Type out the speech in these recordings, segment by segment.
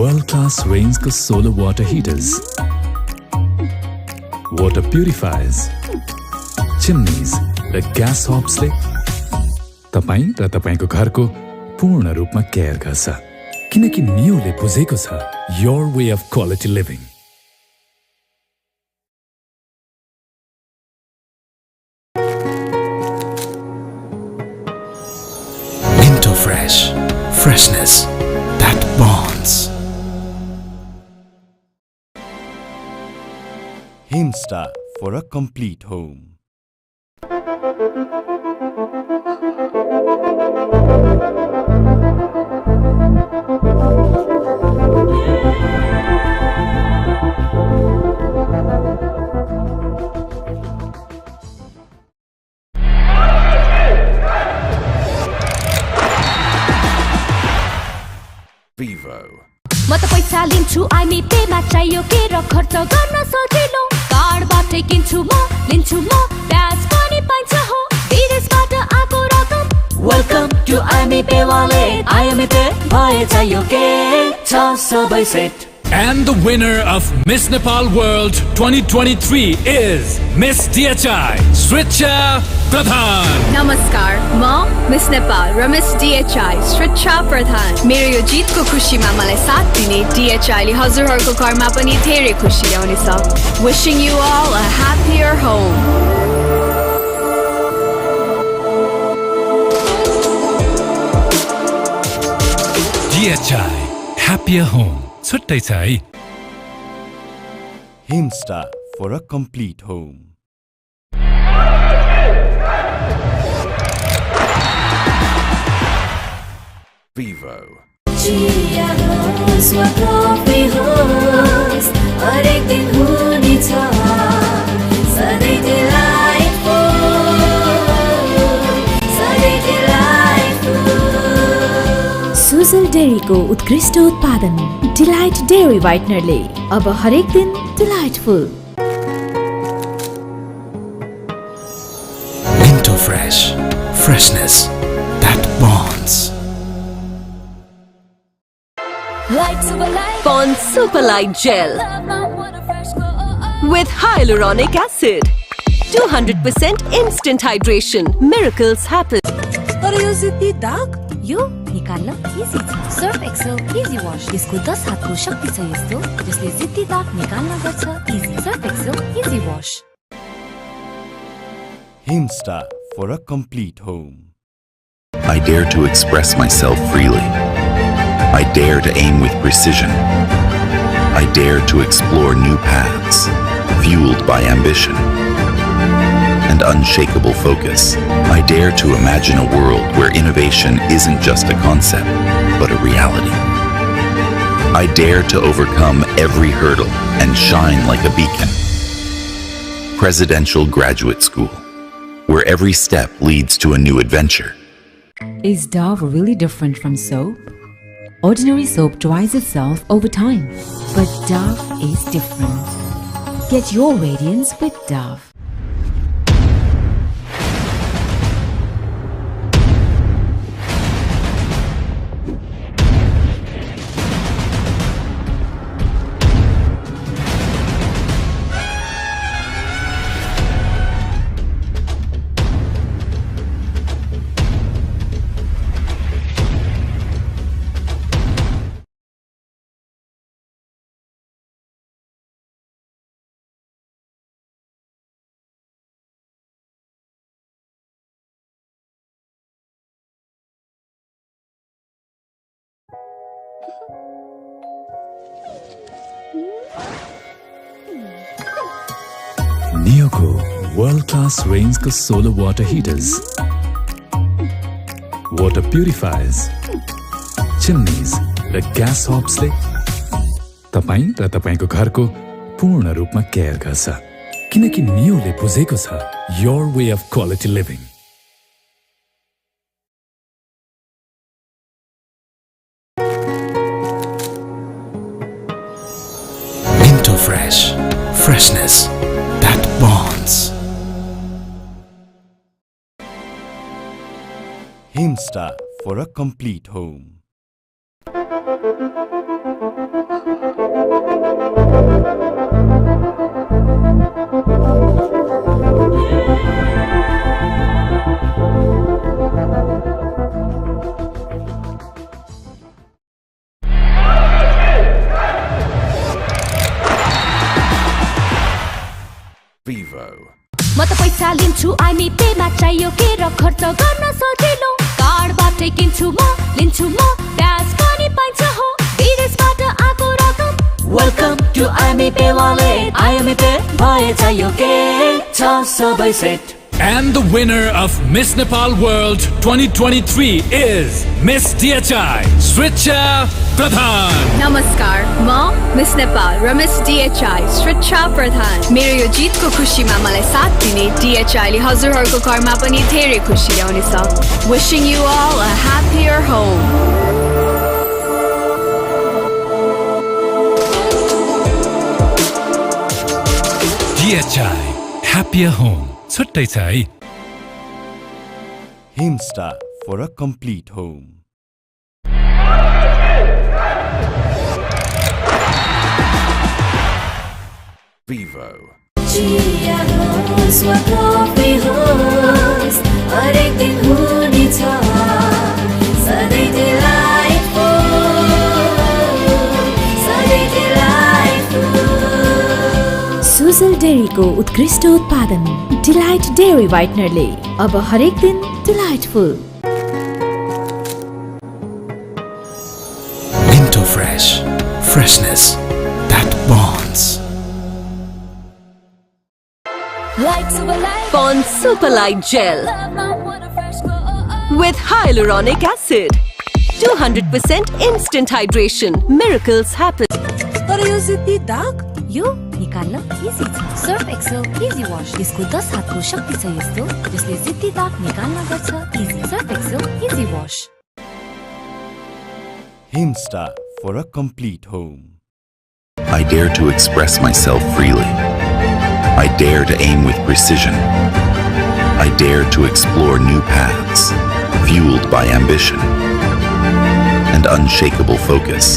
world-class range को solar water heaters, water purifiers, chimneys र gas hobs ले तपाईं र तपाईंको घरको पूर्ण रूपमा केयर गर्छ किनकि नियोले बुझेको छ your way of quality living. Fresh. Freshness that bonds. Himstar for a complete home. Vivo. म त पैसा लिन्छु आइमी पेमा चाहियो के र खर्च गर्न सजिलो कार्डबाटै किन्छु म लिन्छु म ब्याज पनि पाइन्छ हो विदेशबाट आएको रकम वेलकम टु आइमी पे वालेट आइमी पे भए चाहियो के छ सबै set. And the winner of Miss Nepal World 2023 is Miss DHI Sricha Pradhan. नमस्कार, म मिस नेपाल र मिस DHI श्रिचा प्रधान. मेरो यो जितको खुसीमा मलाई साथ दिने DHI ले हजुरहरूको घरमा पनि धेरै खुसी ल्याउनेछ. Wishing you all a happier home. DHI Happier Home. छुट्टै छ है. Himstar for a complete home. Vivo. हरेक दिन हुनेछ सधैँ सुजल डेयरीको उत्कृष्ट उत्पादन डिलाइट डेयरी व्हाइटनरले अब हरेक दिन delightful. Into fresh. Freshness that bonds. Pond Super Light Gel with hyaluronic acid. 200% instant hydration. Miracles happen. तर यो जिद्दी दाग यो निकाल्न इजी छ. Surf Excel easy wash. यसको 10 हातको शक्ति छ यस्तो जसले जिद्दी दाग निकाल्न गर्छ easy. Surf Excel easy wash. Himstar for a complete home. I dare to express myself freely. I dare to aim with precision. I dare to explore new paths, fueled by ambition and unshakable focus. I dare to imagine a world where innovation isn't just a concept, but a reality. I dare to overcome every hurdle and shine like a beacon. Presidential Graduate School, where every step leads to a new adventure. Is Dove really different from soap? Ordinary soap dries itself over time, but Dove is different. Get your radiance with Dove. नियोको world-class range को solar water heaters, water purifiers, chimneys र gas hobs ले तपाईं र तपाईंको घरको पूर्ण रूपमा care गर्छ किनकि नियोले बुझेको छ your way of quality living. Into fresh. Freshness that bonds. Himstar for a complete home. म त पैसा लिन्छु आइमी पेमा चाहियो के र खर्च गर्न सजिलो कार्डबाटै किन्छु म लिन्छु म ब्याज पनि पाइन्छ हो विदेशबाट आएको रकम वेलकम टु आइमी पे वालेट आइमी पे भए चाहियो के छ सबै set And the winner of Miss Nepal World 2023 is Miss DHI, Sricha Pradhan. नमस्कार म मिस नेपाल र मिस DHI श्रिच्छा प्रधान मेरो यो जितको खुसीमा मलाई साथ दिने DHI ले हजुरहरूको घरमा पनि धेरै खुसी ल्याउनेछ Wishing you all a happier home. DHI, happier home. छुट्टै छ है Himstar for a complete home. Vivo. Sujal डेरीको उत्कृष्ट उत्पादन डिलाइट डेरी व्हाइटनरले अब हरेक दिन delightful Minto Fresh. Freshness that bonds. Pond Super Light Gel with hyaluronic acid. 200% instant hydration. Miracles happen. तर यो सिद्धि दाग यो निकाल्न इजी छ सर्फ एक्सेल इजी वाश यसको 10 हातको शक्ति छ यस्तो जसले सिद्धि दाग निकाल्न गर्छ easy Surf Excel easy wash Himstar for a complete home. I dare to express myself freely. I dare to aim with precision. I dare to explore new paths, fueled by ambition and unshakable focus.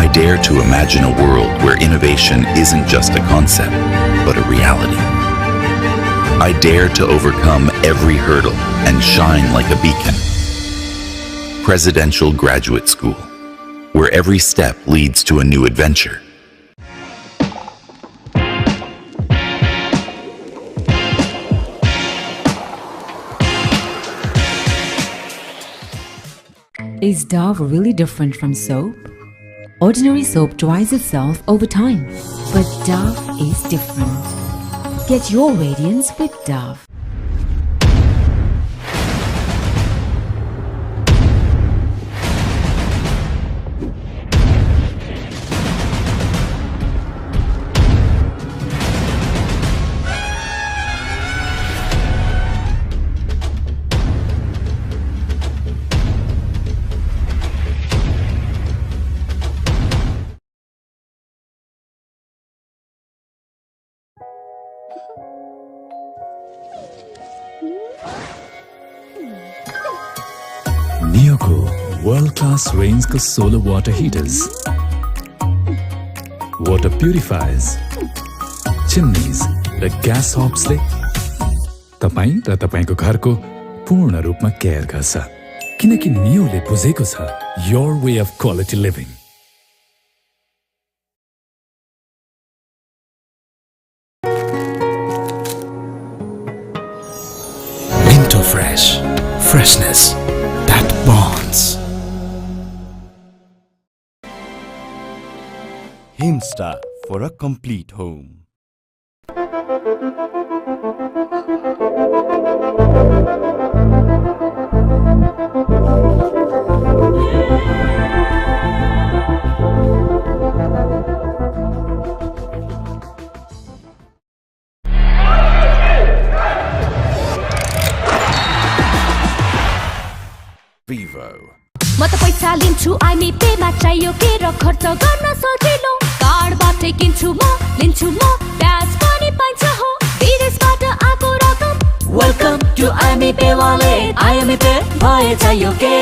I dare to imagine a world where innovation isn't just a concept, but a reality. I dare to overcome every hurdle and shine like a beacon. Presidential Graduate School, where every step leads to a new adventure. Is Dove really different from soap? Ordinary soap dries itself over time, but Dove is different. Get your radiance with Dove. Neoco world-class range को solar water heaters, water purifiers, chimneys र gas hobs ले तपाई र तपाईको घरको पूर्ण रूपमा care गर्छ किनकि नियोले बुझेको छ your way of quality living. Minto Fresh. Freshness that bonds. Himstar for a complete home. Vivo. म त पैसा लिन्छु आइमी पेमा चाहियो के र खर्च गर्न सजिलो कार्डबाटै किन्छु म लिन्छु म ब्याज पनि पाइन्छ हो विदेशबाट आएको रकम वेलकम टु आइमी पे वालेट आइमी पे भए चाहियो के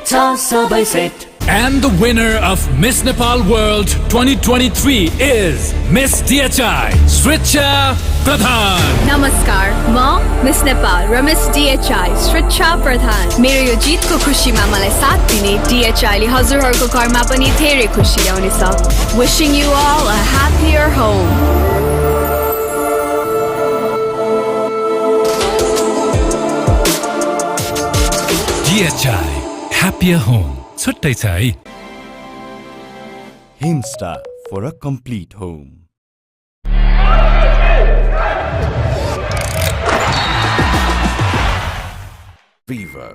छ सबै set And the winner of Miss Nepal World 2023 is Miss DHI, Sricha Pradhan. नमस्कार म मिस नेपाल र मिस DHI श्रिच्छा प्रधान मेरो यो जितको खुसीमा मलाई साथ दिने DHI ले हजुरहरूको घरमा पनि धेरै खुसी ल्याउनेछ Wishing you all a happier home. DHI Happier Home छुट्टै छ है Himstar for a complete home. Vivo.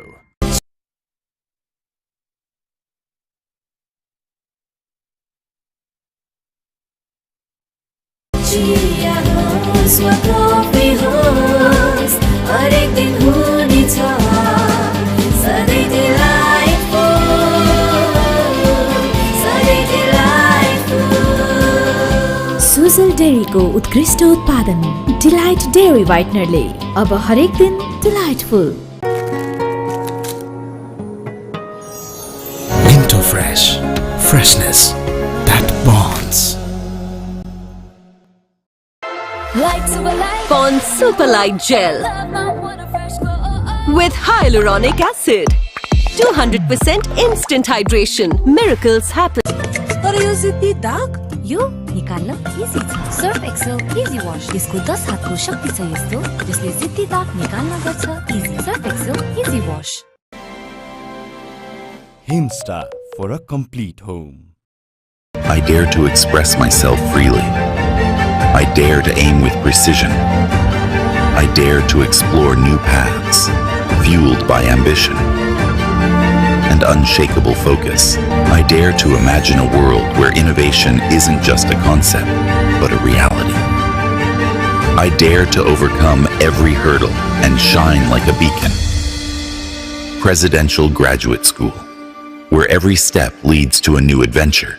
हरेक दिन हुनेछ सधैँ सुजल डेयरीको उत्कृष्ट उत्पादन डिलाइट डेयरी व्हाइटनरले अब हरेक दिन delightful Winter Fresh Freshness that bonds Pond Super Light Gel with hyaluronic acid. 200% instant hydration. Miracles happen. तर यो जिद्दी दाग यो निकाल्न इजी छ सर्फ एक्सेल इजी वाश यसको 10 हातको शक्ति छ यस्तो जसले जिद्दी दाग निकाल्न गर्छ easy Surf Excel easy wash Himstar for a complete home. I dare to express myself freely. I dare to aim with precision. I dare to explore new paths, fueled by ambition and unshakable focus. I dare to imagine a world where innovation isn't just a concept, but a reality. I dare to overcome every hurdle and shine like a beacon. Presidential Graduate School, where every step leads to a new adventure.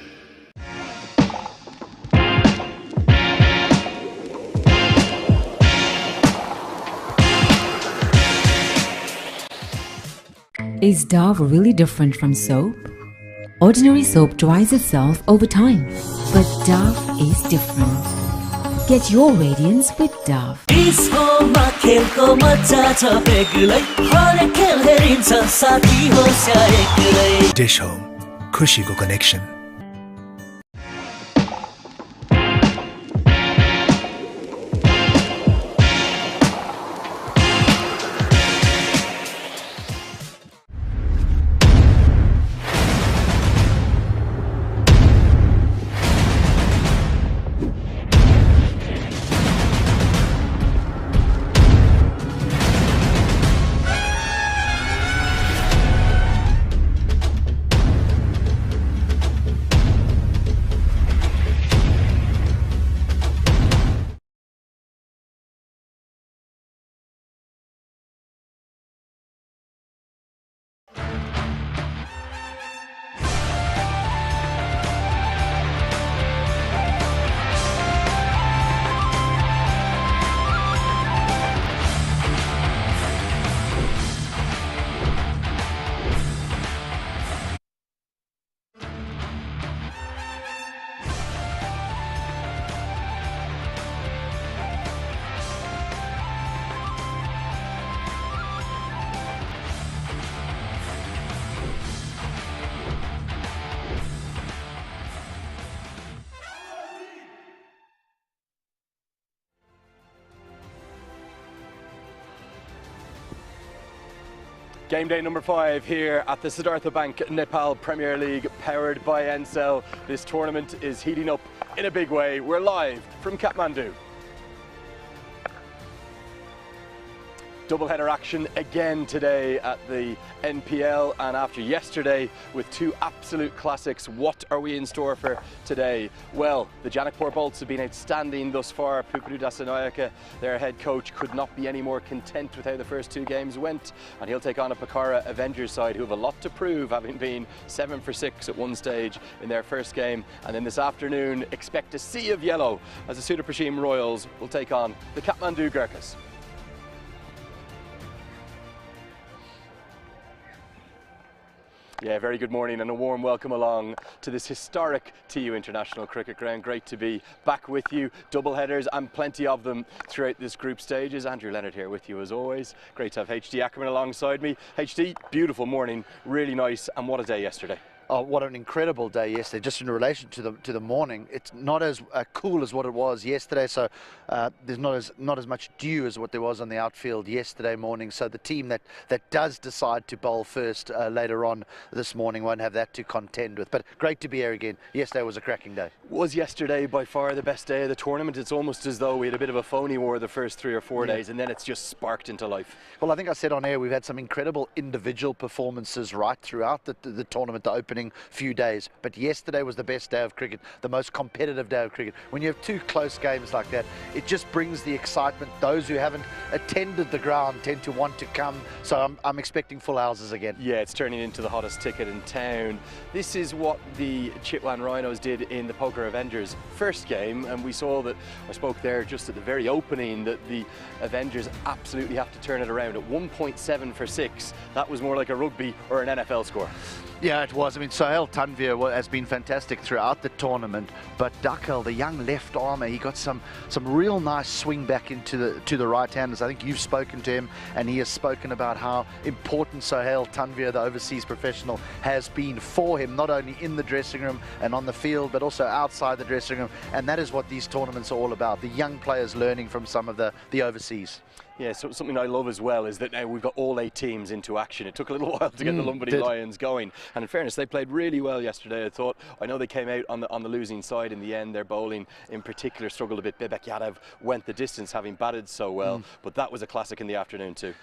Is Dove really different from soap? Ordinary soap dries itself over time, but Dove is different. Get your radiance with Dove. डिस्कोमा खेलको मजा छ बेग्लै हरेक खेल हेरिन्छ साथी होस् या एक्लै Dish Home खुशीको connection Game day number 5 here at the Siddhartha Bank Nepal Premier League, powered by Ncell. This tournament is heating up in a big way. We're live from Kathmandu. Doubleheader action again today at the NPL, and after yesterday with 2 absolute classics, what are we in store for today? Well, the JANAKPUR Bolts have been outstanding thus far. Pupuru Dasanayake, their head coach, could not be any more content with how the first 2 games went, and he'll take on a POKHARA Avengers side who have a lot to prove, having been 7 for 6 at one stage in their first game. And then this afternoon, expect a sea of yellow as the Sudapashim Royals will take on the Kathmandu Gurkhas. Yeah, very good morning and a warm welcome along to this historic TU International Cricket Ground. Great to be back with you. Double headers and plenty of them throughout this group stages. Andrew Leonard here with you as always. Great to have HD Ackerman alongside me. HD, beautiful morning, really nice, and what a day yesterday. Oh, what an incredible day yesterday! Just in relation to the morning, it's not as cool as what it was yesterday. So there's not as much dew as what there was on the outfield yesterday morning. So the team that does decide to bowl first later on this morning won't have that to contend with. But great to be here again. Yesterday was a cracking day. Was yesterday by far the best day of the tournament? It's almost as though we had a bit of a phony war the first 3 or 4 days, and then it's just sparked into life. Well, I think I said on air we've had some incredible individual performances right throughout the tournament, the opening few days, but yesterday was the best day of cricket, the most competitive day of cricket. When you have 2 close games like that, it just brings the excitement. Those who haven't attended the ground tend to want to come, so I'm expecting full houses again. Yeah, it's turning into the hottest ticket in town. This is what the Chitwan Rhinos did in the Poker Avengers first game, and we saw that, I spoke there just at the very opening, that the Avengers absolutely have to turn it around. At 1.7 for 6, that was more like a rugby or an NFL score. Yeah, it was. I mean, Sohail Tanvir has been fantastic throughout the tournament, but Dakhel, the young left armer, he got some real nice swing back into the right-handers. I think you've spoken to him, and he has spoken about how important Sohail Tanvir, the overseas professional, has been for him, not only in the dressing room and on the field, but also outside the dressing room. And that is what these tournaments are all about, the young players learning from some of the overseas. Yeah, so something I love as well is that now we've got all 8 teams into action. It took a little while to get the Lumbini Lions going, and in fairness, they played really well yesterday. I know they came out on the losing side in the end. Their bowling in particular struggled a bit. Bibek Yadav went the distance, having batted so well, but that was a classic in the afternoon too.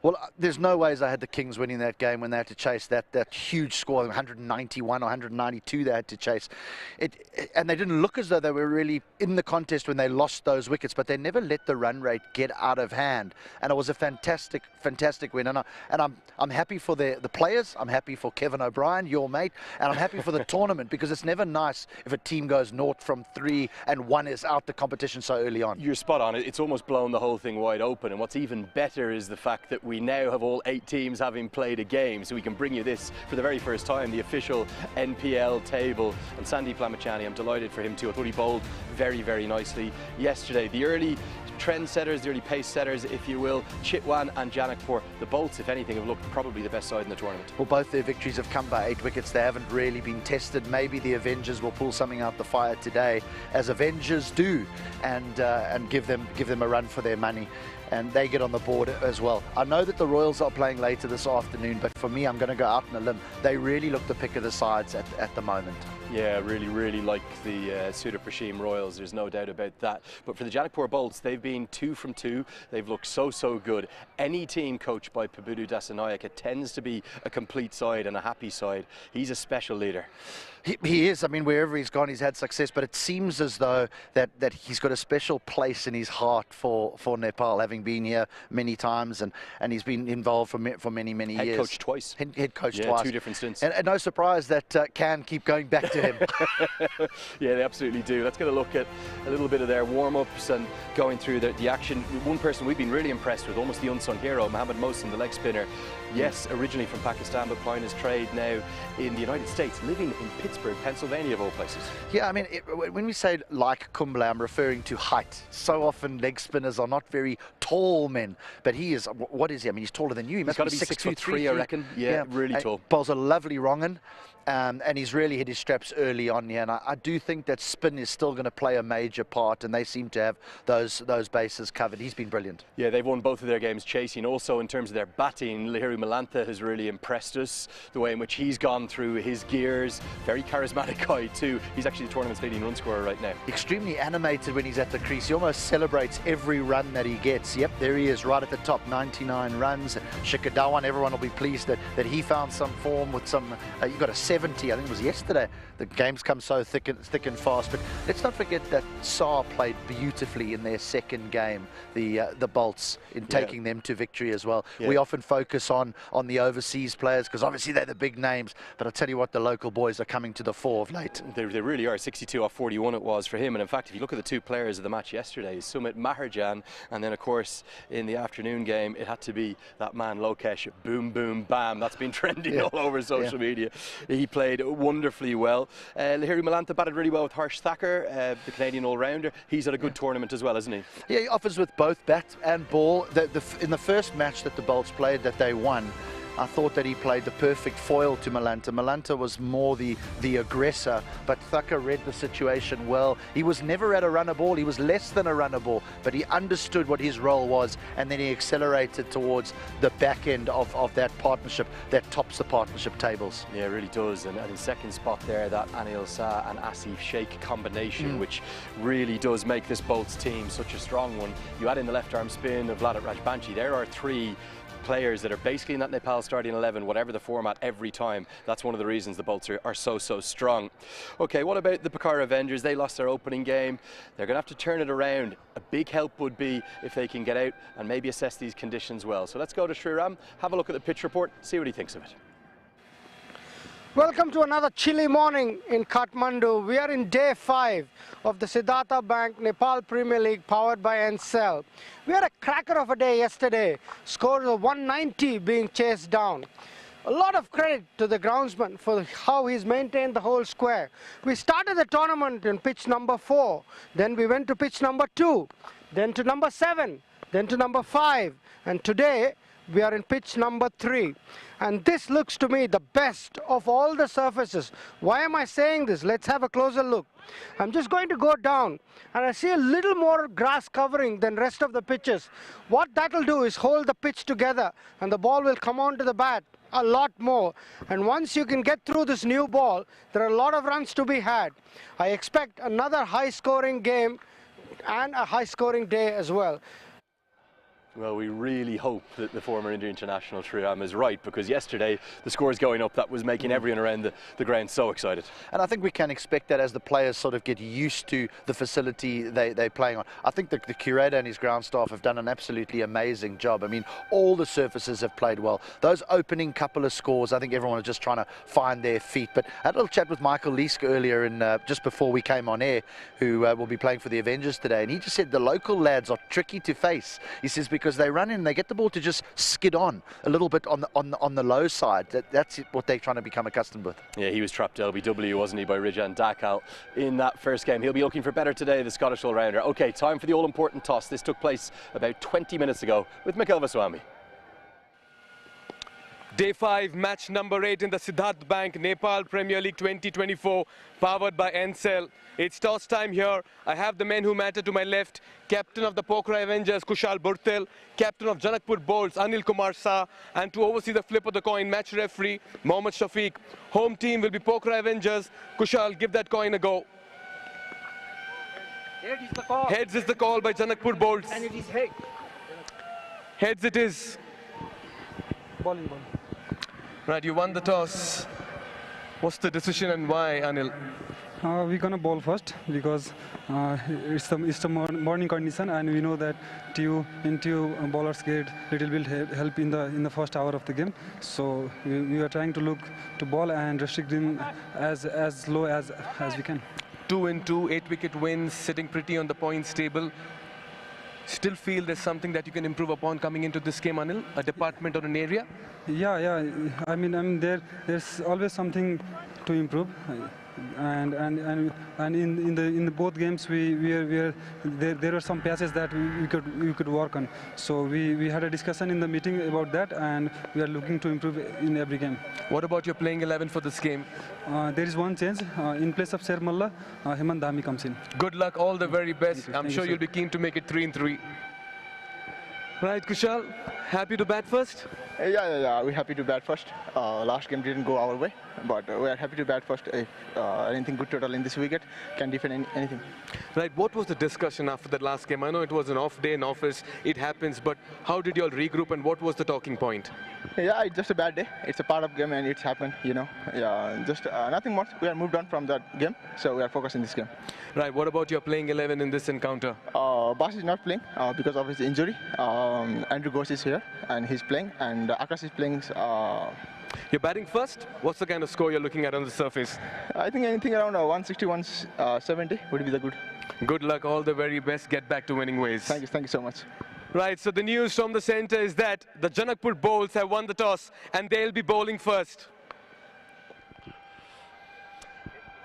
Well, there's no ways I had the Kings winning that game when they had to chase that huge score, 191 or 192 they had to chase. And they didn't look as though they were really in the contest when they lost those wickets, but they never let the run rate get out of hand. And it was a fantastic win. And I'm happy for the players, I'm happy for Kevin O'Brien, your mate, and I'm happy for the tournament, because it's never nice if a team goes 0 from 3 and 1 is out the competition so early on. You're spot on. It's almost blown the whole thing wide open, and what's even better is the fact that we now have all 8 teams having played a game, so we can bring you this for the very first time, the official NPL table. And Sandeep Lamachani, I'm delighted for him too. I thought he bowled very, very nicely yesterday. The early trendsetters, the early pace setters, if you will, Chitwan and Janakpur, the Bolts, if anything, have looked probably the best side in the tournament. Well, both their victories have come by 8 wickets. They haven't really been tested. Maybe the Avengers will pull something out the fire today, as Avengers do, and give them a run for their money, and they get on the board as well. I know that the Royals are playing later this afternoon, but for me, I'm going to go out on a limb. They really look the pick of the sides at the moment. Yeah, really like the Sudha Prashim Royals, there's no doubt about that. But for the Janakpur Bolts, they've been 2 from 2. They've looked so good. Any team coached by Pabudu Dasanayak, it tends to be a complete side and a happy side. He's a special leader. He is. I mean, wherever he's gone, he's had success, but it seems as though that he's got a special place in his heart for Nepal, having been here many times, and he's been involved for many years. Head coach twice. Head coach twice. 2 different stints. And no surprise that Can keep going back to him. Yeah, they absolutely do. Let's get a look at a little bit of their warm-ups and going through the action. One person we've been really impressed with, almost the unsung hero, Mohammad Mohsin, the leg spinner. Yes, originally from Pakistan, but plying his trade now in the United States, living in Pittsburgh, Pennsylvania, of all places. Yeah, I mean, when we say like Kumble, I'm referring to height. So often leg spinners are not very tall men, but he is, what is he? I mean, he's taller than you. He must got to be 6'3", I reckon. Yeah, really tall. Bowls a lovely wrong-un. And he's really hit his straps early on here, and I do think that spin is still going to play a major part, and they seem to have those bases covered. He's been brilliant. Yeah, they've won both of their games chasing. Also, in terms of their batting, Lihiru Malantha has really impressed us, the way in which he's gone through his gears. Very charismatic guy too. He's actually the tournament's leading run scorer right now. Extremely animated when he's at the crease. He almost celebrates every run that he gets. Yep, there he is, right at the top, 99 runs. Shikadawan, everyone will be pleased that he found some form with some, you got a 70, I think it was yesterday. The games come so thick and fast, but let's not forget that Saar played beautifully in their second game, the Bolts, in taking them to victory as well. Yeah. We often focus on the overseas players, because obviously they're the big names, but I'll tell you what, the local boys are coming to the fore of late. They really are. 62 off 41 it was for him, and in fact, if you look at the 2 players of the match yesterday, Sumit Maharjan, and then of course in the afternoon game, it had to be that man Lokesh, boom, boom, bam. That's been trending all over social media. He played wonderfully well. Lihiru Malantha batted really well with Harsh Thakur, the Canadian all-rounder. He's had a good tournament as well, hasn't he? Yeah, he offers with both bat and ball. In the first match that the Bolts played that they won, I thought that he played the perfect foil to Malanta. Malanta was more the aggressor, but Thaka read the situation well. He was never at a runner ball, he was less than a runner ball, but he understood what his role was, and then he accelerated towards the back end of that partnership that tops the partnership tables. Yeah, it really does. And in second spot there, that Anil Shah and Asif Sheikh combination, which really does make this Bolts team such a strong one. You add in the left arm spin of Vladit Rajbanchi. There are three players that are basically in that Nepal starting 11, whatever the format, every time. That's one of the reasons the Bolts are so strong. Okay, what about the Pokhara Avengers? They lost their opening game. They're going to have to turn it around. A big help would be if they can get out and maybe assess these conditions well. So let's go to Sriram, have a look at the pitch report, see what he thinks of it. Welcome to another chilly morning in Kathmandu. We are in day 5 of the Siddhartha Bank Nepal Premier League powered by NPL. We had a cracker of a day yesterday, scores of 190 being chased down. A lot of credit to the groundsman for how he's maintained the whole square. We started the tournament in pitch number 4, then we went to pitch number 2, then to number 7, then to number 5, and today we are in pitch number 3. And this looks to me the best of all the surfaces. Why am I saying this? Let's have a closer look. I'm just going to go down and I see a little more grass covering than rest of the pitches. What that will do is hold the pitch together and the ball will come onto the bat a lot more. And once you can get through this new ball, there are a lot of runs to be had. I expect another high scoring game and a high scoring day as well. Well, we really hope that the former India international Sriram is right, because yesterday the scores going up, that was making everyone around the ground so excited. And I think we can expect that as the players sort of get used to the facility they're playing on. I think the curator and his ground staff have done an absolutely amazing job. I mean, all the surfaces have played well. Those opening couple of scores, I think everyone is just trying to find their feet. But I had a little chat with Michael Lieske earlier, just before we came on air, who will be playing for the Avengers today. And he just said the local lads are tricky to face. He says because they run in and they get the ball to just skid on a little bit on the low side. That's what they're trying to become accustomed with. Yeah, he was trapped LBW, wasn't he, by Rijan Dakal in that first game. He'll be looking for better today, the Scottish all-rounder. Okay, time for the all-important toss. This took place about 20 minutes ago with Mikhail Vaswamy. Day 5, match number 8 in the Siddhartha Bank Nepal Premier League 2024, powered by NPL. It's toss time here. I have the men who matter to my left. Captain of the Pokhara Avengers, Kushal Burtel. Captain of Janakpur Bolts, Anil Kumar Shah. And to oversee the flip of the coin, match referee, Mohammad Shafiq. Home team will be Pokhara Avengers. Kushal, give that coin a go. Heads is the call by Janakpur Bolts. And it is head. Heads it is. Bowling. Right, you won the toss. What's the decision and why, Anil? We're gonna bowl first because it's the morning condition, and we know that into bowlers get little bit help in the first hour of the game. So we are trying to look to bowl and restrict him as low as we can. 2-2, 8-wicket wins, sitting pretty on the points table. Still feel there's something that you can improve upon coming into this game, Anil? A department or an area? Yeah. I mean there's always something to improve, and in the both games there are some passes that we could work on. So we had a discussion in the meeting about that, and we are looking to improve in every game. What about your playing 11 for this game? There is one change. In place of Sher Malla, Hemant Dhami comes in. Good luck, all the very best. I'm sure you'll be keen to make it 3-3. Right, Kushal, happy to bat first? Yeah, we're happy to bat first. Last game didn't go our way, but we are happy to bat first. If anything good total in this wicket, can defend anything. Right, what was the discussion after that last game? I know it was an off day in office, it happens, but how did you all regroup and what was the talking point? Yeah, it's just a bad day. It's a part of game and it's happened, you know. Yeah, just nothing more. We are moved on from that game, so we are focused in this game. Right, what about your playing 11 in this encounter? Bas is not playing because of his injury. Andrew Ghosh is here and he's playing, and Akash is playing. You're batting first? What's the kind of score you're looking at on the surface? I think anything around 160, 170 would be the good. Good luck, all the very best. Get back to winning ways. Thank you so much. Right, so the news from the center is that the Janakpur Bolts have won the toss and they'll be bowling first.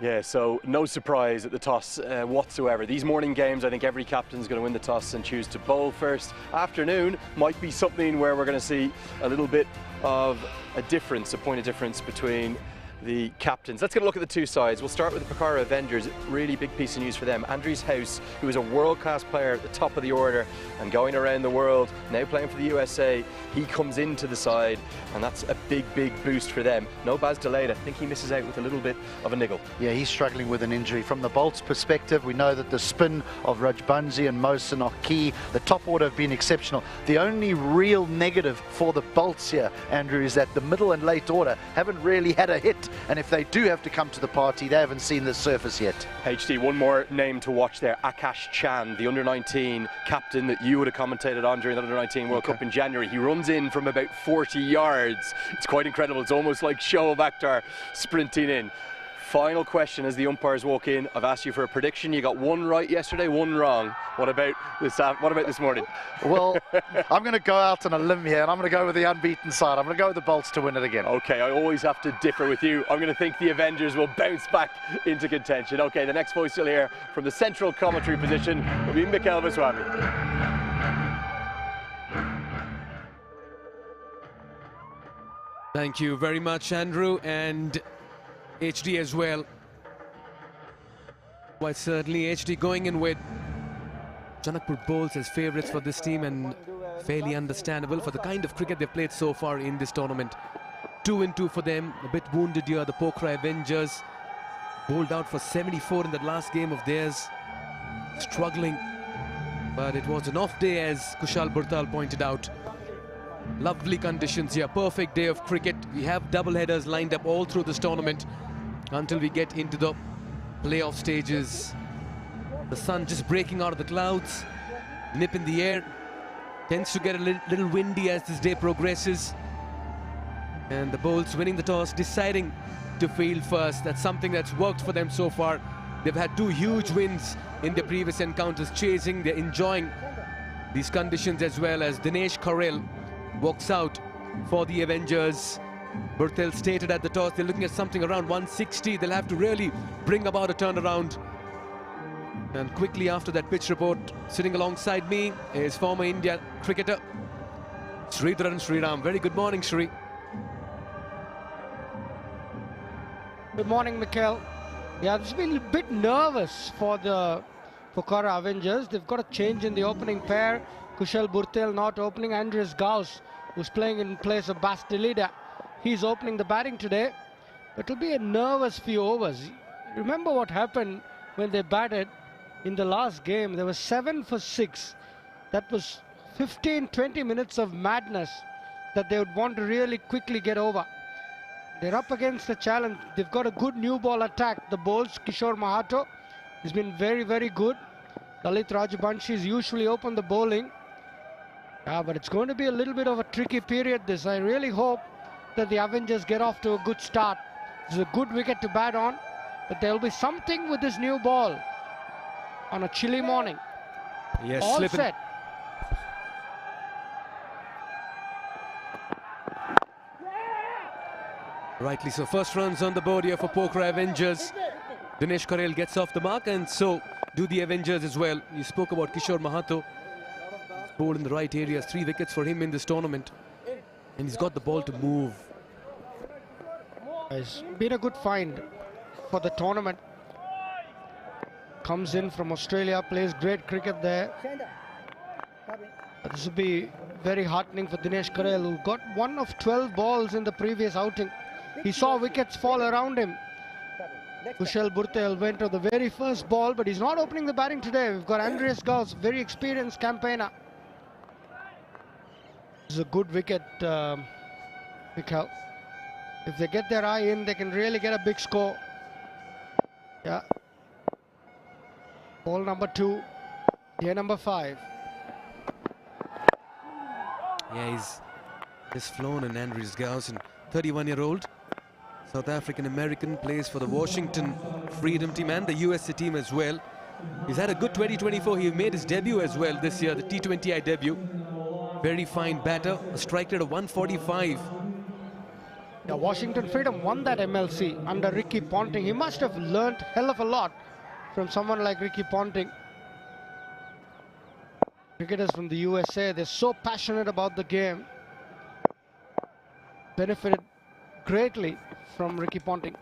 Yeah, so no surprise at the toss whatsoever. These morning games, I think every captain's going to win the toss and choose to bowl first. Afternoon might be something where we're going to see a little bit of a difference, a point of difference between the captains. Let's get a look at the two sides. We'll start with the POKHARA Avengers. Really big piece of news for them. Andries House, who is a world-class player at the top of the order and going around the world, now playing for the USA, he comes into the side, and that's a big boost for them. No Baz Delayed, I think he misses out with a little bit of a niggle. Yeah, he's struggling with an injury. From the Bolts perspective, we know that the spin of Rajbansi and Mohsin are key. The top order have been exceptional. The only real negative for the Bolts here, Andrew, is that the middle and late order haven't really had a hit. And if they do have to come to the party, they haven't seen the surface yet. HD, one more name to watch there, Akash Chand, the under-19 captain that you would have commentated on during the under-19 World Cup in January. He runs in from about 40 yards. It's quite incredible. It's almost like Shoaib Akhtar sprinting in. Final question as the umpires walk in. I've asked you for a prediction. You got one right yesterday, one wrong. What about this morning? Well, I'm going to go out on a limb here, and I'm going to go with the unbeaten side. I'm going to go with the Bolts to win it again. Okay, I always have to differ with you. I'm going to think the Avengers will bounce back into contention. Okay, the next voice you'll hear from the central commentary position will be Mikhail Vaswamy. Thank you very much, Andrew, and HD as well. Quite certainly HD going in with Janakpur bowls as favourites for this team, and fairly understandable for the kind of cricket they've played so far in this tournament. 2-2 for them, a bit wounded here. The POKHARA Avengers bowled out for 74 in that last game of theirs, struggling, but it was an off day, as Kushal Burtal pointed out. Lovely conditions here, perfect day of cricket. We have double headers lined up all through this tournament until we get into the playoff stages. The sun just breaking out of the clouds, nip in the air, tends to get a little windy as this day progresses, and the bowls winning the toss, deciding to field first. That's something that's worked for them so far. They've had two huge wins in their previous encounters, chasing. They're enjoying these conditions as well, as Dinesh Karel walks out for the Avengers. Burtel stated at the toss they're looking at something around 160. They'll have to really bring about a turnaround. And quickly after that pitch report, sitting alongside me is former India cricketer Sridharan Sriram. Very good morning, Sri. Good morning, Mikhail. Yeah, it's been a bit nervous for the POKHARA Avengers. They've got a change in the opening pair. Kushal Burtel not opening. Andries Gauss, who's playing in place of Baz Delayed, he's opening the batting today. It'll be a nervous few overs. Remember what happened when they batted in the last game? They were 7 for 6. That was 15-20 minutes of madness that they would want to really quickly get over. They're up against a challenge. They've got a good new ball attack. The bowls, Kishore Mahato, has been very good. Lalit Rajbanshi usually open the bowling. Yeah, but it's going to be a little bit of a tricky period this. I really hope that the Avengers get off to a good start. This is a good wicket to bat on, but there'll be something with this new ball on a chilly morning. Yes, all set. Rightly so. First runs on the board here for POKHARA Avengers. Dinesh Karel gets off the mark, and so do the Avengers as well. You spoke about Kishore Mahato. He's bowled in the right areas. 3 wickets for him in this tournament. And he's got the ball to move. It's been a good find for the tournament. Comes in from Australia, plays great cricket there. But this will be very heartening for Dinesh Karel, who got 1 of 12 balls in the previous outing. He saw wickets fall around him. Kushal Burtel went to the very first ball, but he's not opening the batting today. We've got Andries Gauss, very experienced campaigner. This is a good wicket, Mikhail. If they get their eye in, they can really get a big score. Yeah. Ball number 2, here number 5. Yeah, he's just flown, and Andries Gauss, 31-year-old South African American, plays for the Washington Freedom team and the USA team as well. He's had a good 2024. He made his debut as well this year, the T20I debut. Very fine batter, a strike rate of 145. Yeah, Washington Freedom won that MLC under Ricky Ponting. He must have learnt hell of a lot from someone like Ricky Ponting. Cricketers from the USA, they're so passionate about the game. Benefited greatly from Ricky Ponting.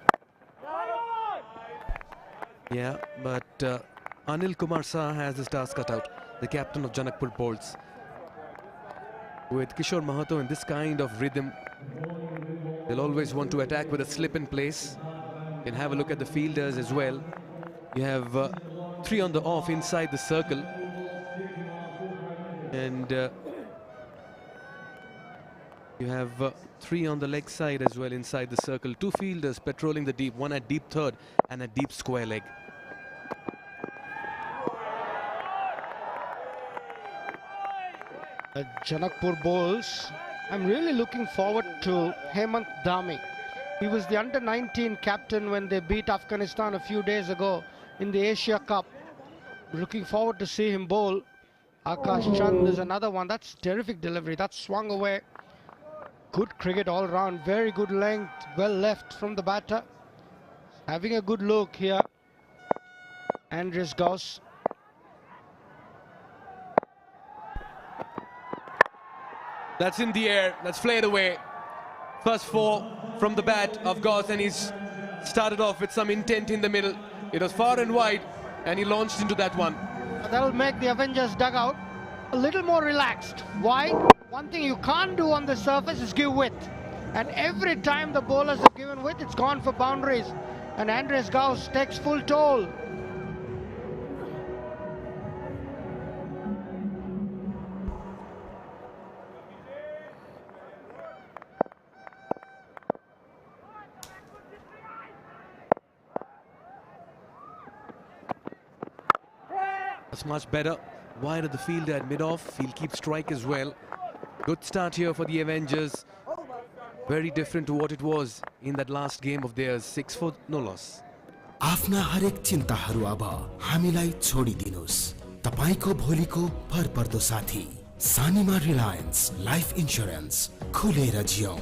Yeah, but Anil Kumar Shah has his task cut out, the captain of Janakpur Bolts. With Kishore Mahato in this kind of rhythm, they'll always want to attack with a slip in place. You can have a look at the fielders as well. You have 3 on the off inside the circle. And you have 3 on the leg side as well inside the circle. 2 fielders patrolling the deep, one at deep third and a deep square leg. Janakpur bowls. I'm really looking forward to Hemant Dhami. He was the under-19 captain when they beat Afghanistan a few days ago in the Asia Cup. Looking forward to see him bowl. Akash Chand is another one. That's terrific delivery. That swung away. Good cricket all round. Very good length. Well left from the batter. Having a good look here. Andreas Gauss. That's in the air. That's flared away. First 4 from the bat of Gauss, and he's started off with some intent in the middle. It was far and wide, and he launched into that one. That'll make the Avengers dugout a little more relaxed. Why? One thing you can't do on the surface is give width. And every time the bowlers have given width, it's gone for boundaries. And Andreas Gauss takes full toll. That's much better. Wide of the fielder at mid-off. He'll keep strike as well. Good start here for the Avengers. Very different to what it was in that last game of theirs. 6 for no loss. आफ्ना हरेक चिन्ताहरू अब हामीलाई छोडिदिनुस्। तपाईको भोलिको भरपर्दो साथी सानीमा Reliance life insurance खुलेर जियौं।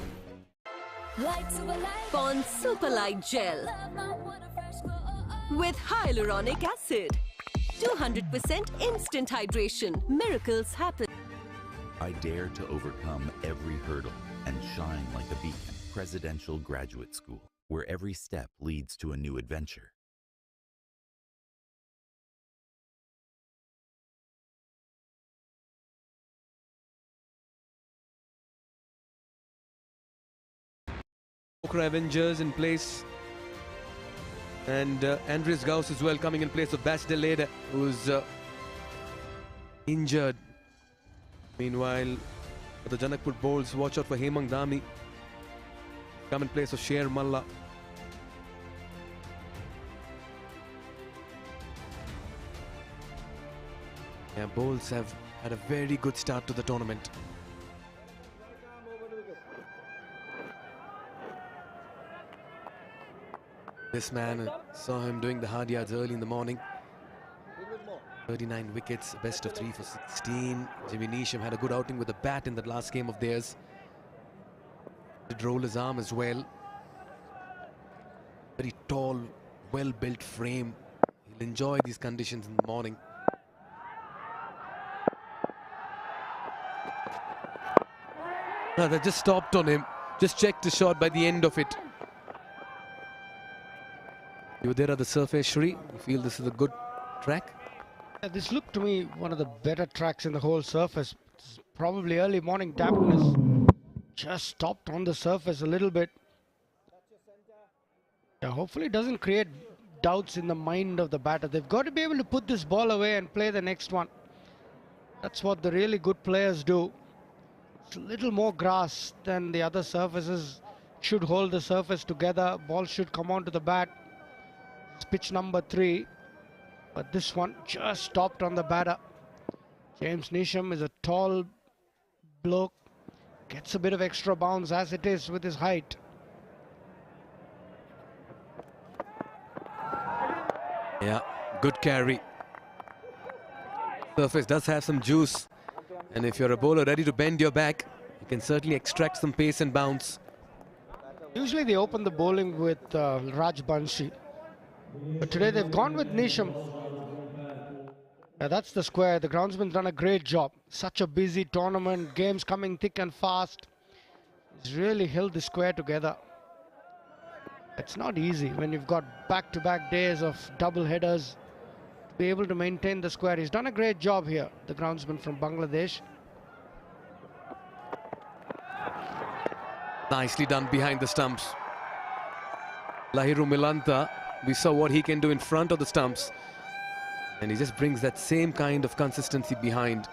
Pond Super Light Gel with hyaluronic acid. 200% instant hydration. Miracles happen. I dare to overcome every hurdle and shine like a beacon. Presidential Graduate School, where every step leads to a new adventure. Pokhara Avengers in place. And Andreas Gauss as well coming in place of Bas de Lede, who's injured. Meanwhile, for the Janakpur bowls, watch out for Hemant Dhami. Come in place of Sher Malla. Yeah, bowls have had a very good start to the tournament. This man, saw him doing the hard yards early in the morning. 39 wickets, best of 3 for 16. Jimmy Neesham had a good outing with the bat in that last game of theirs. Did roll his arm as well. Very tall, well-built frame. He'll enjoy these conditions in the morning. No, they just stopped on him. Just checked the shot by the end of it. You were there at the surface, Shri. You feel this is a good track? Yeah, this looked to me one of the better tracks in the whole surface. It's probably early morning dampness. Just stopped on the surface a little bit. Yeah, hopefully it doesn't create doubts in the mind of the batter. They've got to be able to put this ball away and play the next one. That's what the really good players do. It's a little more grass than the other surfaces. Should hold the surface together. Ball should come onto the bat. It's pitch number 3. But this one just stopped on the batter. James Neesham is a tall bloke. Gets a bit of extra bounce as it is with his height. Yeah, good carry. Surface does have some juice. And if you're a bowler ready to bend your back, you can certainly extract some pace and bounce. Usually they open the bowling with Raj Banshi, but today they've gone with Nisham. That's the square. The groundsman's done a great job. Such a busy tournament, games coming thick and fast. He's really held the square together. It's not easy when you've got back-to-back days of double headers to be able to maintain the square. He's done a great job here, the groundsman from Bangladesh. Nicely done behind the stumps. Lahiru Milanta, we saw what he can do in front of the stumps. And he just brings that same kind of consistency behind.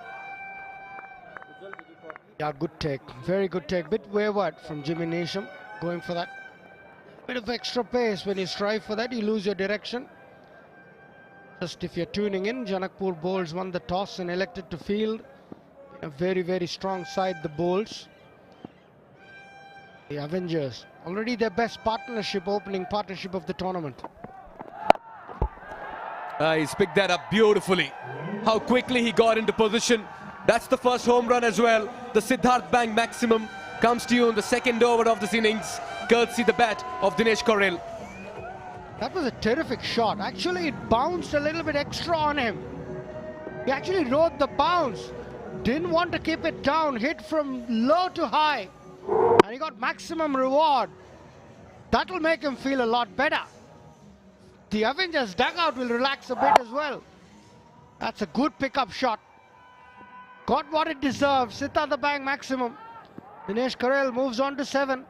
Yeah, good take. Very good take. Bit wayward from Jimmy Nisham. Going for that bit of extra pace. When you strive for that, you lose your direction. Just if you're tuning in, Janakpur bowls won the toss and elected to field. A very, very strong side, the bowls. The Avengers, already their best partnership, opening partnership of the tournament. He's picked that up beautifully. How quickly he got into position. That's the first home run as well. The Siddharth Bank maximum comes to you in the second over of this innings, courtesy the bat of Dinesh Karel. That was a terrific shot. Actually, it bounced a little bit extra on him. He actually rode the bounce. Didn't want to keep it down. Hit from low to high. And he got maximum reward. That'll make him feel a lot better. The Avengers dugout will relax a bit as well. That's a good pickup shot. Got what it deserves. Siddharth Bank maximum. Dinesh Karel moves on to 7.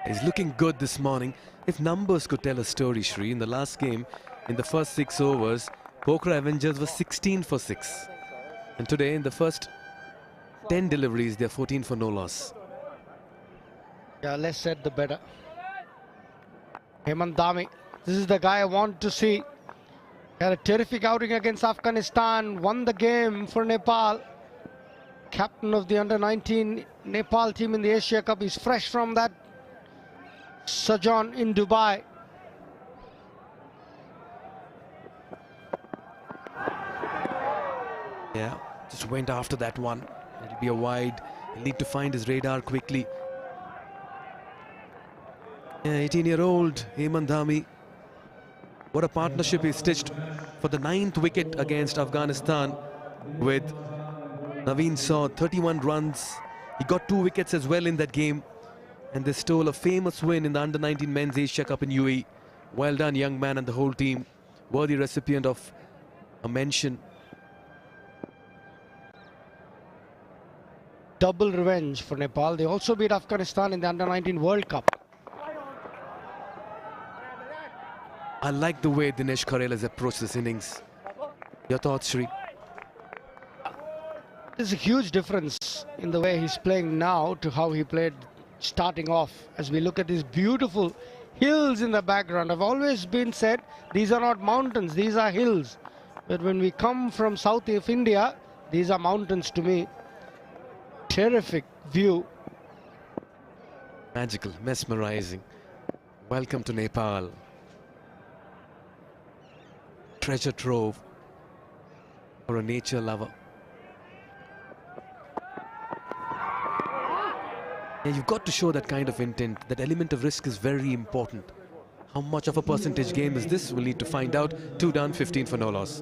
He's looking good this morning. If numbers could tell a story, Shri, in the last game, in the first 6 overs, Pokhara Avengers was 16 for 6. And today, in the first 10 deliveries, they're 14 for no loss. Yeah, less said the better. Hemant Dhami, this is the guy I want to see. Had a terrific outing against Afghanistan, won the game for Nepal. Captain of the under-19 Nepal team in the Asia Cup. He's fresh from that sojourn in Dubai. Yeah, just went after that one. It'll be a wide. He'll need to find his radar quickly. Yeah, 18-year-old Hemant Dhami. What a partnership he stitched for the 9th wicket against Afghanistan with Naveen Saw, 31 runs. He got 2 wickets as well in that game. And they stole a famous win in the under-19 Men's Asia Cup in UAE. Well done, young man, and the whole team. Worthy recipient of a mention. Double revenge for Nepal. They also beat Afghanistan in the under-19 World Cup. I like the way Dinesh Karel has approached this innings. Your thoughts, Shri? There's a huge difference in the way he's playing now to how he played starting off. As we look at these beautiful hills in the background, I've always been said these are not mountains, these are hills. But when we come from south of India, these are mountains to me. Terrific view. Magical, mesmerizing. Welcome to Nepal. Treasure trove for a nature lover. Yeah, you've got to show that kind of intent. That element of risk is very important. How much of a percentage game is this? We'll need to find out. 2 down, 15 for no loss.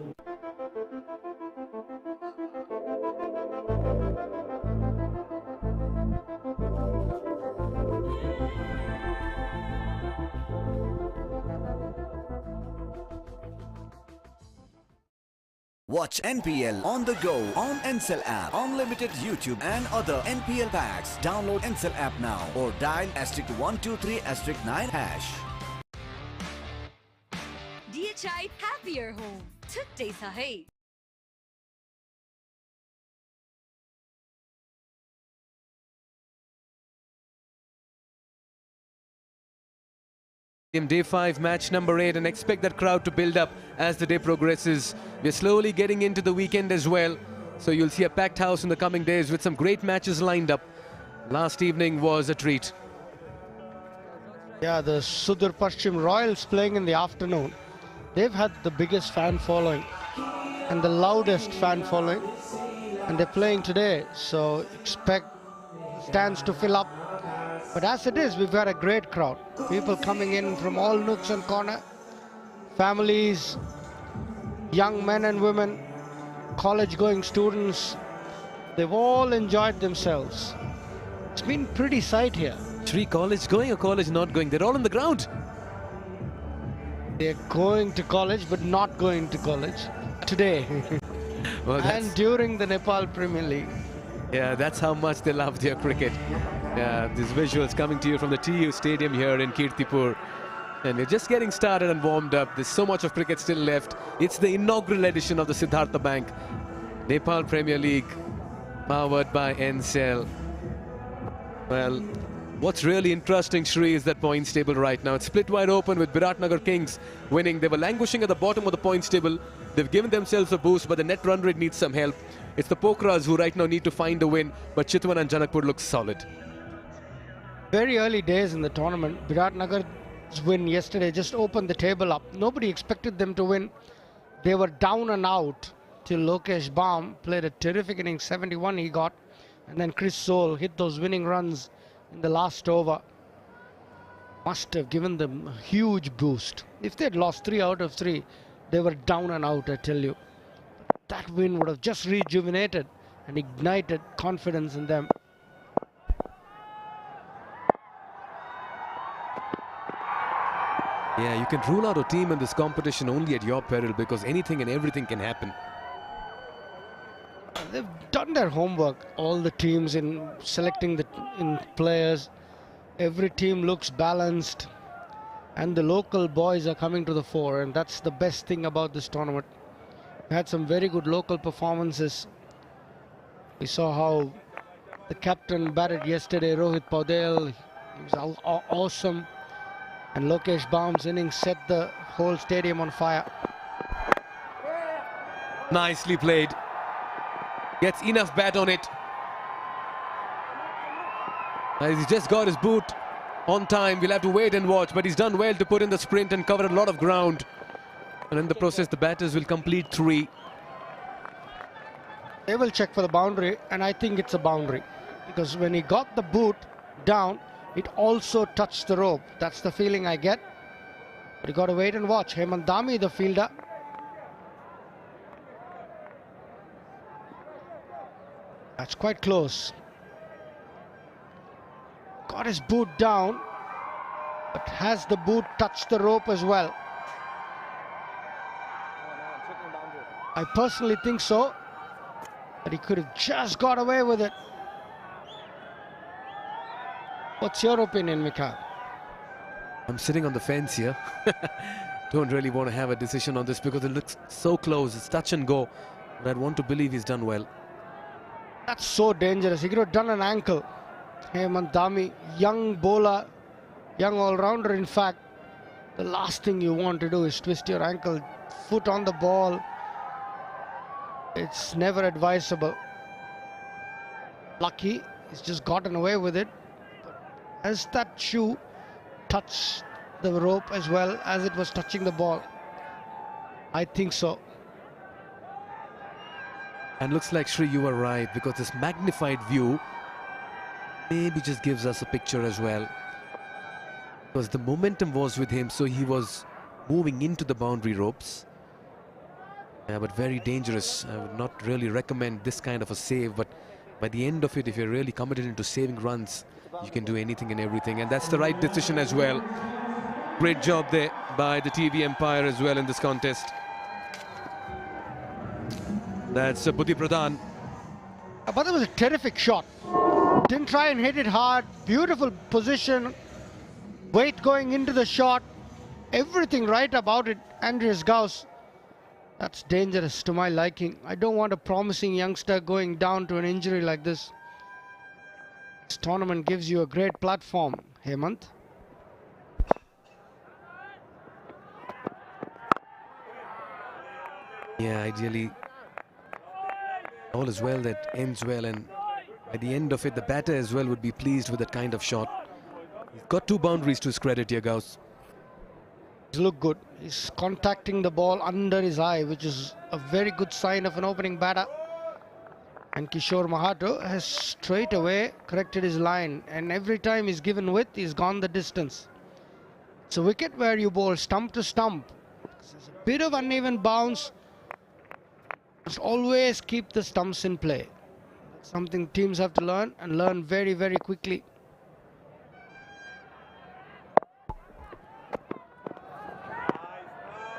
Watch NPL on the go on Ncell app. Unlimited YouTube and other NPL packs. Download Ncell app now or dial *123*9#. DHI Happier Home. छुट्टै छ है. Day 5, match number 8, and expect that crowd to build up as the day progresses. We're slowly getting into the weekend as well, so you'll see a packed house in the coming days with some great matches lined up. Last evening was a treat. Yeah, the Sudur Paschim Royals playing in the afternoon. They've had the biggest fan following. and the loudest fan following, and they're playing today, so expect stands to fill up. But as it is, we've got a great crowd. People coming in from all nooks and corners, families, young men and women, college-going students. They've all enjoyed themselves. It's been pretty sight here. Three college going or college not going? They're all on the ground. They're going to college, but not going to college today. Well, and during the Nepal Premier League. Yeah, that's how much they love their cricket. Yeah, these visuals coming to you from the TU Stadium here in Kirtipur. And we're just getting started and warmed up. There's so much of cricket still left. It's the inaugural edition of the Siddhartha Bank Nepal Premier League, powered by NCL. Well, what's really interesting, Shri, is that points table right now. It's split wide open with Biratnagar Kings winning. They were languishing at the bottom of the points table. They've given themselves a boost, but the net run rate needs some help. It's the Pokharas who right now need to find a win, but Chitwan and Janakpur look solid. Very early days in the tournament. Biratnagar's win yesterday just opened the table up. Nobody expected them to win. They were down and out till Lokesh Baum played a terrific inning, 71 he got. And then Chris Soule hit those winning runs in the last over. Must have given them a huge boost. If they'd lost 3 out of 3, they were down and out, I tell you. That win would have just rejuvenated and ignited confidence in them. Yeah, you can rule out a team in this competition only at your peril, because anything and everything can happen. They've done their homework, all the teams, in selecting the players. Every team looks balanced, and the local boys are coming to the fore, and that's the best thing about this tournament. We had some very good local performances. We saw how the captain batted yesterday, Rohit Paudel. He was awesome. And Lokesh Baum's innings set the whole stadium on fire. Nicely played. Gets enough bat on it. He's just got his boot on time. We'll have to wait and watch, but he's done well to put in the sprint and cover a lot of ground. And in the process, the batters will complete 3. They will check for the boundary, and I think it's a boundary. Because when he got the boot down, it also touched the rope. That's the feeling I get. But you got to wait and watch. Hemant Dami, the fielder. That's quite close. Got his boot down, but has the boot touched the rope as well? I personally think so, but he could have just got away with it. What's your opinion, Mikhail? I'm sitting on the fence here. Don't really want to have a decision on this because it looks so close. It's touch and go, but I'd want to believe he's done well. That's so dangerous. He could have done an ankle. Hemant Dami, young bowler, young all-rounder. In fact, the last thing you want to do is twist your ankle. Foot on the ball. It's never advisable. Lucky, he's just gotten away with it. Has that shoe touched the rope as well as it was touching the ball? I think so. And looks like, Shri, you were right, because this magnified view maybe just gives us a picture as well. Because the momentum was with him, so he was moving into the boundary ropes. Yeah, but very dangerous. I would not really recommend this kind of a save, but by the end of it, if you're really committed into saving runs, you can do anything and everything, and that's the right decision as well. Great job there by the TV Empire as well in this contest. That's Buddhi Pradhan. But it was a terrific shot. Didn't try and hit it hard. Beautiful position. Weight going into the shot. Everything right about it. Andreas Gauss. That's dangerous to my liking. I don't want a promising youngster going down to an injury like this. This tournament gives you a great platform, Hemant. Yeah, ideally, all is well that ends well, and by the end of it, the batter as well would be pleased with that kind of shot. He's got 2 boundaries to his credit here, Gauss. He's looked good. He's contacting the ball under his eye, which is a very good sign of an opening batter. And Kishore Mahato has straight away corrected his line, and every time he's given width, he's gone the distance. It's a wicket where you bowl stump to stump. There's a bit of uneven bounce. Just always keep the stumps in play. That's something teams have to learn, and learn very, very quickly.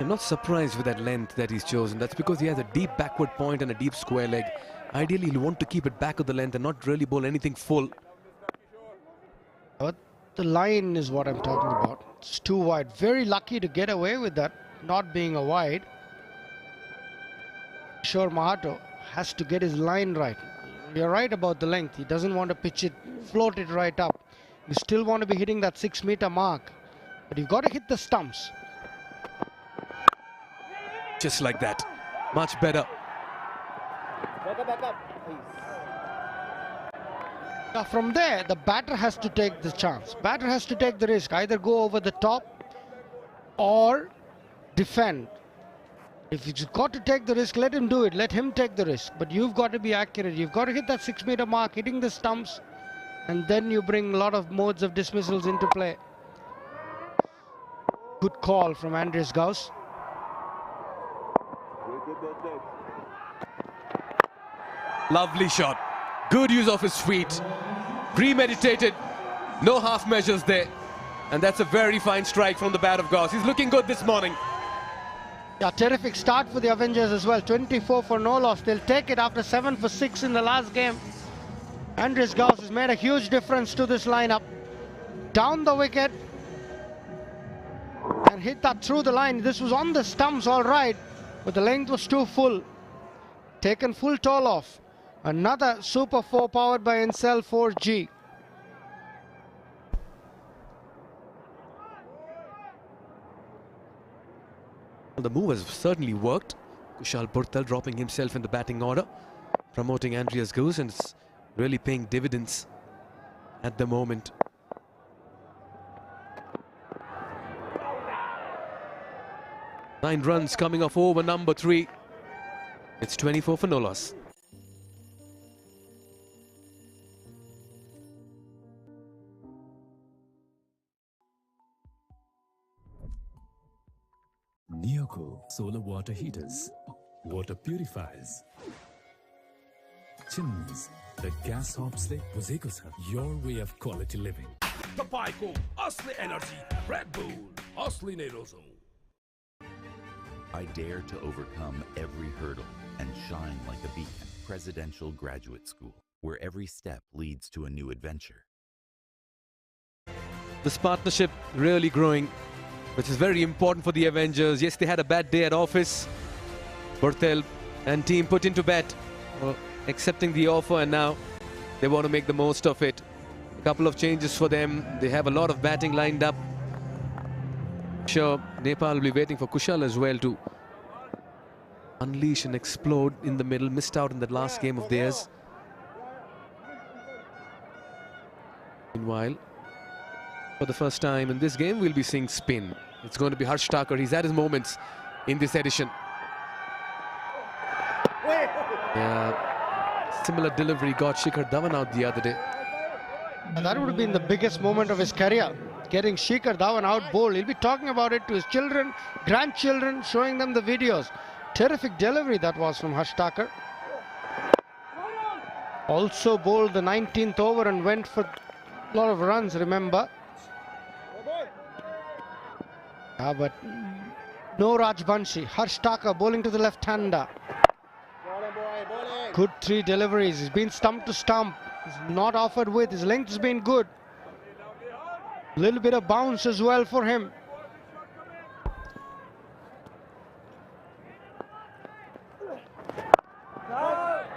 I'm not surprised with that length that he's chosen. That's because he has a deep backward point and a deep square leg. Ideally, he'll want to keep it back of the length and not really bowl anything full. But the line is what I'm talking about. It's too wide. Very lucky to get away with that, not being a wide. Kishore Mahato has to get his line right. You're right about the length. He doesn't want to pitch it, float it right up. You still want to be hitting that 6-meter mark. But you've got to hit the stumps. Just like that. Much better. Now from there, the batter has to take the chance. Batter has to take the risk. Either go over the top or defend. If you've got to take the risk, let him do it. Let him take the risk. But you've got to be accurate. You've got to hit that 6-meter mark, hitting the stumps. And then you bring a lot of modes of dismissals into play. Good call from Andreas Gauss. Lovely shot. Good use of his feet. Premeditated. No half measures there. And that's a very fine strike from the bat of Gauss. He's looking good this morning. Yeah, terrific start for the Avengers as well. 24 for no loss. They'll take it after 7 for 6 in the last game. Andreas Gauss has made a huge difference to this lineup. Down the wicket. And hit that through the line. This was on the stumps all right, but the length was too full. Taken full toll off. Another Super 4 powered by Ncell 4G. The move has certainly worked. Kushal Purtal dropping himself in the batting order, promoting Andreas Gauss, and it's really paying dividends at the moment. Nine runs coming off over number 3. It's 24 for no loss. Neoco solar water heaters, water purifiers, chimneys, the gas hobs ले बुझेको छ. Your way of quality living. तपाईको असली energy Red Bull असली नै रोजौं. I dare to overcome every hurdle and shine like a beacon. Presidential Graduate School, where every step leads to a new adventure. This partnership really growing, which is very important for the Avengers. Yes, they had a bad day at office. Purtal and team put into bat, accepting the offer, and now they want to make the most of it. A couple of changes for them. They have a lot of batting lined up. Sure, Nepal will be waiting for Kushal as well to unleash and explode in the middle. Missed out in that last game of theirs. Meanwhile, for the first time in this game, we'll be seeing spin. It's going to be Harsh Thakur. He's had his moments in this edition. Yeah, similar delivery got Shikhar Dhawan out the other day. And that would have been the biggest moment of his career, getting Shikhar Dhawan out bowled. He'll be talking about it to his children, grandchildren, showing them the videos. Terrific delivery that was from Harsh Thakur. Also bowled the 19th over and went for a lot of runs, remember. But no Rajbanshi. Harsh Thakur bowling to the left-hander. Good 3 deliveries. He's been stump to stump. He's not offered width. His length has been good. A little bit of bounce as well for him.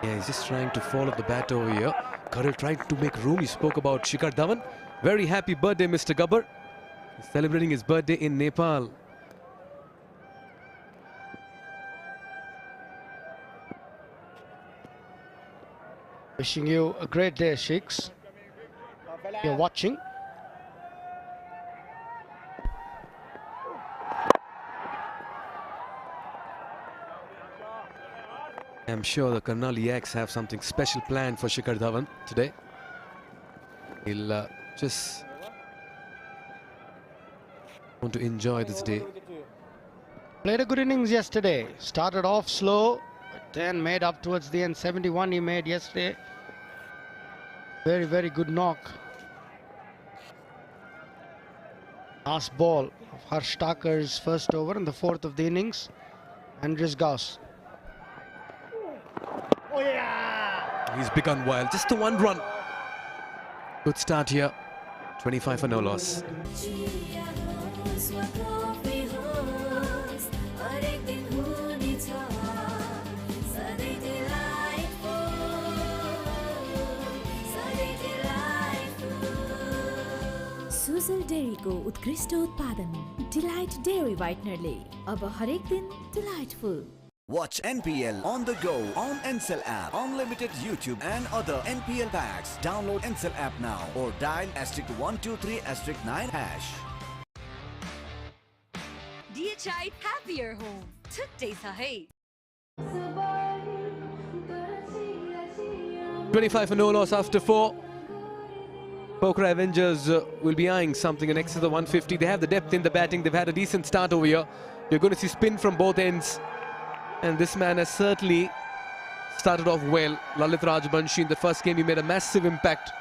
Yeah, he's just trying to follow the bat over here. Karil tried to make room. He spoke about Shikhar Dhawan. Very happy birthday, Mr. Gabbar. He's celebrating his birthday in Nepal. Wishing you a great day, Sheikhs. You're watching. I'm sure the Karnali X have something special planned for Shikhar Dhawan today. He'll just want to enjoy this day. Played a good innings yesterday. Started off slow, but then made up towards the end. 71 he made yesterday. Very, very good knock. Last ball of Harsh Thakur's first over in the fourth of the innings. Andreas Gauss. He's begun wild. Just the one run. Good start here. 25 for no loss. Sujal डेयरीको उत्कृष्ट उत्पादन delight dairy व्हाइटनरले अब हरेक दिन delightful. Watch NPL on the go on NCell app. Unlimited YouTube and other NPL packs. Download NCell app now or dial *123*9#. DHI happier home. Today sahi. 25 for no loss after 4. POKHARA Avengers will be eyeing something in excess of 150. They have the depth in the batting. They've had a decent start over here. You're going to see spin from both ends. And this man has certainly started off well. Lalit Rajbanshi in the first game, he made a massive impact.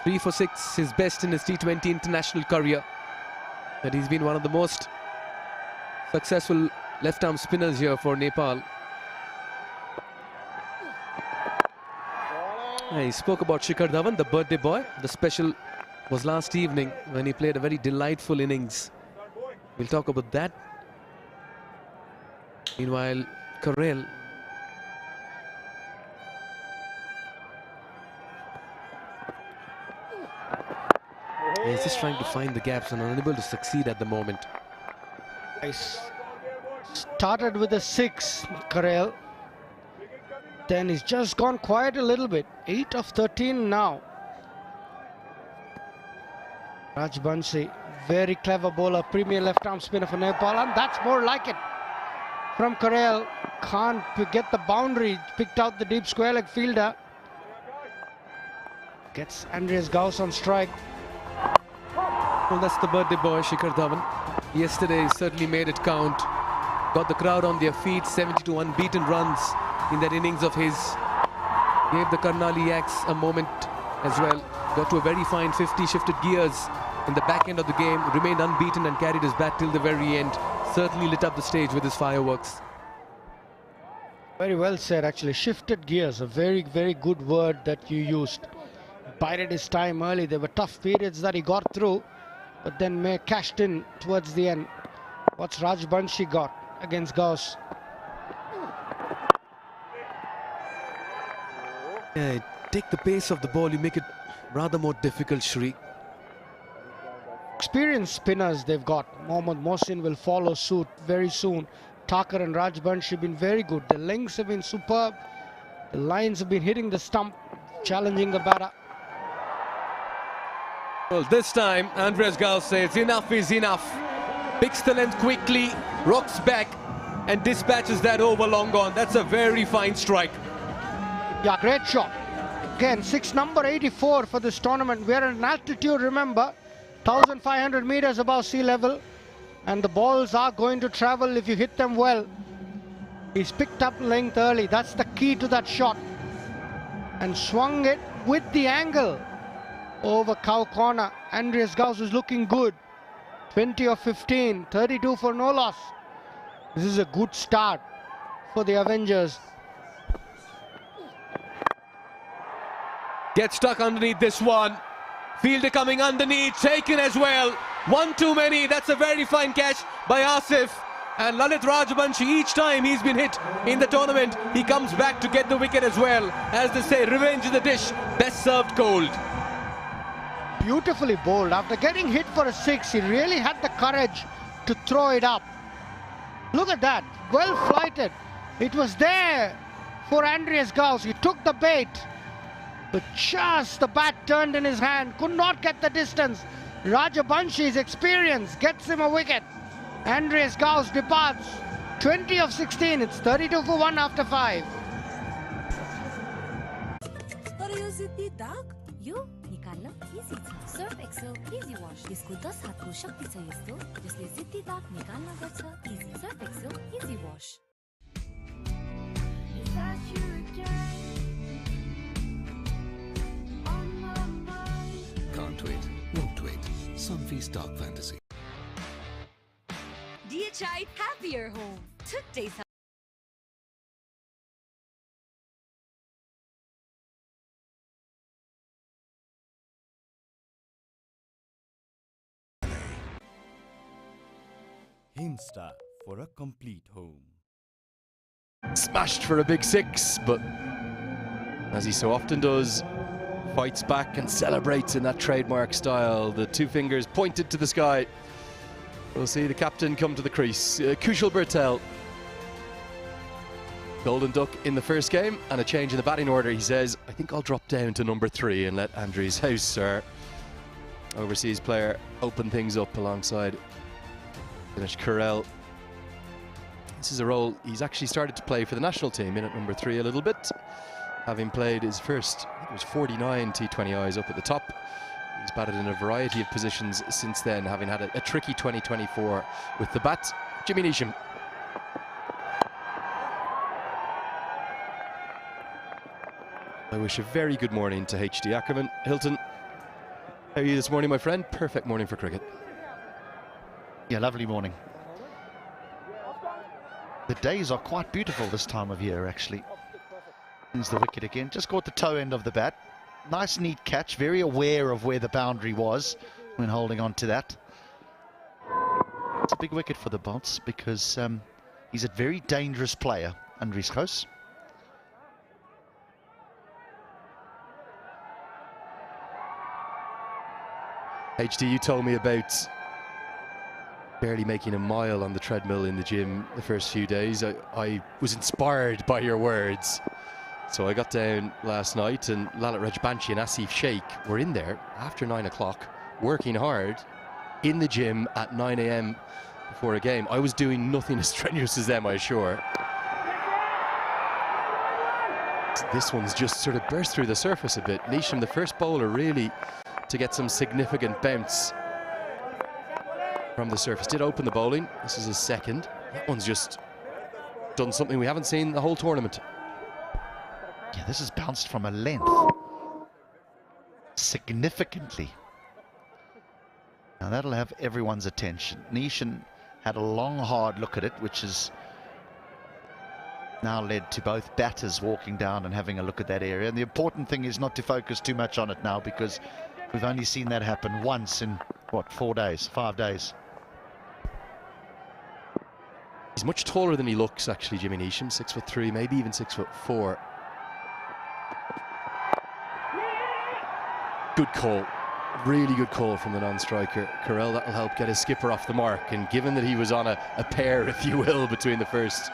3 for 6, his best in his T20 international career. And he's been one of the most successful left-arm spinners here for Nepal. He spoke about Shikhar Dhawan, the birthday boy. The special was last evening when he played a very delightful innings. We'll talk about that. Meanwhile, Karel he's just trying to find the gaps and unable to succeed at the moment. Nice. Started with a 6, Karel. Then he's just gone quiet a little bit. 8 of 13 now. Rajbanshi, very clever bowler, premier left-arm spinner for Nepal, and that's more like it. From Karel, can't get the boundary, picked out the deep square leg fielder. Gets Andreas Gauss on strike. Well, that's the birthday boy, Shikhar Dhawan. Yesterday he certainly made it count. Got the crowd on their feet, 72 unbeaten runs in that innings of his. Gave the Karnali X a moment as well. Got to a very fine 50, shifted gears in the back end of the game, remained unbeaten and carried his bat till the very end. Certainly lit up the stage with his fireworks. Very well said, actually. Shifted gears, a very, very good word that you used. Bided his time early. There were tough periods that he got through, but then May cashed in towards the end. What's Rajbanshi got against Gauss? Yeah, take the pace of the ball, you make it rather more difficult, Shri. Experienced spinners they've got. Mohammad Mohsin will follow suit very soon. Thakur and Rajbanshi have been very good. The lengths have been superb. The lines have been hitting the stump, challenging the batter. Well, this time Andreas Gauss says enough is enough. Picks the length quickly, rocks back and dispatches that over long on. That's a very fine strike. Yeah, great shot. Again, number 84 for this tournament. We are at an altitude, remember, 1,500 meters above sea level, and the balls are going to travel if you hit them well. He's picked up length early. That's the key to that shot. And swung it with the angle over cow corner. Andreas Gauss is looking good. 20 of 15, 32 for no loss. This is a good start for the Avengers. Gets stuck underneath this one. Fielder coming underneath, taken as well. One too many. That's a very fine catch by Asif. And Lalit Rajbanshi, each time he's been hit in the tournament, he comes back to get the wicket as well. As they say, revenge is the dish, best served cold. Beautifully bowled. After getting hit for a 6, he really had the courage to throw it up. Look at that, well flighted. It was there for Andreas Gauss. He took the bait, but just the bat turned in his hand, could not get the distance. Rajbanshi's experience gets him a wicket. Andreas Gauss departs 20 of 16. It's 32 for 1 after 5. दाग यो निकाल्न easy छ Surf Excel easy wash यसको 10 हातको शक्ति छ यस्तो जसले जिद्दी दाग निकाल्न गर्छ easy Surf Excel easy wash Can't wait, won't wait. Sunfeast Dark Fantasy. DHI Happier Home. Today's Himsta for a complete home. Smashed for a big six, but as he so often does, fights back and celebrates in that trademark style. The two fingers pointed to the sky. We'll see the captain come to the crease. Kushal Bertel. Golden Duck in the first game and a change in the batting order. He says, I think I'll drop down to number 3 and let Andries House, our overseas player, open things up alongside Dinesh Karel. This is a role he's actually started to play for the national team in at number 3 a little bit, having played his first, I think it was 49 T20Is up at the top. He's batted in a variety of positions since then, having had a tricky 2024 with the bat. Jimmy Neesham. I wish a very good morning to HD Ackerman. Hilton, how are you this morning, my friend? Perfect morning for cricket. Yeah, lovely morning. The days are quite beautiful this time of year, actually. Here's the wicket again. Just caught the toe end of the bat. Nice, neat catch. Very aware of where the boundary was when holding on to that. It's a big wicket for the Bolts because he's a very dangerous player, Andries House. HD, you told me about barely making a mile on the treadmill in the gym the first few days. I was inspired by your words. So I got down last night and Lalit Rajbanshi and Asif Sheikh were in there after 9 o'clock, working hard in the gym at 9 AM before a game. I was doing nothing as strenuous as them, I assure. This one's just sort of burst through the surface a bit. Neesham, the first bowler really to get some significant bounce from the surface. Did open the bowling. This is his second. That one's just done something we haven't seen the whole tournament. Yeah, this has bounced from a length. Significantly. Now that'll have everyone's attention. Neesham had a long, hard look at it, which has now led to both batters walking down and having a look at that area. And the important thing is not to focus too much on it now, because we've only seen that happen once in, what, 4 days, 5 days. He's much taller than he looks, actually, Jimmy Neesham. 6'3", maybe even 6'4". Good call. Really good call from the non-striker. Karel, that'll help get his skipper off the mark. And given that he was on a pair, if you will, between the first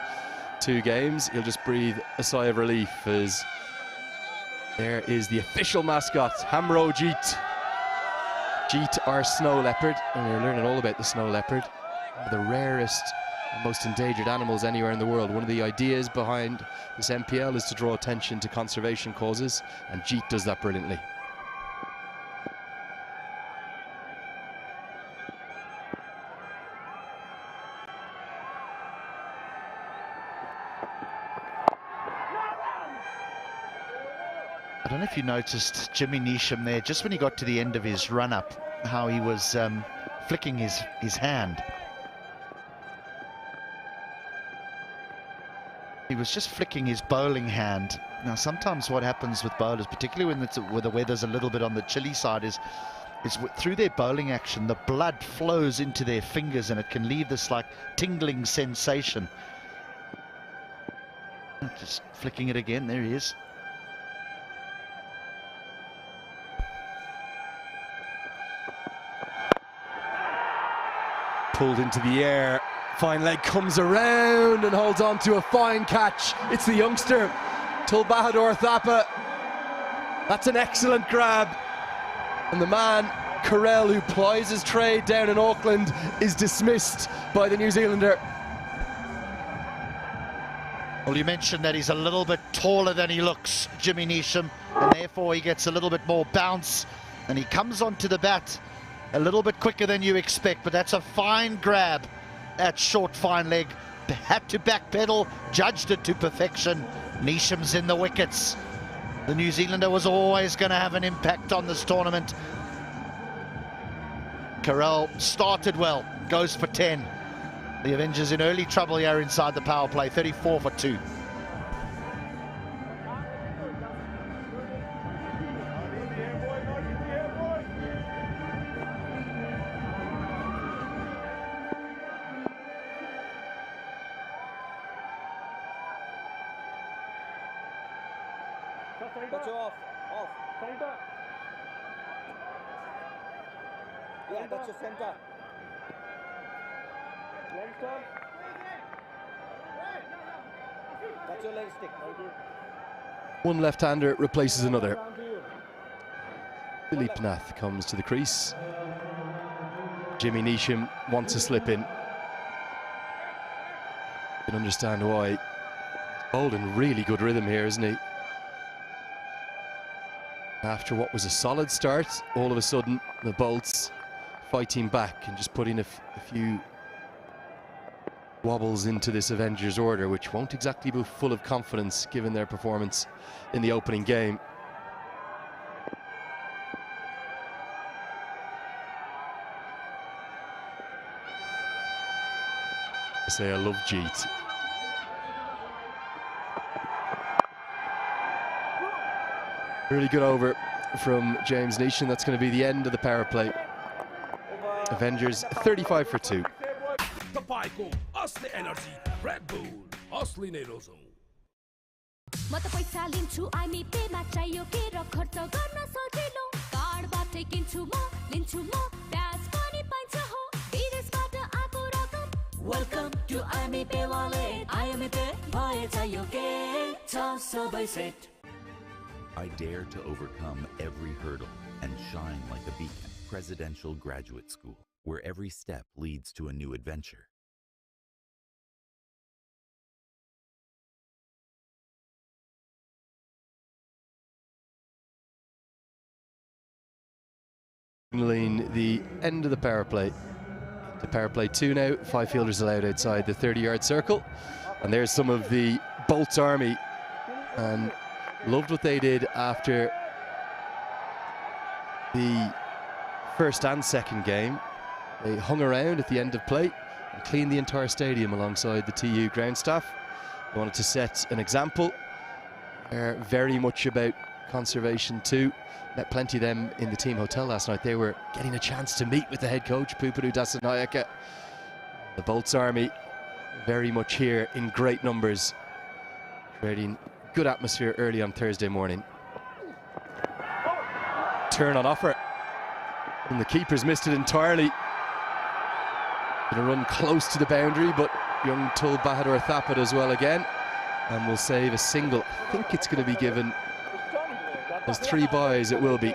2 games, he'll just breathe a sigh of relief as there is the official mascot, Hamro Jeet. Jeet, our snow leopard. And we're learning all about the snow leopard. The rarest and most endangered animals anywhere in the world. One of the ideas behind this NPL is to draw attention to conservation causes, and Jeet does that brilliantly. I don't know if you noticed Jimmy Neesham there, just when he got to the end of his run-up, how he was flicking his hand. He was just flicking his bowling hand. Now, sometimes what happens with bowlers, particularly when the weather's a little bit on the chilly side, is through their bowling action, the blood flows into their fingers and it can leave this like tingling sensation. Just flicking it again, there he is. Pulled into the air, fine leg comes around and holds on to a fine catch. It's the youngster, Tulbahadur Thapa. That's an excellent grab. And the man, Karel, who plies his trade down in Auckland, is dismissed by the New Zealander. Well, you mentioned that he's a little bit taller than he looks, Jimmy Neesham, and therefore he gets a little bit more bounce, and he comes onto the bat a little bit quicker than you expect, but that's a fine grab at short, fine leg. Had to backpedal, judged it to perfection. Neesham's in the wickets. The New Zealander was always going to have an impact on this tournament. Carell started well, goes for 10. The Avengers in early trouble here inside the power play, 34 for 2. Touch off. Center. Yeah, that's your center. That's your leg stick. One left-hander replaces another. Philippe Nath comes to the crease. Jimmy Neesham wants to slip in. You can understand why. He's bowled in really good rhythm here, isn't he? After what was a solid start, all of a sudden the Bolts fighting back and just putting a few wobbles into this Avengers order, which won't exactly be full of confidence given their performance in the opening game. I say I love Jeet. Really good over from James Neesham. That's going to be the end of the power play. Avengers 35 for 2. तपाईको असली energy red bull असली नै रोजौ म त पैसा लिन्छु IME Pema चाहियो के र खर्च गर्न सजिलो कार्डबाटै किन्छु म लिन्छु म ब्याज पनि पाइन्छ हो विदेशबाट आएको रकम वेलकम टु आइमी पे वालेट आइमी पे भए चाहियो के छ सबै set I dare to overcome every hurdle and shine like a beacon. Presidential Graduate School, where every step leads to a new adventure. The end of the power play. The power play 2 now. 5 fielders allowed outside the 30-yard circle. And there's some of the Bolts army. And loved what they did after the first and second game. They hung around at the end of play and cleaned the entire stadium alongside the TU ground staff. They wanted to set an example. They're very much about conservation too. Met plenty of them in the team hotel last night. They were getting a chance to meet with the head coach, Pupadu Dasanayaka. The Bolts army very much here in great numbers, creating good atmosphere early on Thursday morning. Turn on offer. And the keeper's missed it entirely. Gonna run close to the boundary, but young Tul Bahadur Thapad as well again. And will save a single. I think it's going to be given as 3 byes, it will be.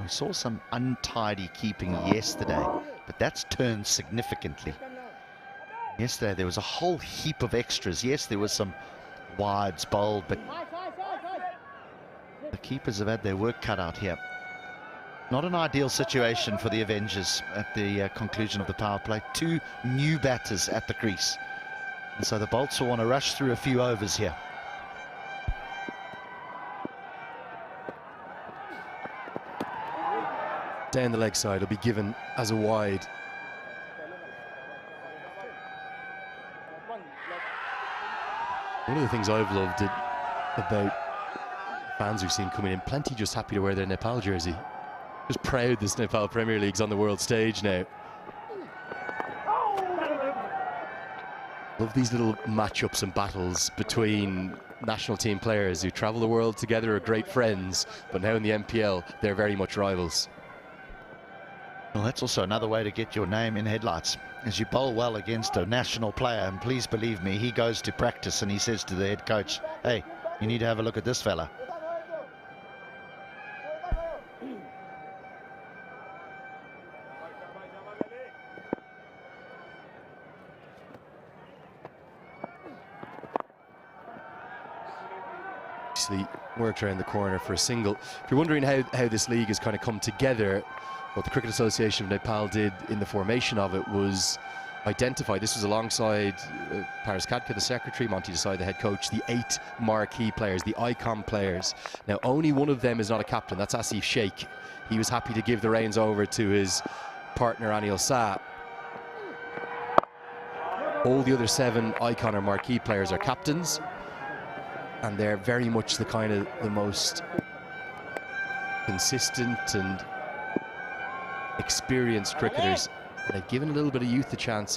We saw some untidy keeping yesterday, but that's turned significantly. Yesterday there was a whole heap of extras. Yes, there was some wides bowled, but the keepers have had their work cut out here. Not an ideal situation for the Avengers at the conclusion of the power play. 2 new batters at the crease. And so the Bolts will want to rush through a few overs here. Down the leg side will be given as a wide. One of the things I've loved about fans we've seen coming in, plenty just happy to wear their Nepal jersey. Just proud this Nepal Premier League's on the world stage now. Love these little matchups and battles between national team players who travel the world together, are great friends, but now in the NPL they're very much rivals. Well, that's also another way to get your name in headlights. As you bowl well against a national player, and please believe me, he goes to practice and he says to the head coach, hey, you need to have a look at this fella. nicely worked around the corner for a single. If you're wondering how this league has kind of come together, what the Cricket Association of Nepal did in the formation of it was identify, this was alongside Paris Kadka, the secretary, Monty Desai, the head coach, the 8 marquee players, the icon players. Now, only one of them is not a captain, that's Asif Sheikh. He was happy to give the reins over to his partner, Anil Shah. All the other 7 icon or marquee players are captains, and they're very much the kind of the most consistent and experienced cricketers. They've given a little bit of youth a chance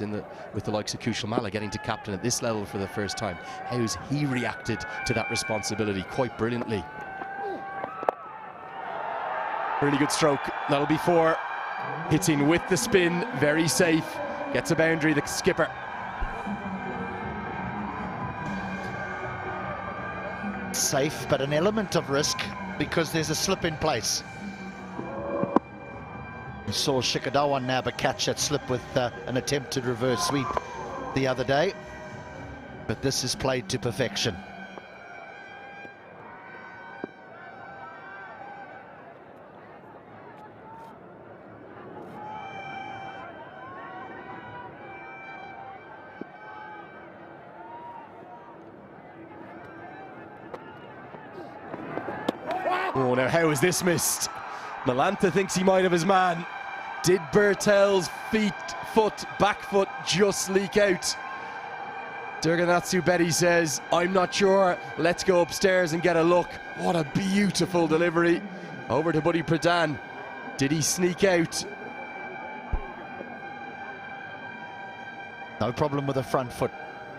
with the likes of Kushal Malla getting to captain at this level for the first time. How's he reacted to that responsibility? Quite brilliantly. Really good stroke. That'll be 4. Hitting with the spin, very safe. Gets a boundary, the skipper. Safe, but an element of risk because there's a slip in place. We saw Shikadawan nab a catch that slip with an attempted reverse sweep the other day, but this is played to perfection. Oh, now how is this missed? Malantha thinks he might have his man. Did Bertel's back foot just leak out? Durganatsu Betty says, I'm not sure. Let's go upstairs and get a look. What a beautiful delivery. Over to Buddy Pradhan. Did he sneak out? No problem with the front foot.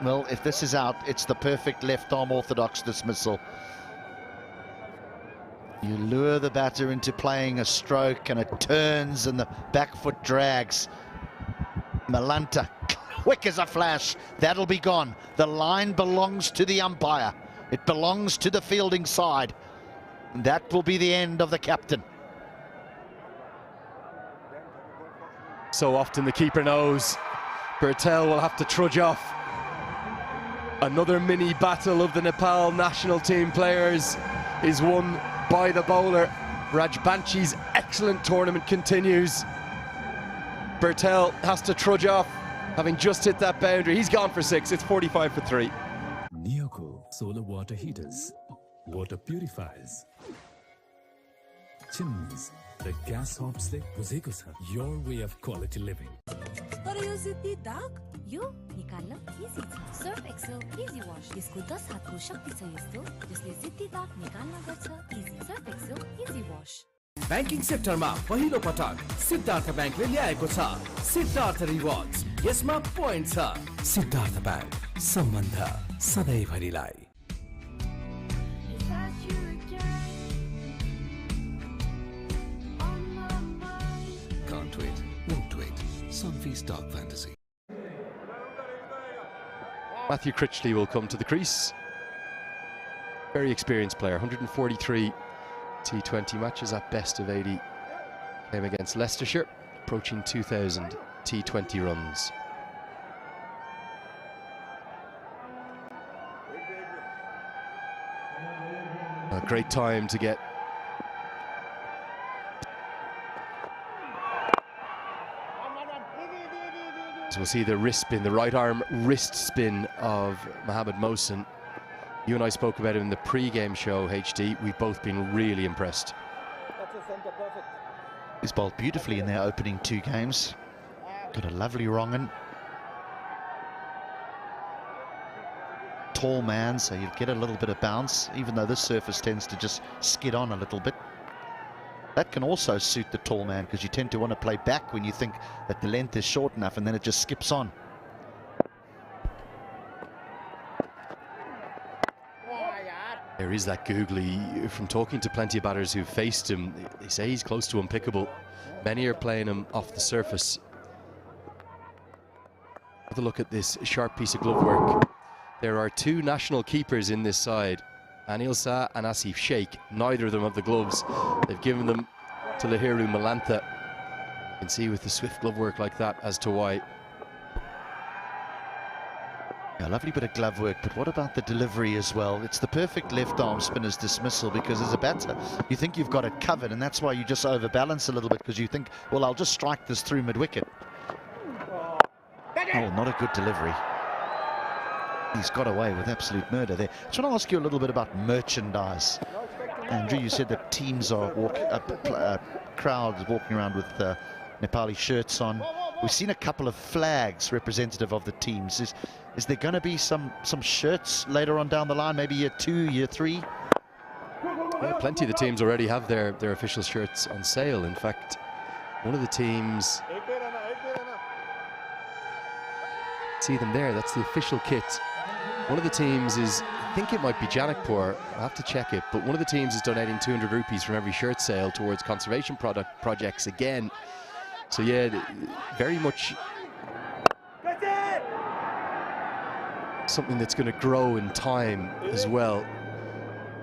Well, if this is out, it's the perfect left arm orthodox dismissal. You lure the batter into playing a stroke and it turns and the back foot drags. Malantha, quick as a flash, that'll be gone. The line belongs to the umpire. It belongs to the fielding side. And that will be the end of the captain. So often the keeper knows. Bertel will have to trudge off. Another mini battle of the Nepal national team players is won by the bowler. Rajbanchi's excellent tournament continues. Bertel has to trudge off, having just hit that boundary. He's gone for 6. It's 45 for 3. Neoco solar water heaters, water purifiers, chimneys, the gas hobs le buzeko cha. Your way of quality living. तर यो जिद्दी दाग यो निकाल्न easy छ Surf Excel easy wash यसको 10 हातको शक्ति छ यस्तो जसले जिद्दी दाग निकाल्न गर्छ easy Surf Excel easy wash banking सेक्टरमा पहिलो पटक सिद्धार्थ बैंकले ल्याएको छ सिद्धार्थ रिवार्ड्स यसमा पोइन्ट छ सिद्धार्थ बैंक सम्बन्ध सधैँभरिलाई Can't wait, won't wait. Sunfeast Dark Fantasy. Matthew Critchley will come to the crease. Very experienced player, 143 T20 matches at best of 80. Came against Leicestershire, approaching 2,000 T20 runs. A great time to get so we'll see the wrist spin, the right arm wrist spin of Mohammed Mohsin. You and I spoke about it in the pre-game show, HD. We've both been really impressed. He's bowled beautifully in their opening 2 games. Got a lovely wrong-un. Tall man, so you'll get a little bit of bounce, even though this surface tends to just skid on a little bit. That can also suit the tall man because you tend to want to play back when you think that the length is short enough and then it just skips on. There is that googly. From talking to plenty of batters who've faced him, they say he's close to unpickable. Many are playing him off the surface. Have a look at this sharp piece of glove work. There are 2 national keepers in this side, Anil Shah and Asif Sheikh. Neither of them have the gloves. They've given them to Lahiru Malantha. You can see with the swift glove work like that as to why. A lovely bit of glove work, but what about the delivery as well? It's the perfect left arm spinner's dismissal, because as a batter, you think you've got it covered, and that's why you just overbalance a little bit, because you think, well, I'll just strike this through mid-wicket. Oh, not a good delivery. He's got away with absolute murder there. I just want to ask you a little bit about merchandise. Andrew, you said that teams are crowds walking around with Nepali shirts on. We've seen a couple of flags representative of the teams. Is there going to be some shirts later on down the line, maybe year 2, year 3? Yeah, plenty of the teams already have their official shirts on sale. In fact, one of the teams, see them there, that's the official kit. One of the teams is, I think it might be JANAKPUR, I'll have to check it, but one of the teams is donating 200 rupees from every shirt sale towards conservation projects again. So yeah, very much something that's going to grow in time as well.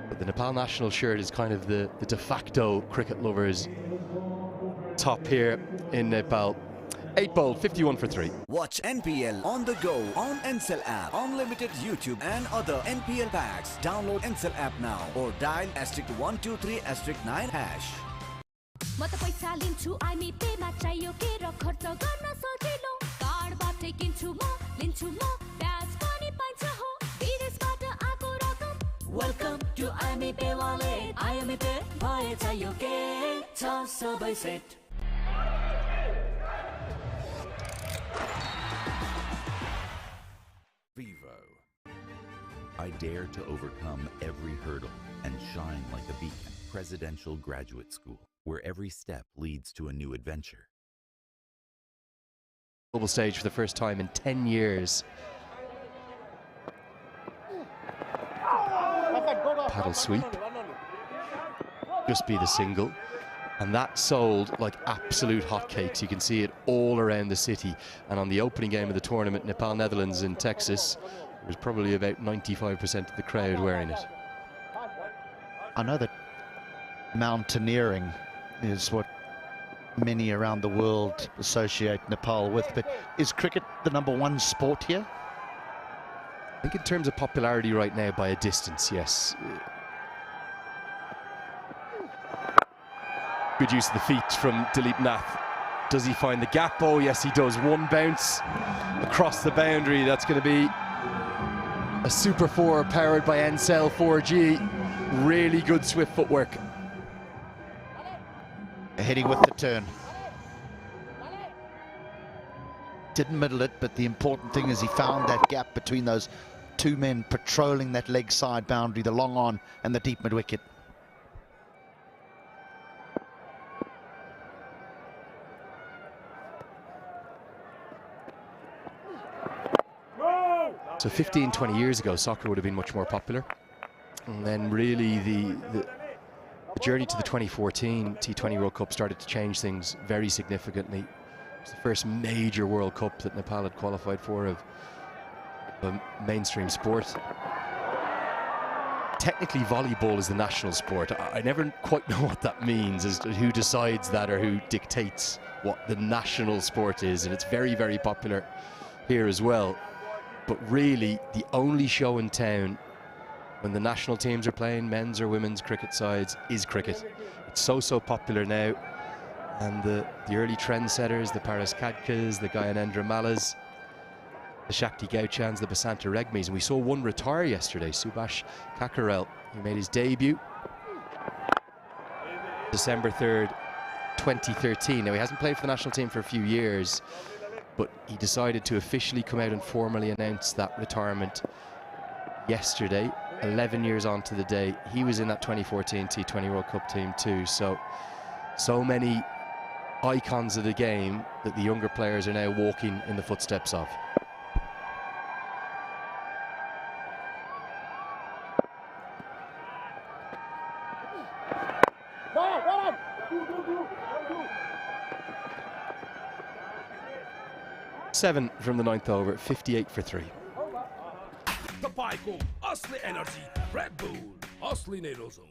But the Nepal national shirt is kind of the de facto cricket lovers' top here in Nepal. 8 bowled, 51 for 3. Watch NPL on the go on Ncell app, unlimited YouTube and other NPL packs. Download Ncell app now or dial *123*9#. म त पैसा लिन्छु IME Pema चाहियो के र खर्च गर्न सजिलो कार्डबाटै किन्छु म लिन्छु म ब्याज पनि पाइन्छ हो विदेशबाट आको रकम वेलकम टु आइमी पे वालेट आइमी पे भए चाहियो के छ सबै set Vivo. I dare to overcome every hurdle and shine like a beacon. Presidential Graduate School, where every step leads to a new adventure. Global stage for the first time in 10 years. Paddle sweep. Just be the single. And that sold like absolute hotcakes. You can see it all around the city. And on the opening game of the tournament, Nepal, Netherlands in Texas, there was probably about 95% of the crowd wearing it. I know that mountaineering is what many around the world associate Nepal with, but is cricket the #1 sport here? I think in terms of popularity right now, by a distance, yes. Good use of the feet from Dilip Nath. Does he find the gap? Oh yes, he does. One bounce across the boundary. That's going to be a Super 4 powered by Ncell 4G. Really good swift footwork. Heading with the turn. Didn't middle it, but the important thing is he found that gap between those two men patrolling that leg side boundary, the long on and the deep mid wicket. So 15, 20 years ago, soccer would have been much more popular. And then really the journey to the 2014 T20 World Cup started to change things very significantly. It was the first major World Cup that Nepal had qualified for of a mainstream sport. Technically, volleyball is the national sport. I never quite know what that means, as to who decides that or who dictates what the national sport is. And it's very, very popular here as well. But really, the only show in town when the national teams are playing, men's or women's cricket sides, is cricket. It's so popular now. And the early trendsetters, the Paras Kadkas, the Gyanendra Malas, the Shakti Gauchans, the Basanta Regmis. And we saw one retire yesterday, Subhash Kakarel, who made his debut December 3rd, 2013. Now, he hasn't played for the national team for a few years, but he decided to officially come out and formally announce that retirement yesterday, 11 years on to the day. He was in that 2014 T20 World Cup team too. So many icons of the game that the younger players are now walking in the footsteps of. Seven from the 9th over, 58 for 3. तपाईको असली energy red bull असली नै रोजौं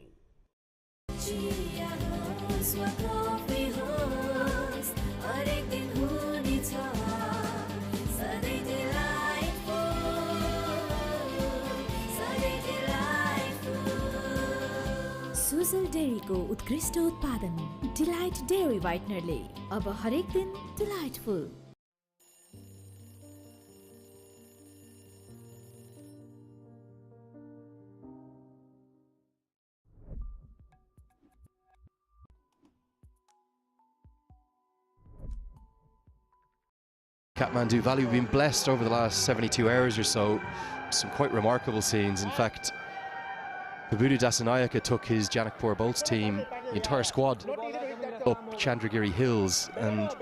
सुजल डेयरीको उत्कृष्ट उत्पादन delight dairy व्हाइटनरले अब हरेक दिन delightful. Kathmandu Valley, we've been blessed over the last 72 hours or so. Some quite remarkable scenes. In fact, Kabudu Dasanayaka took his Janakpur Bolts team, the entire squad, up Chandragiri Hills, and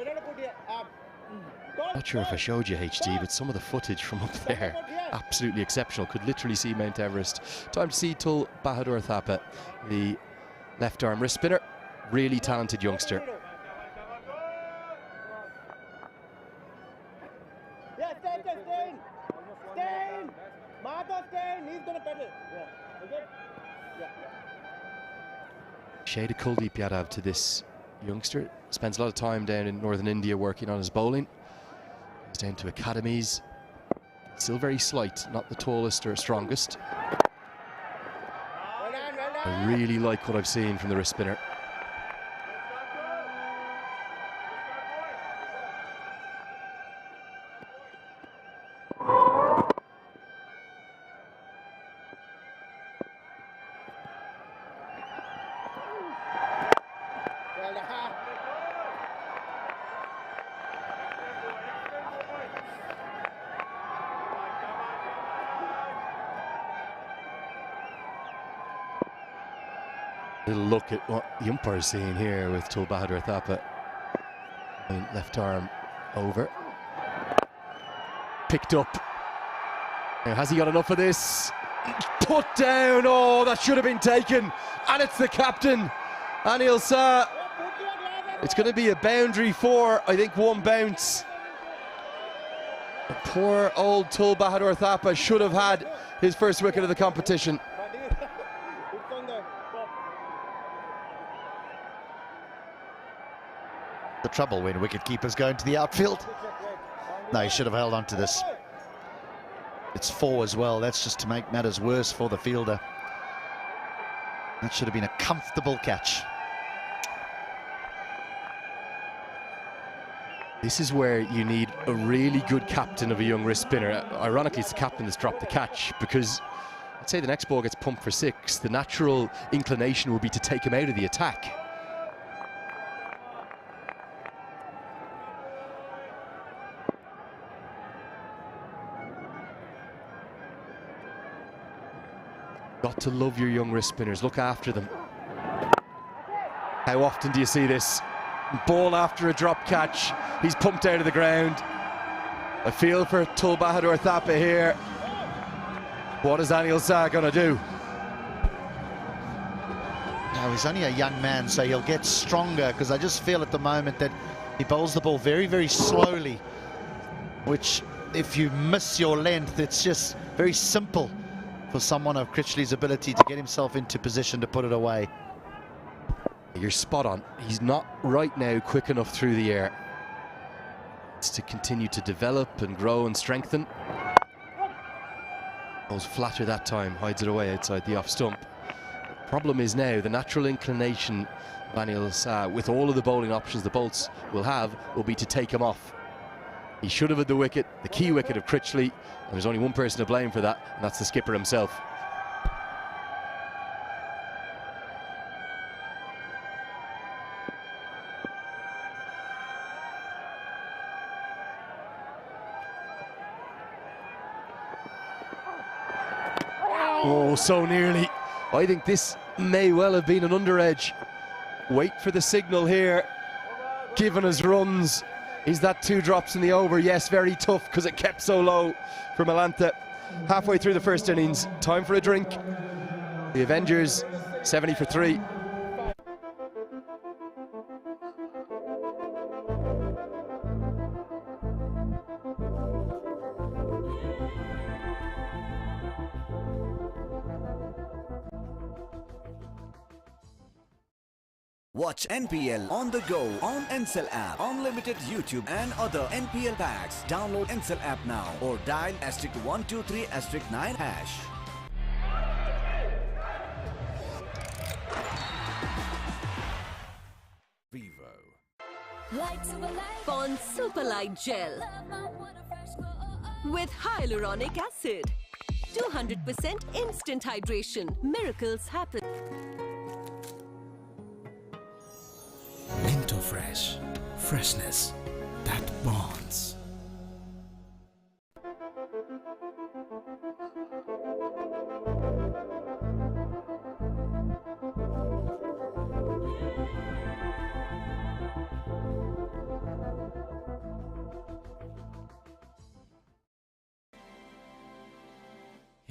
I'm not sure if I showed you HD, but some of the footage from up there, absolutely exceptional. Could literally see Mount Everest. Time to see Tul Bahadur Thapa, the left arm wrist spinner, really talented youngster. Shade of Kuldeep Yadav to this youngster. Spends a lot of time down in northern India working on his bowling. Goes down to academies. Still very slight, not the tallest or strongest. I really like what I've seen from the wrist spinner. Little look at what the umpire's seeing here with Tul Bahadur Thapa. Left arm over. Picked up. Now, has he got enough of this? Put down. Oh, that should have been taken. And it's the captain, Anil Shah. It's going to be a boundary for, I think, one bounce. The poor old Tul Bahadur Thapa should have had his first wicket of the competition. The trouble when wicketkeepers go into the outfield. No, he should have held on to this. It's 4 as well. That's just to make matters worse for the fielder. That should have been a comfortable catch. This is where you need a really good captain of a young wrist spinner. Ironically, it's the captain that's dropped the catch, because let's say the next ball gets pumped for 6. The natural inclination will be to take him out of the attack. Got to love your young wrist spinners. Look after them. How often do you see this? Ball after a drop catch. He's pumped out of the ground. A feel for Tul Bahadur Thapa here. What is Anil Shah going to do? Now, he's only a young man, so he'll get stronger, because I just feel at the moment that he bowls the ball very, very slowly, which, if you miss your length, it's just very simple for someone of Critchley's ability to get himself into position to put it away. You're spot on. He's not right now quick enough through the air. It's to continue to develop and grow and strengthen. Goes flatter that time, hides it away outside the off stump. Problem is now the natural inclination of Anil Shah, with all of the bowling options the Bolts will have, will be to take him off. He should have had the wicket, the key wicket of Critchley, and there's only one person to blame for that, and that's the skipper himself. Oh, so nearly. I think this may well have been an underedge. Wait for the signal here. Given his runs, is that 2 drops in the over? Yes, very tough, because it kept so low for Malanta. Halfway through the first innings, time for a drink. The Avengers, 70 for 3. Watch NPL on the go on Ncell app, unlimited YouTube and other NPL packs. Download Ncell app now or dial *123*9#. Pond's Super Light Gel with hyaluronic acid. 200% instant hydration. Miracles happen. Minto Fresh. Freshness that bonds.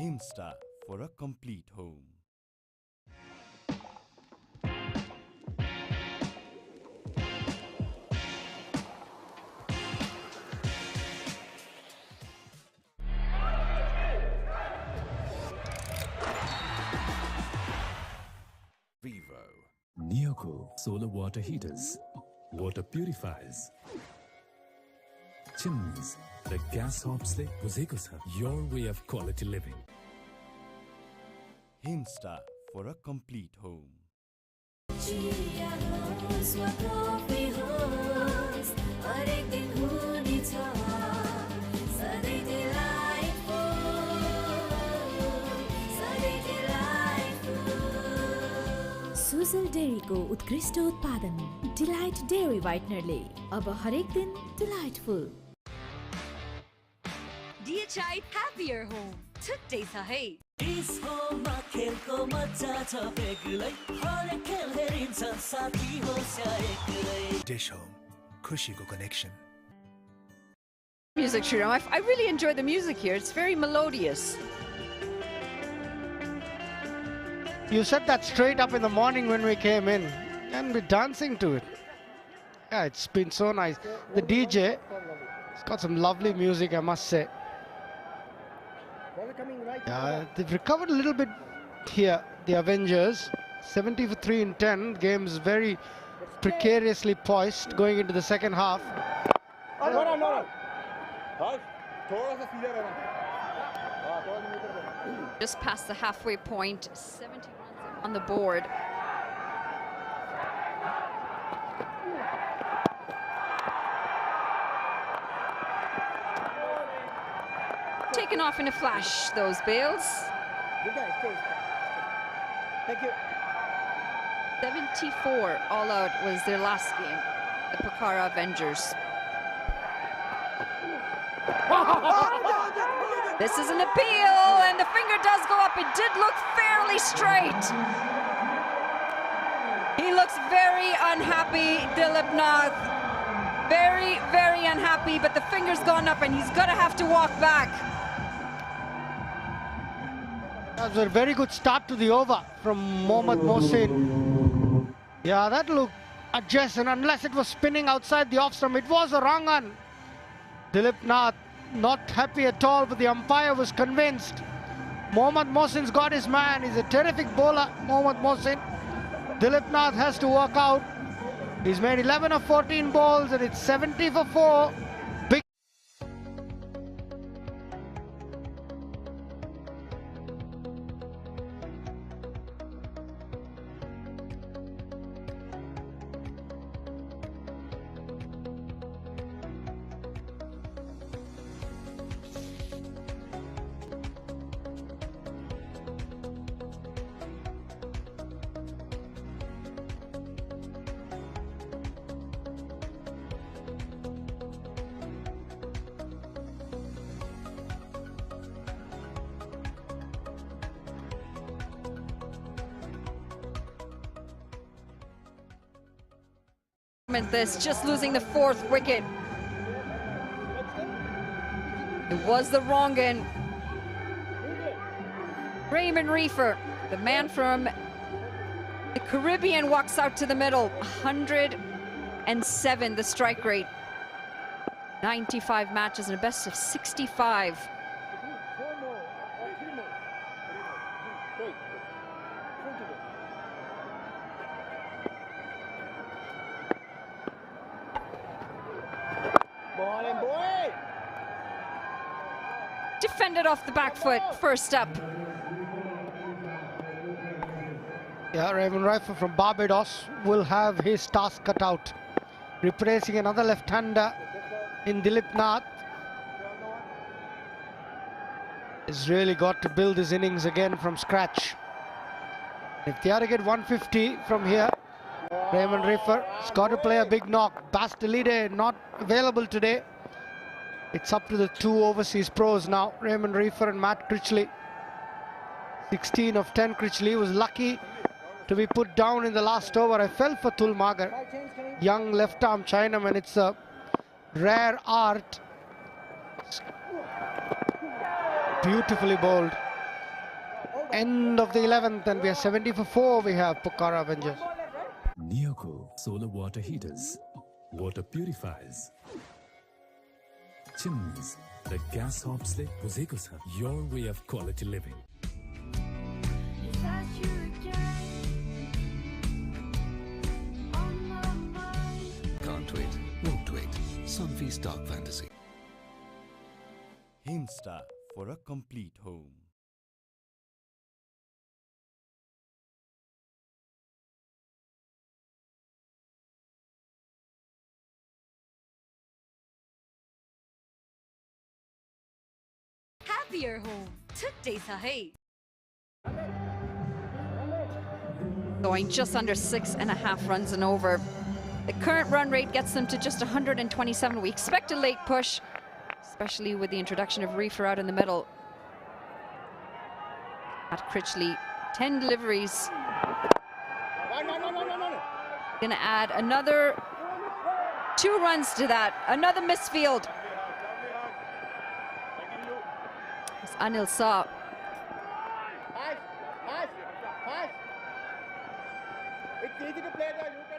Himsta for a complete home. Vivo. Neocool solar water heaters, water purifiers, chimneys, the gas hobs le buzeko cha. Your way of quality living. Himsta for a complete home. Sujal डेयरीको उत्कृष्ट उत्पादन delight dairy व्हाइटनरले अब हरेक दिन delightful DHI happier home. छुट्टै छ है. डिस्कोमा खेलको मजा छ बेग्लै हरेक खेल हेरिन्छ साथी होस् या एक्लै. Dish Home. Kushiko connection. Music, Shriram. I really enjoy the music here. It's very melodious. You said that straight up in the morning when we came in, and we're dancing to it. Yeah, it's been so nice. The DJ, it's got some lovely music, I must say. Yeah, they've recovered a little bit here, the Avengers. 70 for 3 in 10. Game's very precariously poised going into the second half. Just past the halfway point, 70 runs on the board. Taken off in a flash, those bails. Good guys, stay. Thank you. 74 all out was their last game, the POKHARA Avengers. This is an appeal, and the finger does go up. It did look fairly straight. He looks very unhappy, Dilip Nath. Very, very unhappy, but the finger's gone up, and he's going to have to walk back. That was a very good start to the over from Mohammad Mohsin. Yeah, that looked adjacent, unless it was spinning outside the off stump. It was a wrong one. Dilip Nath not happy at all, but the umpire was convinced. Mohammad Mohsin's got his man. He's a terrific bowler, Mohammad Mohsin. Dilip Nath has to work out. He's made 11 of 14 balls, and it's 70 for 4. Big. This just losing the 4th wicket. It was the wrong end. Raymond Reefer, the man from the Caribbean, walks out to the middle. 107 the strike rate. 95 matches and a best of 65. Defended off the back foot, first up. Yeah, Raymond Reefer from Barbados will have his task cut out. replacing another left-hander in Dilip Nath. He's really got to build his innings again from scratch. If they are to get 150 from here, Raymond Reefer has got to play a big knock. Bastolide not available today. It's up to the two overseas pros now, Raymond Reefer and Matt Critchley. 16 of 10. Critchley was lucky to be put down in the last over. I fell for Tulmagar, young left-arm Chinaman. It's a rare art. Beautifully bowled. End of the 11th, and we are 70 for 4. We have Pokhara Avengers. Neoco solar water heaters, water purifiers, chimneys, the gas hobs le buzeko cha. Your way of quality living. Can't wait, won't wait. Sunfeast Dark Fantasy. Himsta for a complete home. Happier home. Today sahi. Going just under 6.5 runs and over. The current run rate gets them to just 127. We expect a late push, especially with the introduction of Reefer out in the middle. At Critchley, 10 deliveries. Gonna add another 2 runs to that. Another misfield. As Anil saw.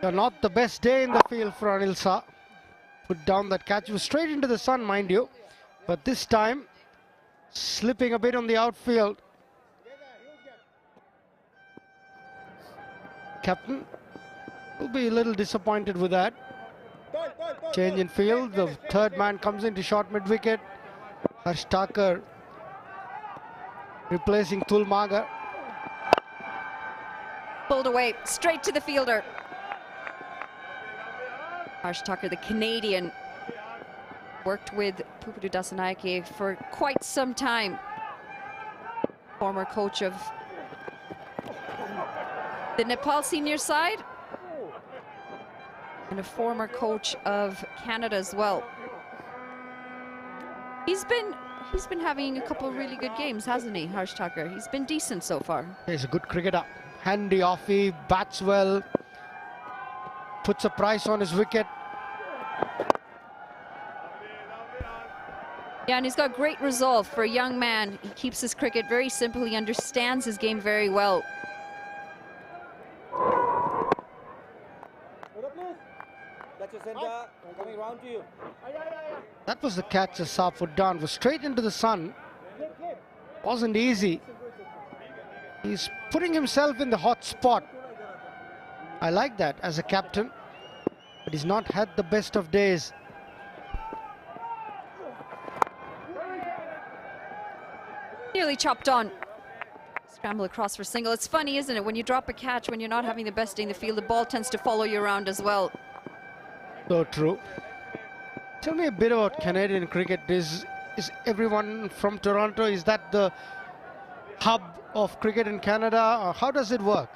Not the best day in the field for Anil Shah. Put down that catch. It was straight into the sun, mind you. But this time, slipping a bit on the outfield. Captain will be a little disappointed with that. Change in field. The third man comes into short mid-wicket. Harsh Thakur replacing Tulmagar. Pulled away, straight to the fielder. Harsh Thakur, the Canadian, worked with Pupudu Dasanaike for quite some time. Former coach of the Nepal senior side and a former coach of Canada as well. He's been having a couple of really good games, hasn't he, Harsh Thakur? He's been decent so far. He's a good cricketer. Handy offie, bats well, puts a price on his wicket. Yeah, and he's got great resolve for a young man. He keeps his cricket very simple. He understands his game very well. That was the catch the Shah put down. Was straight into the sun. Wasn't easy. He's putting himself in the hot spot. I like that as a captain, but he's not had the best of days. Nearly chopped on. Scramble across for single. It's funny, isn't it? When you drop a catch, when you're not having the best day in the field, the ball tends to follow you around as well. So true. Tell me a bit about Canadian cricket. Is everyone from Toronto? Is that the hub of cricket in Canada? Or how does it work?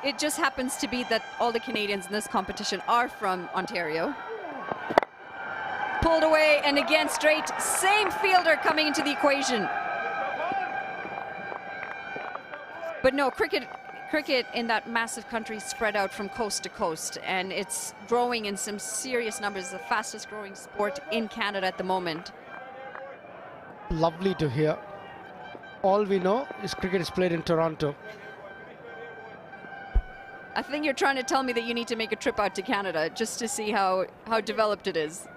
It just happens to be that all the Canadians in this competition are from Ontario. Pulled away, and again straight. Same fielder coming into the equation. But no, cricket in that massive country spread out from coast to coast, and it's growing in some serious numbers. The fastest growing sport in Canada at the moment. Lovely to hear. All we know is cricket is played in Toronto. I think you're trying to tell me that you need to make a trip out to Canada just to see how developed it is.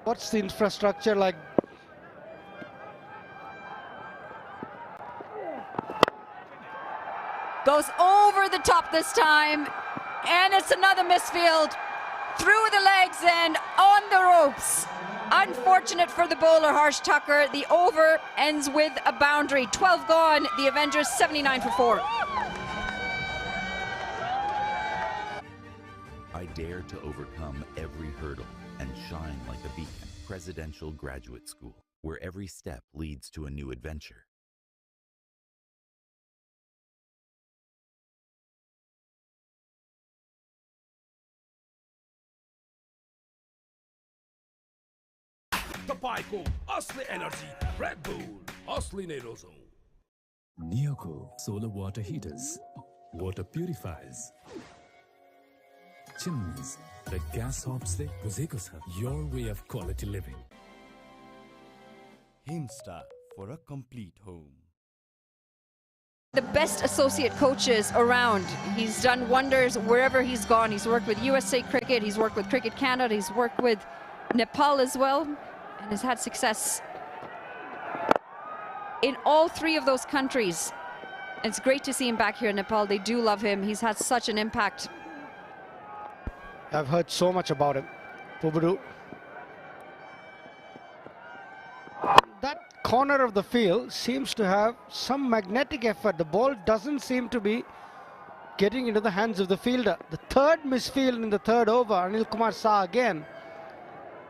What's the infrastructure like? Goes over the top this time, and it's another misfield. Through the legs and on the ropes. Unfortunate for the bowler, Harsh Thakur. The over ends with a boundary. 12 gone, the Avengers 79 for 4. I dare to overcome every hurdle and shine like a beacon. Presidential Graduate School, where every step leads to a new adventure. तपाईँको असली energy red bull असली नै रोजौं Neoco solar water heaters, water purifiers, chimneys, the gas hobs le buzeko cha. Your way of quality living. Himstar for a complete home. The best associate coaches around. He's done wonders wherever he's gone. He's worked with USA Cricket, he's worked with Cricket Canada, he's worked with Nepal as well, and has had success in all three of those countries. It's great to see him back here in Nepal. They do love him. He's had such an impact. I've heard so much about him. Pubudu. That corner of the field seems to have some magnetic effort. The ball doesn't seem to be getting into the hands of the fielder. The third misfield in the third over, Anil Kumar Shah again.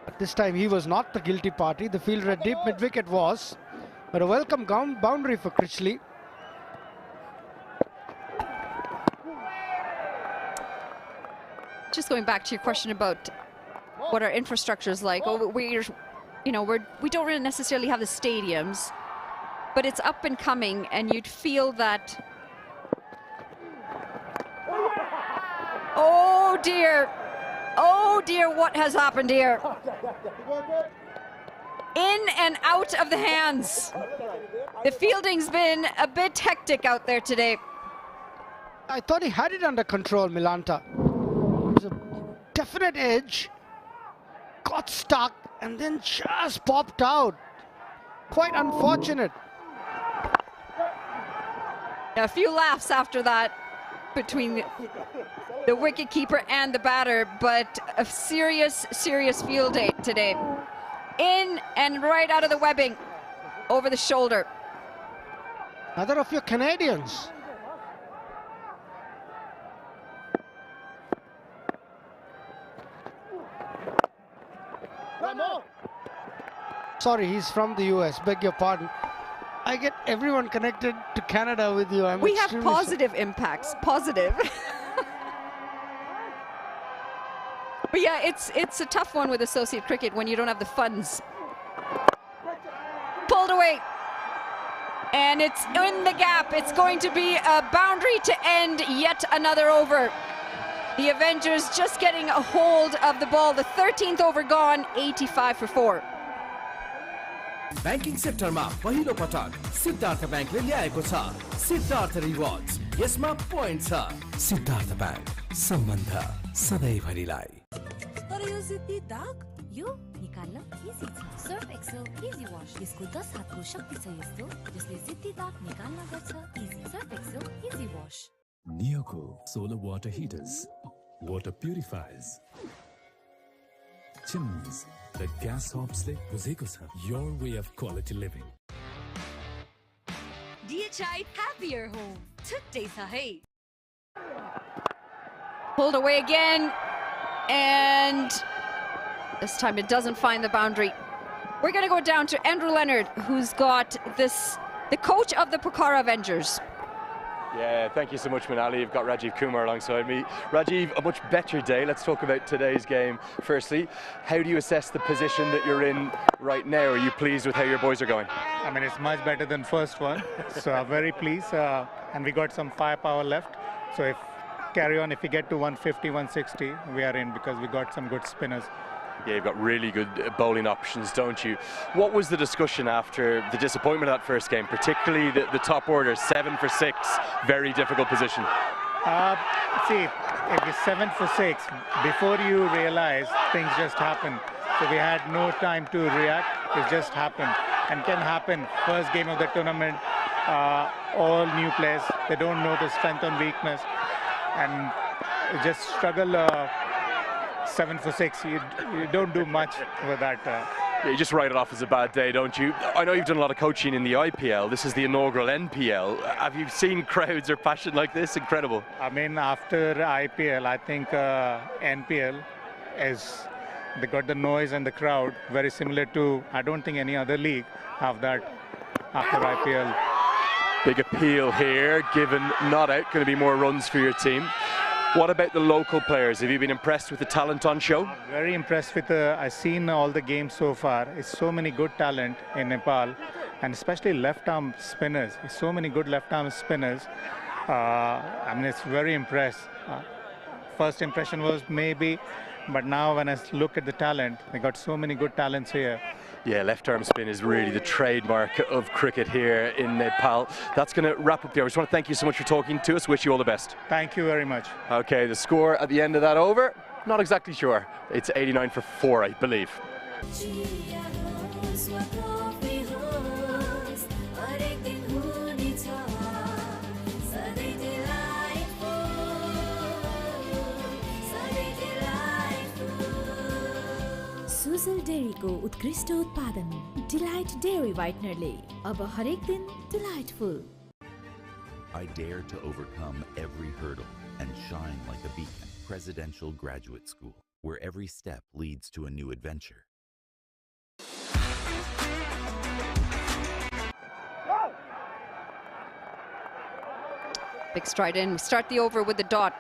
But this time he was not the guilty party. The fielder at deep mid-wicket was. But a welcome boundary for Critchley. Just going back to your question about what our infrastructure is like. Oh, we don't really necessarily have the stadiums, but it's up and coming, and you'd feel that. Oh dear, what has happened here? In and out of the hands. The fielding's been a bit hectic out there today. I thought he had it under control, Milanta. It was a definite edge, got stuck, and then just popped out. Quite unfortunate. A few laughs after that between the wicketkeeper and the batter, but a serious field day today. In and right out of the webbing, over the shoulder. Another of your Canadians. Sorry, he's from the US, beg your pardon. I get everyone connected to Canada with you. We have positive impacts, positive. But yeah, it's a tough one with associate cricket when you don't have the funds. Pulled away. And it's in the gap. It's going to be a boundary to end yet another over. The Avengers just getting a hold of the ball. The 13th over gone, 85 for 4. Banking सेक्टरमा पहिलो पटक सिद्धार्थ ब्याङ्कले ल्याएको छ Siddharth rewards यसमा point छ Siddharth bank सम्बन्ध सधैँभरिलाई तर यो जिद्दी दाग यो निकाल्न इजी छ सर्फ एक्सेल इजी वाश यसको 10 हातको शक्ति छ यस्तो जसले जिद्दी दाग निकाल्न गर्छ easy Surf Excel easy wash Neoco solar water heaters, water purifiers, chimneys, the gas hobs le buzeko cha. Your way of quality living. DHI happier home छुट्टै छ है Pulled away again, and this time it doesn't find the boundary. We're going to go down to Andrew Leonard, who's got the coach of the Pokhara Avengers. Yeah, thank you so much, Manali. You've got Rajiv Kumar alongside me. Rajiv, a much better day. Let's talk about today's game. Firstly, how do you assess the position that you're in right now? Are you pleased with how your boys are going? I mean, it's much better than first one. So I'm very pleased. And we got some firepower left. So if we get to 150, 160, we are in because we got some good spinners. Yeah, you've got really good bowling options, don't you? What was the discussion after the disappointment of that first game, particularly the top order, 7 for 6, very difficult position? See, if it's 7 for 6, before you realize, things just happen. So we had no time to react, it just happened. And can happen, first game of the tournament, all new players, they don't know the strength and weakness. And you just struggle 7 for 6, you don't do much with that. Yeah, you just write it off as a bad day, don't you? I know you've done a lot of coaching in the IPL. This is the inaugural NPL. Have you seen crowds or passion like this? Incredible. I mean, after IPL, I think NPL they got the noise and the crowd very similar to, I don't think any other league have that after IPL. Big appeal here, given not out, going to be more runs for your team. What about the local players? Have you been impressed with the talent on show? I'm very impressed with I've seen all the games so far. It's so many good talent in Nepal, and especially left-arm spinners. It's so many good left-arm spinners. I mean, it's very impressed. First impression was maybe, but now when I look at the talent, they got so many good talents here. Yeah, left-arm spin is really the trademark of cricket here in Nepal. That's going to wrap up there. I just want to thank you so much for talking to us. Wish you all the best. Thank you very much. Okay, the score at the end of that over, not exactly sure. It's 89 for 4, I believe. Sujal डेयरीको उत्कृष्ट उत्पादन delight dairy व्हाइटनरले अब हरेक दिन delightful. I dare to overcome every hurdle and shine like a beacon. Presidential Graduate School, where every step leads to a new adventure. Big stride in. We start the over with the dot.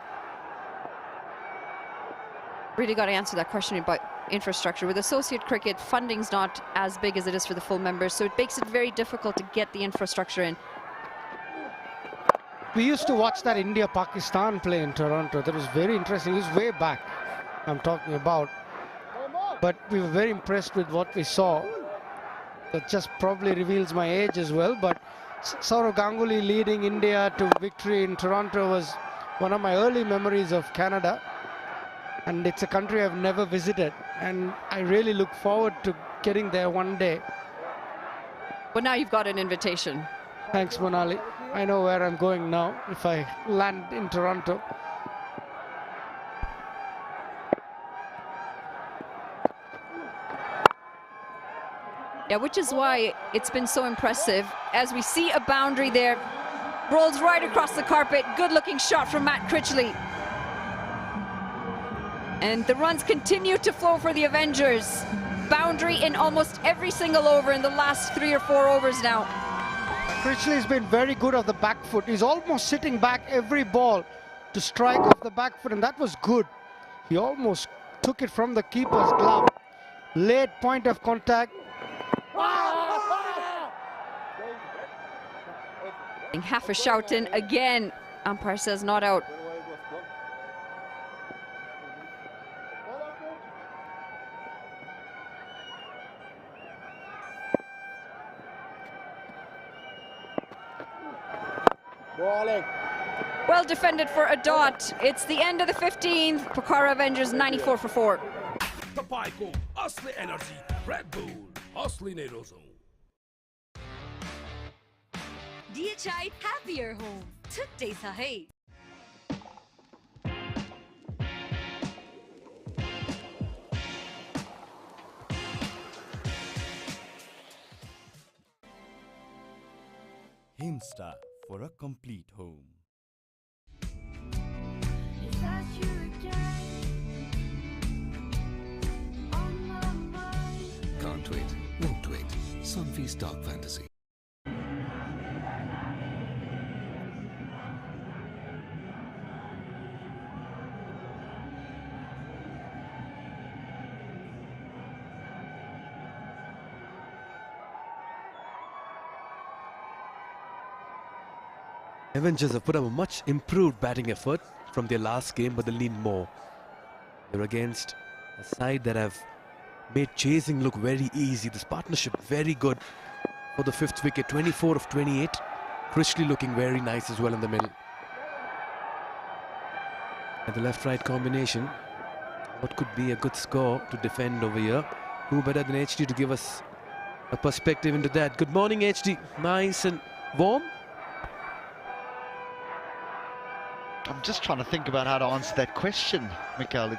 Really got to answer that question about infrastructure. With associate cricket, funding's not as big as it is for the full members, so it makes it very difficult to get the infrastructure in. We used to watch that India-Pakistan play in Toronto. That was very interesting. It was way back, I'm talking about. But we were very impressed with what we saw. That just probably reveals my age as well. But Sourav Ganguly leading India to victory in Toronto was one of my early memories of Canada. And it's a country I've never visited. And I really look forward to getting there one day. But now you've got an invitation. Thanks, Monali. I know where I'm going now if I land in Toronto. Yeah, which is why it's been so impressive. As we see a boundary there, rolls right across the carpet. Good looking shot from Matt Critchley. And the runs continue to flow for the Avengers. Boundary in almost every single over in the last 3 or 4 overs now. Critchley's been very good off the back foot. He's almost sitting back every ball to strike off the back foot, and that was good. He almost took it from the keeper's glove. Late point of contact. Half a shout in again. Umpire says not out. Well defended for a dot. It's the end of the 15th. Pokhara Avengers 94 for 4. Tapayko, Asli Energy, Red Bull, Asli Nerozon. DHI Happier Home. Today sahay. Himsta for a complete home. Can't wait, won't wait. Sunfeast Dark Fantasy. Avengers have put up a much improved batting effort from their last game, but they'll need more. They're against a side that have made chasing look very easy. This partnership very good for the 5th wicket, 24 of 28. Critchley looking very nice as well in the middle. And the left-right combination, what could be a good score to defend over here? Who better than HD to give us a perspective into that? Good morning, HD. Nice and warm. I'm just trying to think about how to answer that question, Mikhail.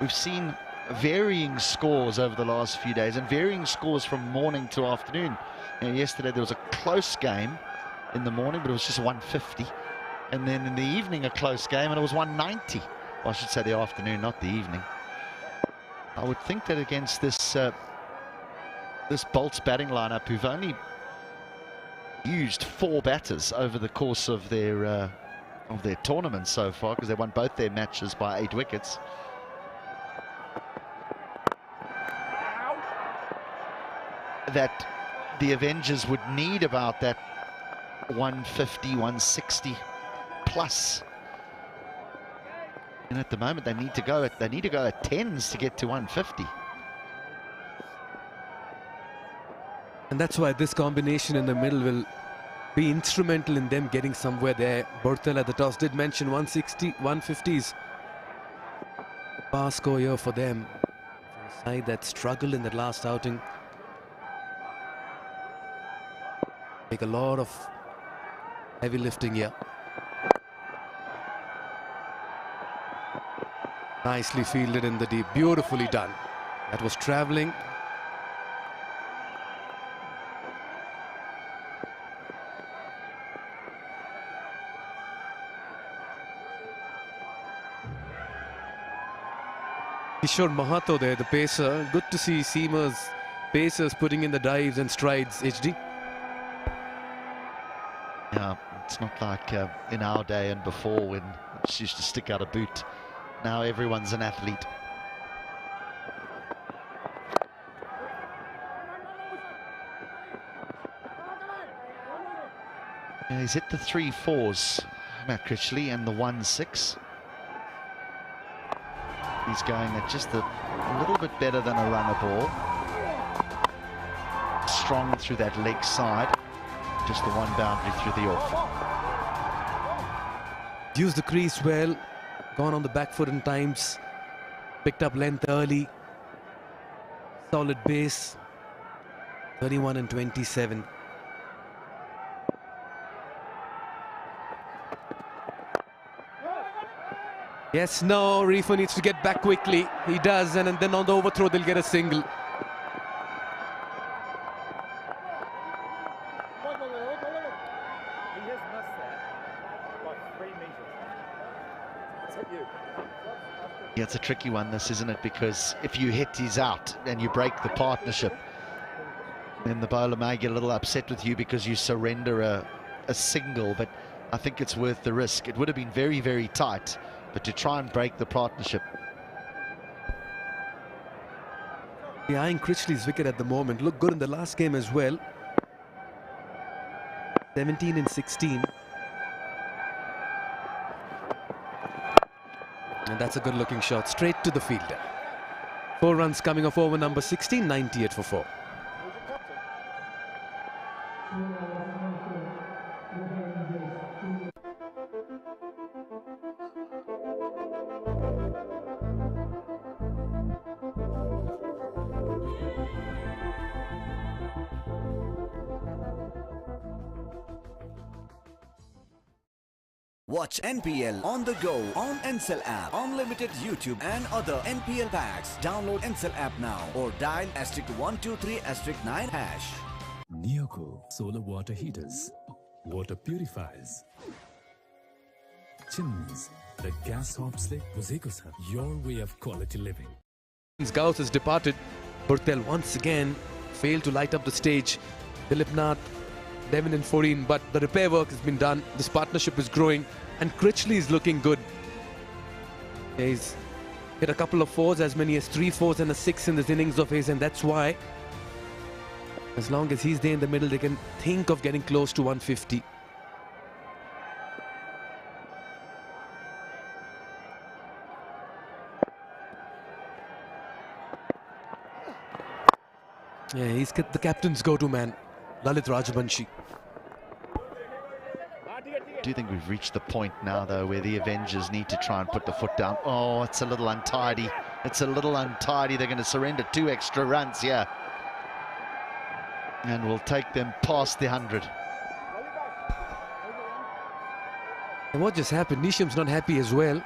We've seen varying scores over the last few days and varying scores from morning to afternoon. You know, yesterday there was a close game in the morning, but it was just 150. And then in the evening, a close game, and it was 190. Well, I should say the afternoon, not the evening. I would think that against this this Bolts batting lineup, who've only used 4 batters over the course of their tournament so far, because they won both their matches by 8 wickets. That the Avengers would need about that 150, 160 plus. And at the moment they need to go at 10s to get to 150. And that's why this combination in the middle will be instrumental in them getting somewhere there. Bertel at the toss did mention 160, 150s. Far score here for them. For a side that struggled in the last outing. Take a lot of heavy lifting here. Nicely fielded in the deep, beautifully done. That was traveling. Kishore Mahato there, the pacer. Good to see seamers, pacers putting in the dives and strides, HD. Yeah, it's not like in our day and before when she used to stick out a boot. Now everyone's an athlete. Yeah, he's hit the 3 4s, Matt Critchley, and the 1-6. He's going at just a little bit better than a runner ball. Strong through that leg side. Just the 1 boundary through the off. Used the crease well. Gone on the back foot in times. Picked up length early. Solid base. 31 and 27. Yes, no, Reefer needs to get back quickly. He does, and then on the overthrow they'll get a single. Yeah, it's a tricky one, this, isn't it? Because if you hit, he's out and you break the partnership, then the bowler may get a little upset with you because you surrender a single, but I think it's worth the risk. It would have been very, very tight, but to try and break the partnership. Yeah, eyeing Critchley's wicket at the moment. Looked good in the last game as well. 17 and 16. And that's a good looking shot straight to the fielder. 4 runs coming off over number 16, 98 for 4. Watch NPL on the go on Ncell app, unlimited YouTube and other NPL packs. Download Ncell app now or dial *123*9#. Neoco solar water heaters, water purifiers, chimneys, the gas hobs le buzeko sa. Your way of quality living. Gauss has departed. Bertel once again failed to light up the stage. Dilip Nath, 11 and 14, but the repair work has been done. This partnership is growing and Critchley is looking good. He's hit a couple of 4s, as many as 3 4s and a 6 in this innings of his, and that's why as long as he's there in the middle, they can think of getting close to 150. Yeah, he's the captain's go-to man, Lalit Rajbanshi. I do think we've reached the point now, though, where the Avengers need to try and put the foot down. Oh, it's a little untidy. It's a little untidy. They're going to surrender 2 extra runs here. And we'll take them past the 100. And what just happened? Nisham's not happy as well.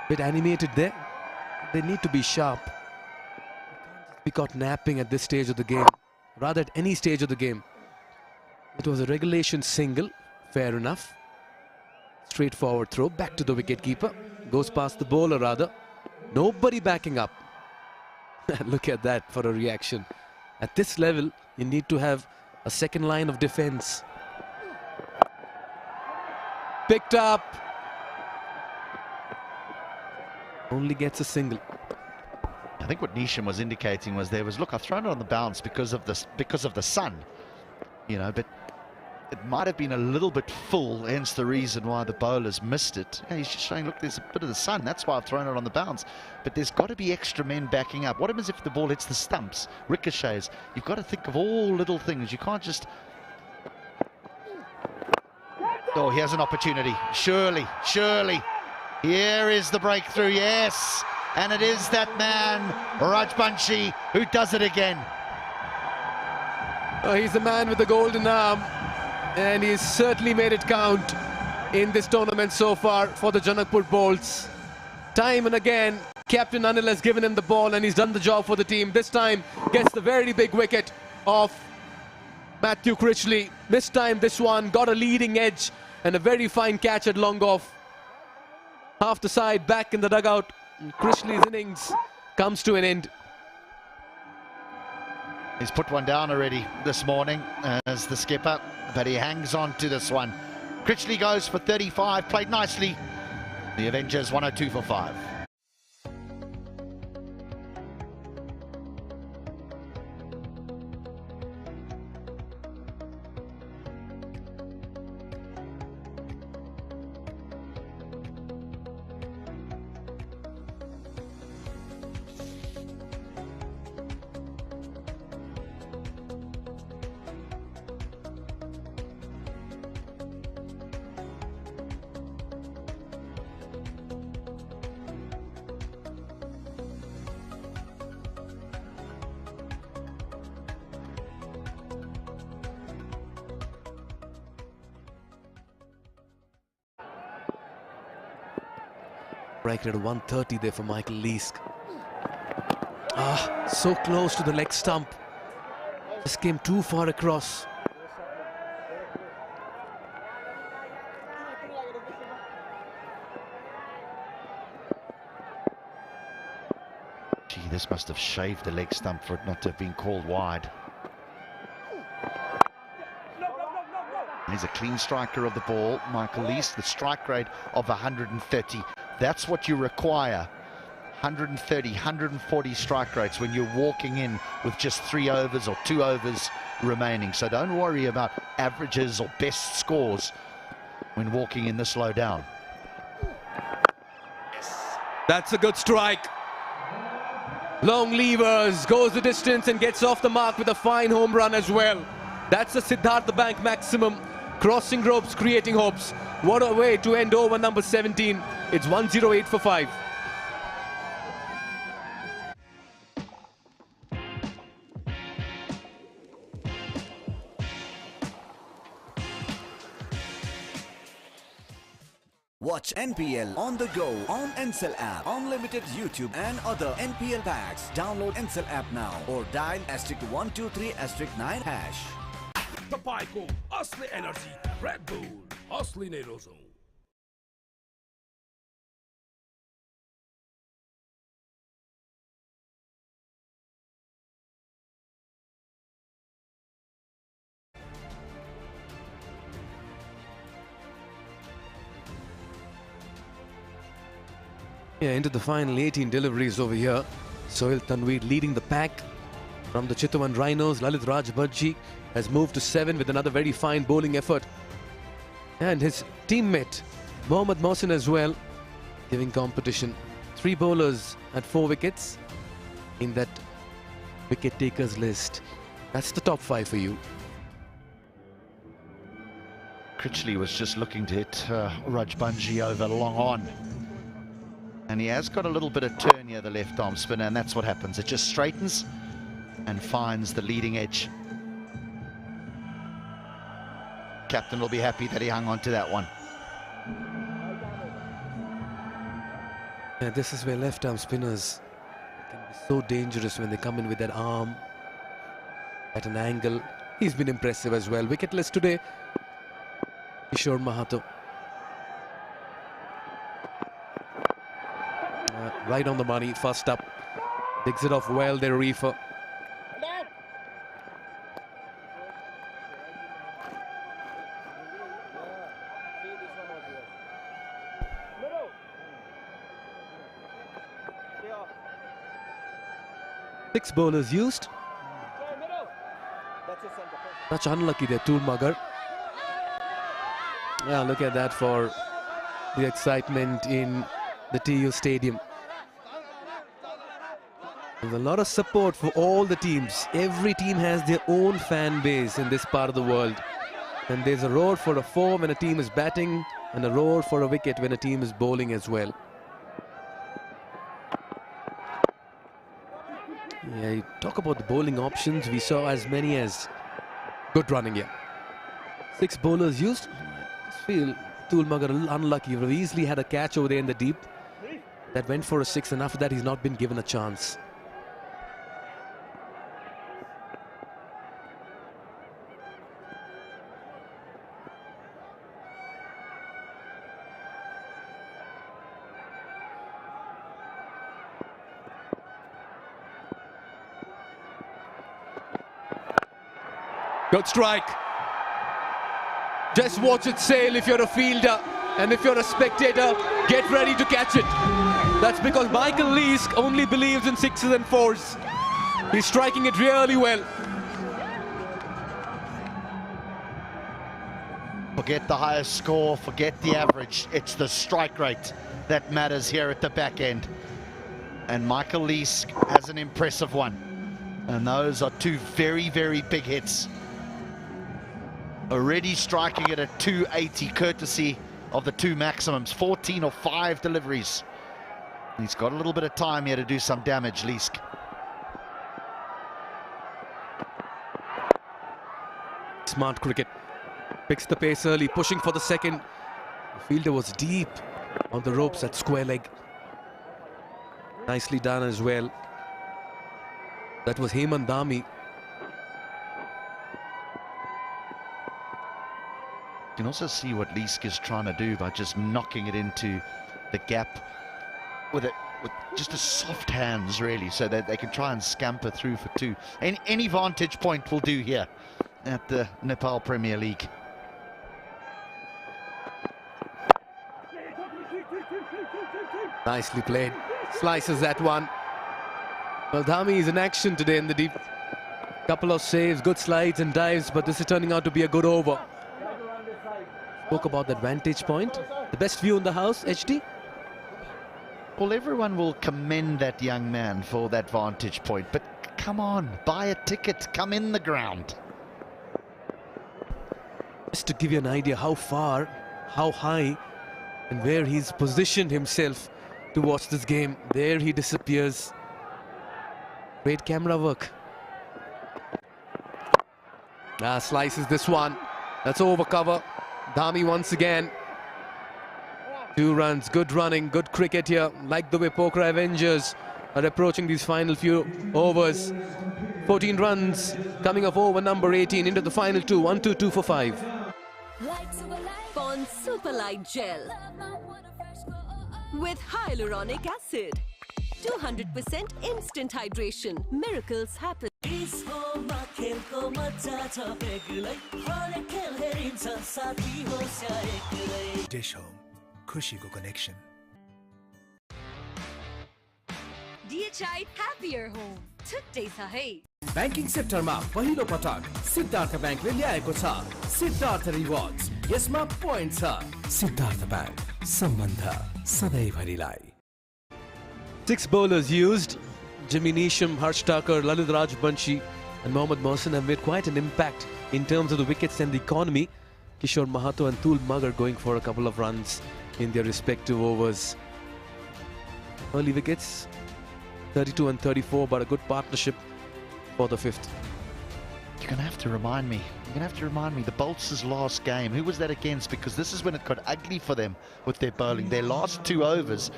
Bit animated there. they need to be sharp. They can't just be caught napping at this stage of the game, rather at any stage of the game. It was a regulation single, fair enough. Straightforward throw, back to the wicketkeeper. Goes past the bowler rather. Nobody backing up. Look at that for a reaction. At this level, you need to have a second line of defense. Picked up. Only gets a single. I think what Nisham was indicating was look, I've thrown it on the bounce because of the sun, you know, but it might have been a little bit full, hence the reason why the bowlers missed it. Yeah, he's just showing, look, there's a bit of the sun, that's why I've thrown it on the bounce. But there's got to be extra men backing up. What happens if the ball hits the stumps, ricochets? You've got to think of all little things. You can't just... Oh, he has an opportunity. Surely, surely. Here is the breakthrough, yes. And it is that man, Rajbanshi, who does it again. Oh, he's the man with the golden arm. And he's certainly made it count in this tournament so far for the Janakpur Bolts. Time and again, Captain Anil has given him the ball and he's done the job for the team. This time gets the very big wicket of Matthew Critchley. This time this one got a leading edge and a very fine catch at long off. Half the side back in the dugout. Critchley's innings comes to an end. He's put one down already this morning as the skipper, but he hangs on to this one. Critchley goes for 35, played nicely. The Avengers 102 for 5. Striker at 130 there for Michael Leask. Ah, so close to the leg stump. Just came too far across. Gee, this must have shaved the leg stump for it not to have been called wide. He's a clean striker of the ball, Michael Leask, the strike rate of 130. That's what you require. 130, 140 strike rates when you're walking in with just 3 overs or 2 overs remaining. So don't worry about averages or best scores when walking in this low down. That's a good strike. Long levers, goes the distance and gets off the mark with a fine home run as well. That's a Siddhartha Bank maximum. Crossing ropes, creating hopes. What a way to end over number 17. It's 108 for 5. Watch NPL on the go on Ncell app, unlimited YouTube and other NPL packs. Download Ncell app now or dial *123*9#. Tapayko, Asli Energy, Red Bull, Asli Nerozone. Yeah, into the final 18 deliveries over here. Sohail Tanveer leading the pack. From the Chitwan Rhinos, Lalit Rajbhaji has moved to 7 with another very fine bowling effort. And his teammate, Mohammad Mohsin as well, giving competition. 3 bowlers at 4 wickets in that wicket takers list. That's the top 5 for you. Critchley was just looking to hit Rajbanshi over long on. And he has got a little bit of turn here, the left arm spinner, and that's what happens. It just straightens and finds the leading edge. Captain will be happy that he hung on to that one. Yeah, this is where left arm spinners can be so dangerous when they come in with that arm at an angle. He's been impressive as well. Wicketless today, Kishore Mahato. Right on the money, first up. Digs it off well there, Reefer. Six bowlers used. Much unlucky there, Tulmagar. Yeah, look at that for the excitement in the TU Stadium. There's a lot of support for all the teams. Every team has their own fan base in this part of the world. And there's a roar for a four when a team is batting and a roar for a wicket when a team is bowling as well. Yeah, you talk about the bowling options. We saw as many as good running here. Six bowlers used. I just feel Tulmagar a little unlucky. He would have easily had a catch over there in the deep. That went for a six, and after that he's not been given a chance. Good strike. Just watch it sail if you're a fielder, and if you're a spectator, get ready to catch it. That's because Michael Leask only believes in sixes and fours. He's striking it really well. Forget the highest score, forget the average. It's the strike rate that matters here at the back end. And Michael Leask has an impressive one. And those are two very, very big hits. Already striking it at 280, courtesy of the two maximums, 14 or 5 deliveries. He's got a little bit of time here to do some damage, Leask. Smart cricket. Picks the pace early, pushing for the second. The fielder was deep on the ropes at square leg. Nicely done as well. That was Hemant Dhami. You can also see what Leask is trying to do by just knocking it into the gap with just a soft hands, really, so that they can try and scamper through for two. Any vantage point will do here at the Nepal Premier League. Nicely played. Slices that one. Well, Dhami is in action today in the deep. Couple of saves, good slides and dives, but this is turning out to be a good over. Spoke about that vantage point. The best view in the house, HD? Well, everyone will commend that young man for that vantage point, but come on, buy a ticket, come in the ground. Just to give you an idea how far, how high, and where he's positioned himself to watch this game. There he disappears. Great camera work. Slices this one. That's over cover. Dhami once again. 2 runs, good running, good cricket here. Like the way Pokhara Avengers are approaching these final few overs. 14 runs coming off over number 18 into the final 2. 1-2 for 5. Pond Super Light Gel with hyaluronic acid. 200% instant hydration. Miracles happen. Dish Home, Khushiको connection. DHI Happier Home. छुट्टै छ है। Banking सेक्टरमा पहिलो पटक सिद्धार्थ ब्याङ्कले ल्याएको छ Siddharth rewards. यसमा पोइन्ट छ। सिद्धार्थ ब्याङ्क, सम्बन्ध सधैँभरिलाई। 6 bowlers used. Jimmy Neesham, Harsh Thakur, Lalit Rajbanshi and Mohammad Mohsin have made quite an impact in terms of the wickets and the economy. Kishore Mahato and Tulmagar going for a couple of runs in their respective overs. Early wickets, 32 and 34, but a good partnership for the 5th. You're going to have to remind me. You're going to have to remind me. The Bolts' last game, who was that against? Because this is when it got ugly for them with their bowling. Their last 2 overs,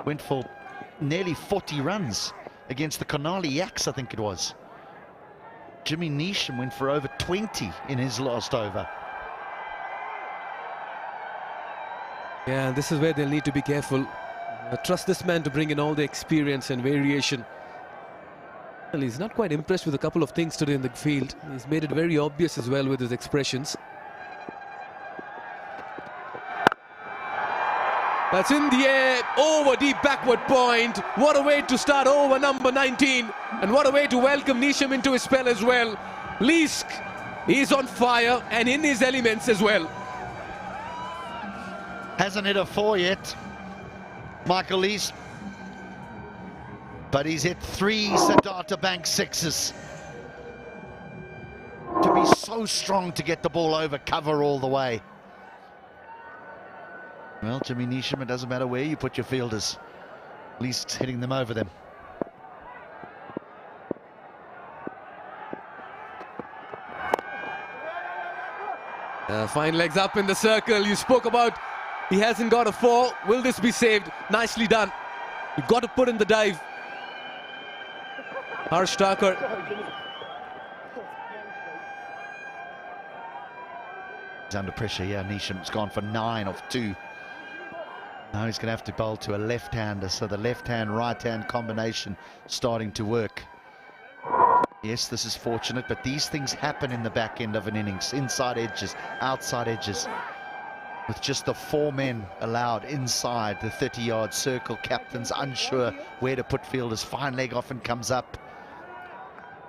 went for nearly 40 runs against the Konali Yaks, I think it was. Jimmy Neesham went for over 20 in his last over. Yeah, this is where they'll need to be careful. Trust this man to bring in all the experience and variation. Well, he's not quite impressed with a couple of things today in the field. He's made it very obvious as well with his expressions. That's in the air, over deep backward point. What a way to start over number 19. And what a way to welcome Neesham into his spell as well. Leask is on fire and in his elements as well. Hasn't hit a 4 yet, Michael Leask. But he's hit 3 Siddhartha Bank 6s. To be so strong to get the ball over cover all the way. Well, Jimmy Neesham, it doesn't matter where you put your fielders. At least hitting them over them. Fine legs up in the circle. You spoke about he hasn't got a 4. Will this be saved? Nicely done. You've got to put in the dive. Harsh Thakur. He's under pressure here. Neesham's gone for 9 off 2. Now he's going to have to bowl to a left-hander, so the left-hand, right-hand combination starting to work. Yes, this is fortunate, but these things happen in the back end of an innings. Inside edges, outside edges. With just the 4 men allowed inside the 30-yard circle, captains unsure where to put fielders. Fine leg often comes up.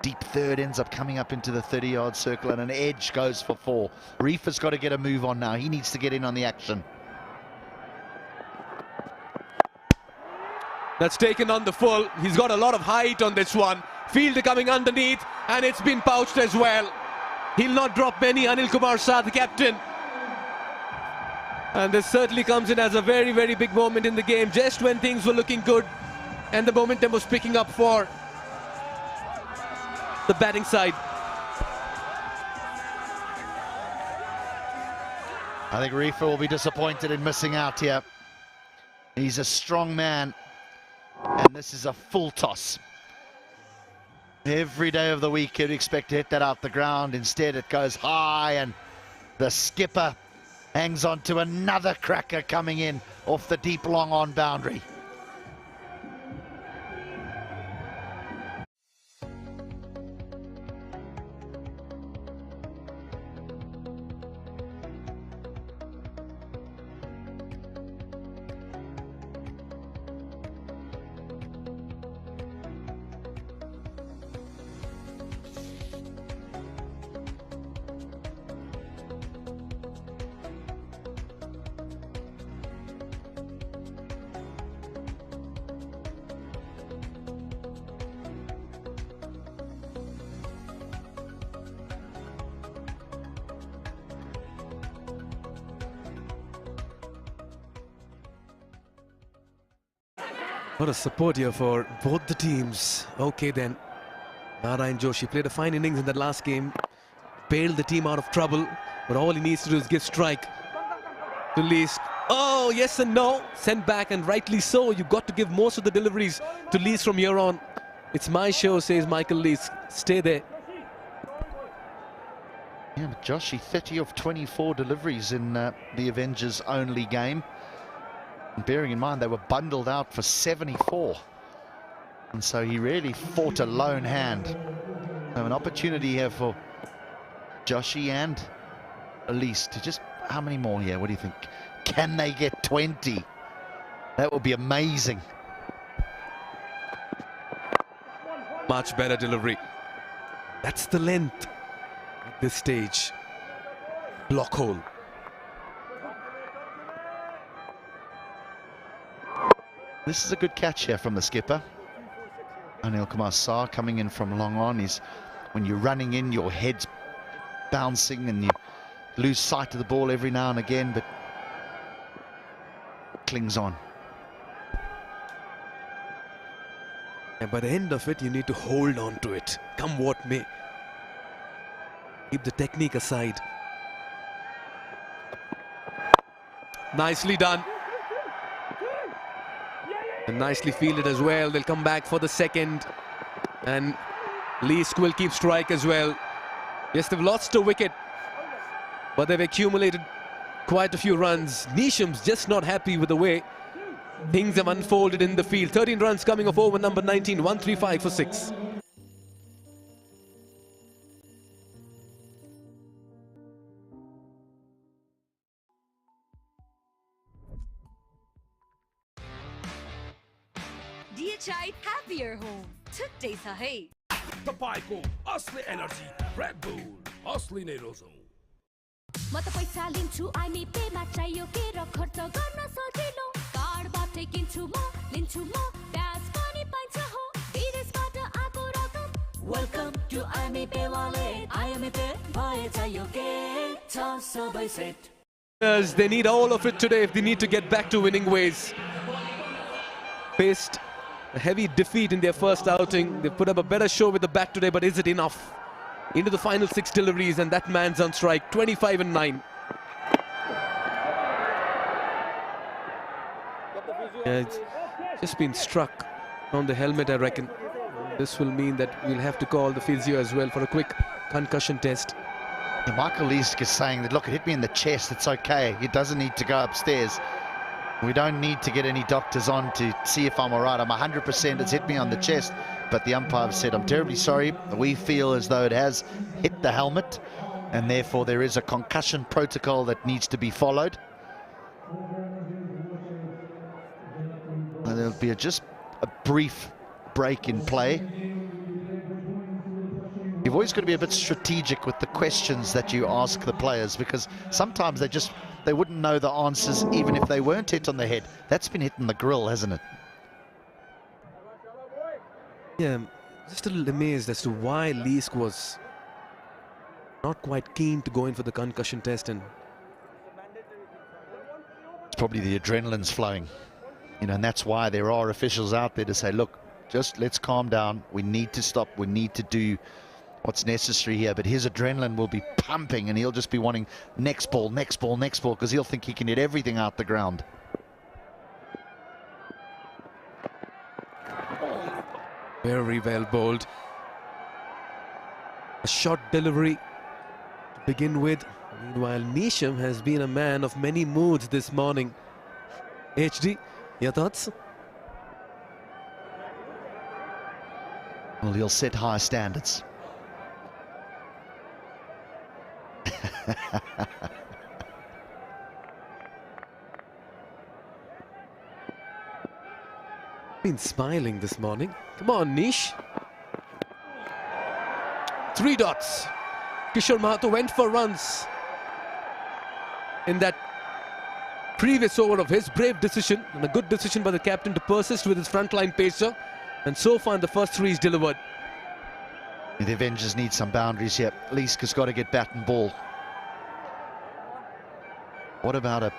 Deep third ends up coming up into the 30-yard circle, and an edge goes for 4. Reef has got to get a move on now. He needs to get in on the action. That's taken on the full. He's got a lot of height on this one. Fielder coming underneath, and it's been pouched as well. He'll not drop many. Anil Kumar Shah, the captain. And this certainly comes in as a very, very big moment in the game, just when things were looking good and the momentum was picking up for the batting side. I think Reefer will be disappointed in missing out here. He's a strong man, and this is a full toss. Every day of the week you'd expect to hit that out the ground. Instead it goes high, and the skipper hangs on to another cracker coming in off the deep long on boundary. What a support here for both the teams. Okay then. Narayan Joshi played a fine innings in that last game. Bailed the team out of trouble. But all he needs to do is give strike to Leask. Oh, yes and no. Sent back, and rightly so. You've got to give most of the deliveries to Leask from here on. It's my show, says Michael Leask. Stay there. Yeah, but Joshi, 30 of 24 deliveries in the Avengers only game. And bearing in mind they were bundled out for 74, and so he really fought a lone hand. So an opportunity here for Joshi and Elise to just, how many more here? What do you think? Can they get 20? That would be amazing. Much better delivery. That's the length at this stage. Block hole. This is a good catch here from the skipper. Anil Kumar Shah coming in from long on. When you're running in, your head's bouncing and you lose sight of the ball every now and again, but clings on. And by the end of it, you need to hold on to it, come what may. Keep the technique aside. Nicely done. And nicely fielded as well. They'll come back for the second. And Leask will keep strike as well. Yes, they've lost a wicket, but they've accumulated quite a few runs. Neesham's just not happy with the way things have unfolded in the field. 13 runs coming off over number 19, 135 for 6. DHI happier home. छुट्टै है तपाईको असली energy red bull असली नै रोजौं म त पैसा लिन्छु आइमी पेमा चाहियो के र खर्च गर्न सजिलो कार्डबाटै किन्छु म लिन्छु म ब्याज पनि पाइन्छ हो विदेशबाट आको रकम वेलकम टु आइमी पे वालेट आइमी पे भए चाहियो के छ सबै set. They need all of it today if they need to get back to winning ways. Faced a heavy defeat in their first outing. They put up a better show with the bat today, but is it enough? Into the final 6 deliveries, and that man's on strike. 25 and 9. Yeah, it's just been struck on the helmet, I reckon. This will mean that we'll have to call the physio as well for a quick concussion test. Michael Leask is saying that, look, it hit me in the chest, it's okay. He doesn't need to go upstairs. We don't need to get any doctors on to see if I'm all right. I'm 100%, it's hit me on the chest. But the umpire said, I'm terribly sorry. We feel as though it has hit the helmet, and therefore there is a concussion protocol that needs to be followed. And there'll be just a brief break in play. You've always got to be a bit strategic with the questions that you ask the players, because sometimes they wouldn't know the answers even if they weren't hit on the head. That's been hit in the grill, hasn't it? Yeah, just a little amazed as to why Leask was not quite keen to go in for the concussion test. And it's probably the adrenaline's flowing, you know, and that's why there are officials out there to say, look, just let's calm down. We need to stop. We need to do what's necessary here. But his adrenaline will be pumping, and he'll just be wanting next ball, next ball, next ball, because he'll think he can hit everything out the ground. Very well bowled. A short delivery to begin with. Meanwhile, Neesham has been a man of many moods this morning. HD, your thoughts? Well, he'll set high standards. Been smiling this morning. Come on, Nish. 3 dots. Kishore Mahato went for runs in that previous over of his brave decision, and a good decision by the captain to persist with his frontline pacer. And so far in the first 3 he's delivered. The Avengers need some boundaries here. Leask has got to get bat and ball. What about a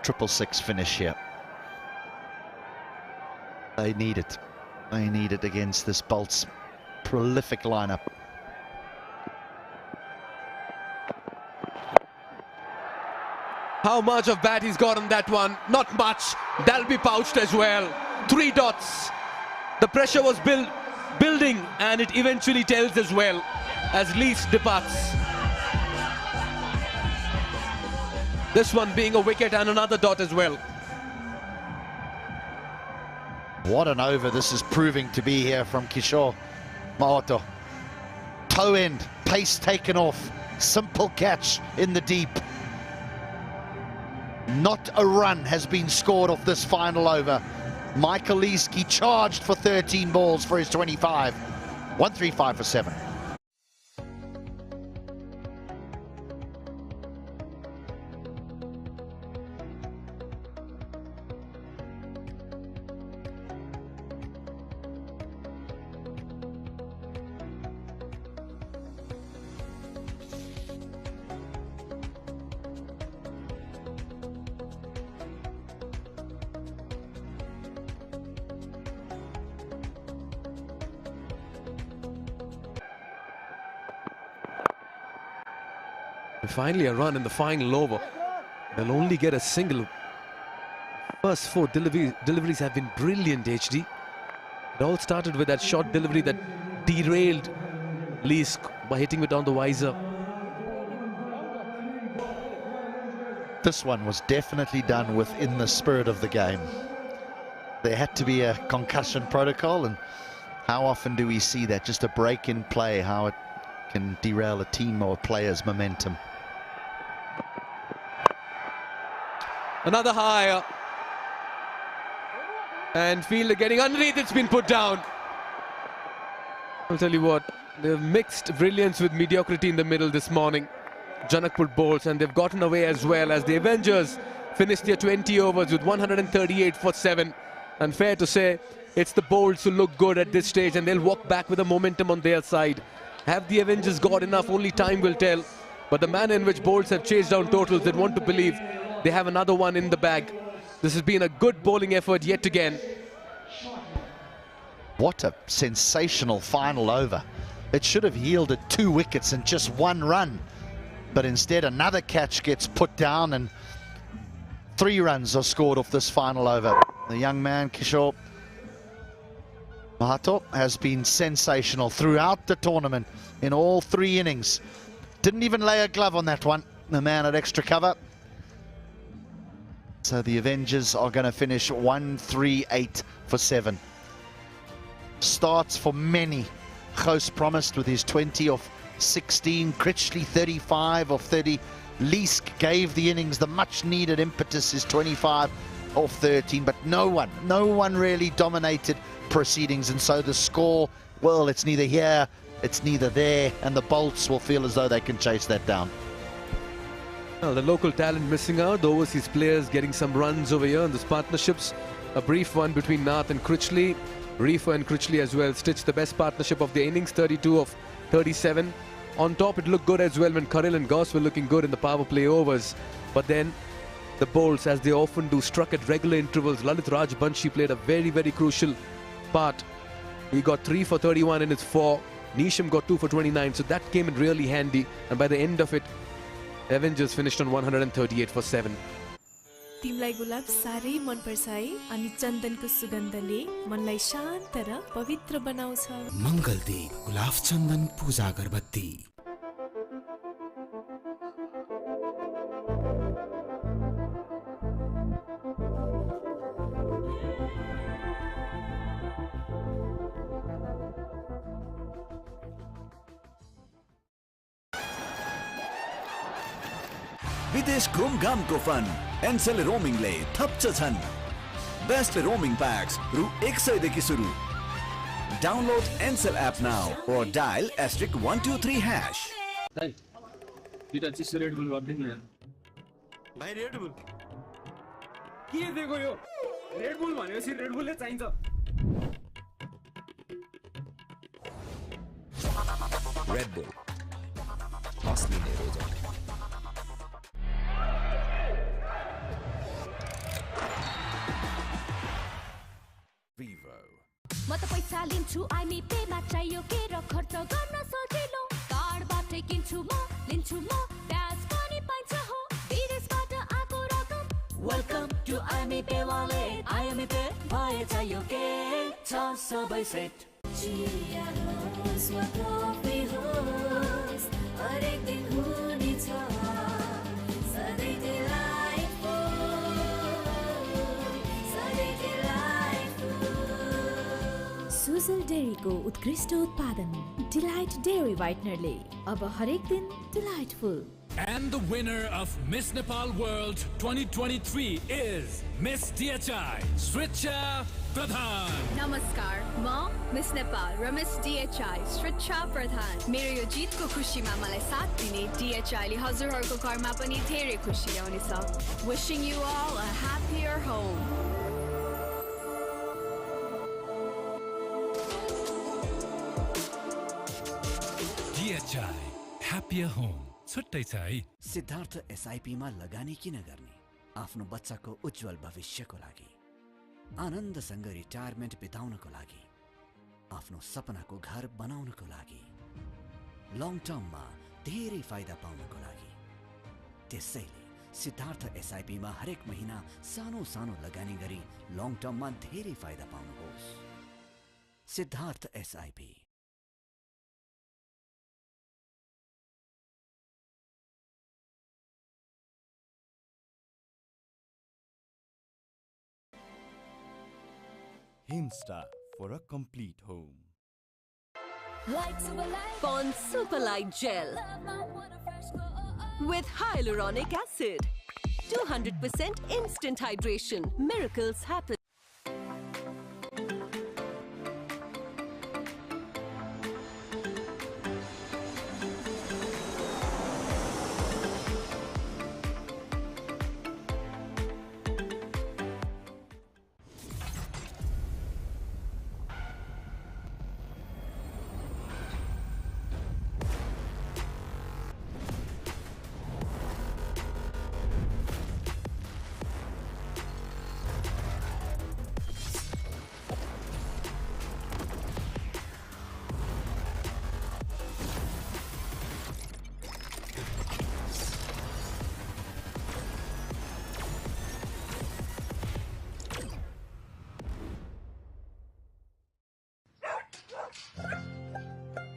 666 finish here? They need it. They need it against this Bolt's prolific lineup. How much of bat he's got on that one? Not much. That'll be pouched as well. 3 dots. The pressure was building, and it eventually tells as well as Leask departs. This one being a wicket and another dot as well. What an over this is proving to be here from Kishore Mahato. Toe end, pace taken off, simple catch in the deep. Not a run has been scored off this final over. Michael Leask charged for 13 balls for his 25. 135 for 7. And finally a run in the final over. They'll only get a single First 4 deliveries have been brilliant, HD. It all started with that short delivery that derailed Lee's by hitting it on the visor. This one was definitely done within the spirit of the game. There had to be a concussion protocol, and how often do we see that? Just a break in play, how it can derail a team or a player's momentum. Another higher. And Fielder getting underneath, it's been put down. I'll tell you what, they've mixed brilliance with mediocrity in the middle this morning. Janakpur bowls, and they've gotten away as well as the Avengers finished their 20 overs with 138 for 7. And fair to say, it's the bowls who look good at this stage, and they'll walk back with the momentum on their side. Have the Avengers got enough? Only time will tell. But the manner in which bowls have chased down totals, they'd want to believe they have another one in the bag. This has been a good bowling effort yet again. What a sensational final over. It should have yielded 2 wickets and just 1 run. But instead another catch gets put down and 3 runs are scored off this final over. The young man, Kishore Mahato, has been sensational throughout the tournament in all 3 innings. Didn't even lay a glove on that one, the man at extra cover. So the Avengers are going to finish 138 for 7. Starts for many. Gous promised with his 20 off 16. Critchley 35 off 30. Leesk gave the innings the much needed impetus, his 25 off 13. But no one really dominated proceedings. And so the score, well, it's neither here, it's neither there. And the Bolts will feel as though they can chase that down. Well, the local talent missing out, the overseas players getting some runs over here in this partnerships. A brief one between Nath and Critchley. Reefer and Critchley as well stitched the best partnership of the innings, 32 of 37. On top, it looked good as well when Karil and Gauss were looking good in the power play overs. But then the bowls, as they often do, struck at regular intervals. Lalit Rajbanshi played a very, very crucial part. He got 3 for 31 in his 4. Nisham got 2 for 29, so that came in really handy. And by the end of it, Avengers finished on 138 for 7. तिमलाई गुलाब सारै मन पर्छ है अनि चन्दनको सुगन्धले मनलाई शान्त र पवित्र बनाउँछ मङ्गलदीप गुलाब चन्दन पूजा अगरबत्ती विदेश घुमघामको फन एनसेल रोमिङले थप्छ छन् बेस्ट रोमिङ प्याक्स रु 100 देखि सुरु download Ncell app now or dial *123# भाइ दुईटा चिसो रेड बुल गर्दिन यार भाइ रेड बुल के दिएको यो रेड बुल भनेपछि रेड बुलले चाहिन्छ रेड बुल असली नेरोजक म त पैसा लिन्छु आइमी पेमा चाहियो के र खर्च गर्न सजिलो कार्डबाटै किन्छु म लिन्छु म ब्याज पनि पाइन्छ हो विदेशबाट आएको रकम वेलकम टु आइमी पे वालेट आइमी पे भए चाहियो के छ सबै सेट चिया होस् वा कफी होस् हरेक दिन हुनेछ सधैँ सुजल डेयरीको उत्कृष्ट उत्पादन डिलाइट डेयरी व्हाइटनरले अब हरेक दिन delightful. And the winner of Miss Nepal World 2023 is Miss DHI, Sricha Pradhan. नमस्कार, म मिस नेपाल र मिस DHI श्रिचा प्रधान. मेरो यो जितको खुसीमा मलाई साथ दिने DHI ले हजुरहरूको घरमा पनि धेरै खुसी ल्याउनेछ. Wishing you all a happier home. DHI, happier home. छुट्टै छ है. सिद्धार्थ एसआईपी मा लगानी किन गर्ने? आफ्नो बच्चाको उज्जवल भविष्यको लागि, आनन्दसँग रिटायरमेन्ट बिताउनको लागि, आफ्नो सपनाको घर बनाउनको लागि, लङ टर्ममा धेरै फाइदा पाउनको लागि. त्यसैले सिद्धार्थ एसआईपी मा हरेक महिना सानो सानो लगानी गरी लङ टर्ममा धेरै फाइदा पाउनुहोस्। Siddhartha SIP. Himsta for a complete home. Pond Superlight Gel with hyaluronic acid. 200% instant hydration. Miracles happen.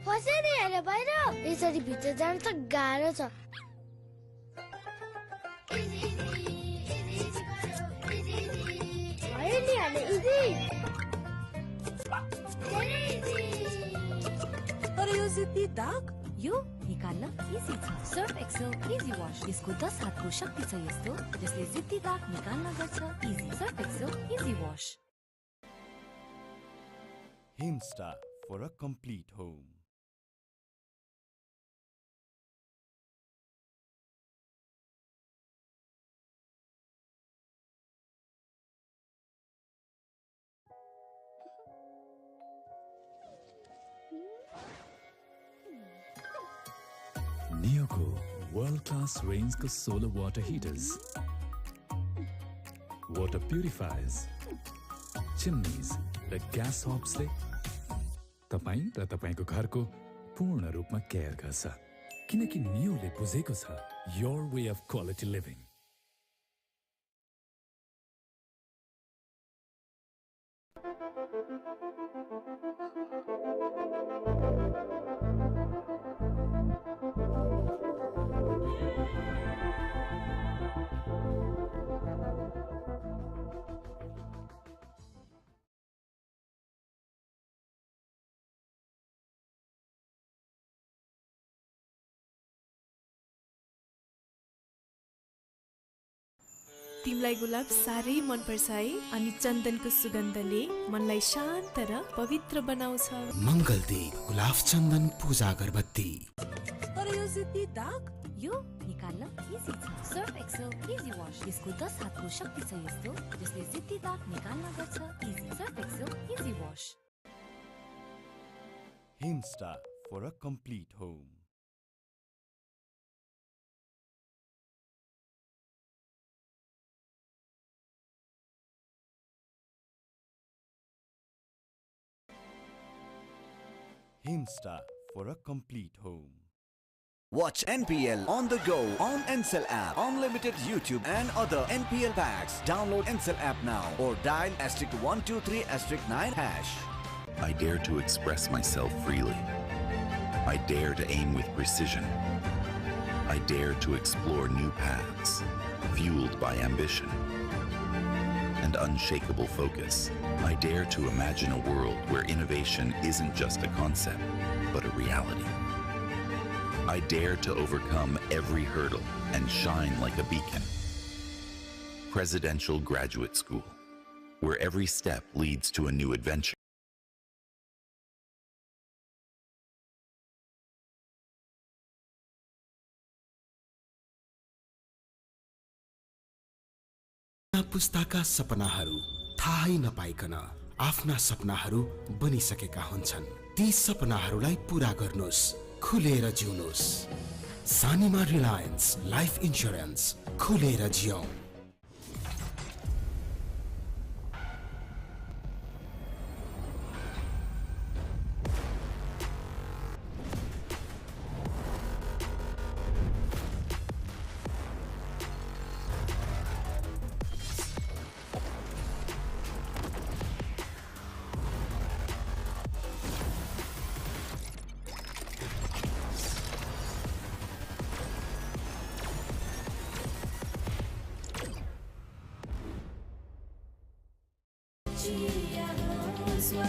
फसेनी हैन बाहिर यसरी भित्र जान त गाह्रो छ हैन नि हाले इजी तर यो जिद्दी दाग यो निकाल्न इजी छ। सर्फ एक्सेल इजी वाश, यसको 10 हातको शक्ति छ यस्तो जसले जिद्दी दाग निकाल्न गर्छ easy. Surf Excel easy wash. Himsta for a complete home. Neoco world-class range को solar water heaters, water purifiers, chimneys र gas hobs ले तपाईं र तपाईंको घरको पूर्ण रूपमा केयर गर्छ किनकि नियोले बुझेको छ your way of quality living. तिमलाई गुलाब साह्रै मन पर्छ है अनि चन्दनको सुगन्धले मनलाई शान्त र पवित्र बनाउँछ। मङ्गलदीप गुलाब चन्दन पूजा अगरबत्ती। तर यो जिद्दी दाग यो निकाल्न इजी छ। सर्फ एक्सेल इजी वाश, यसको 10 हातको शक्ति छ यस्तो जसले जिद्दी दाग निकाल्न गर्छ easy. Surf Excel easy wash. Himsta for a complete home. Himsta for a complete home. Watch NPL on the go on Ncell app. Unlimited YouTube and other NPL packs. Download Ncell app now or dial *123*9#. I dare to express myself freely. I dare to aim with precision. I dare to explore new paths, fueled by ambition and unshakable focus. I dare to imagine a world where innovation isn't just a concept, but a reality. I dare to overcome every hurdle and shine like a beacon. Presidential Graduate School, where every step leads to a new adventure. पुस्ताका सपनाहरू थाहै नपाइकन आफ्ना सपनाहरू बनिसकेका हुन्छन्। ती सपनाहरूलाई पूरा गर्नुस्, खुलेर जिउनुस्। सानीमा Reliance life insurance, खुलेर जियौं।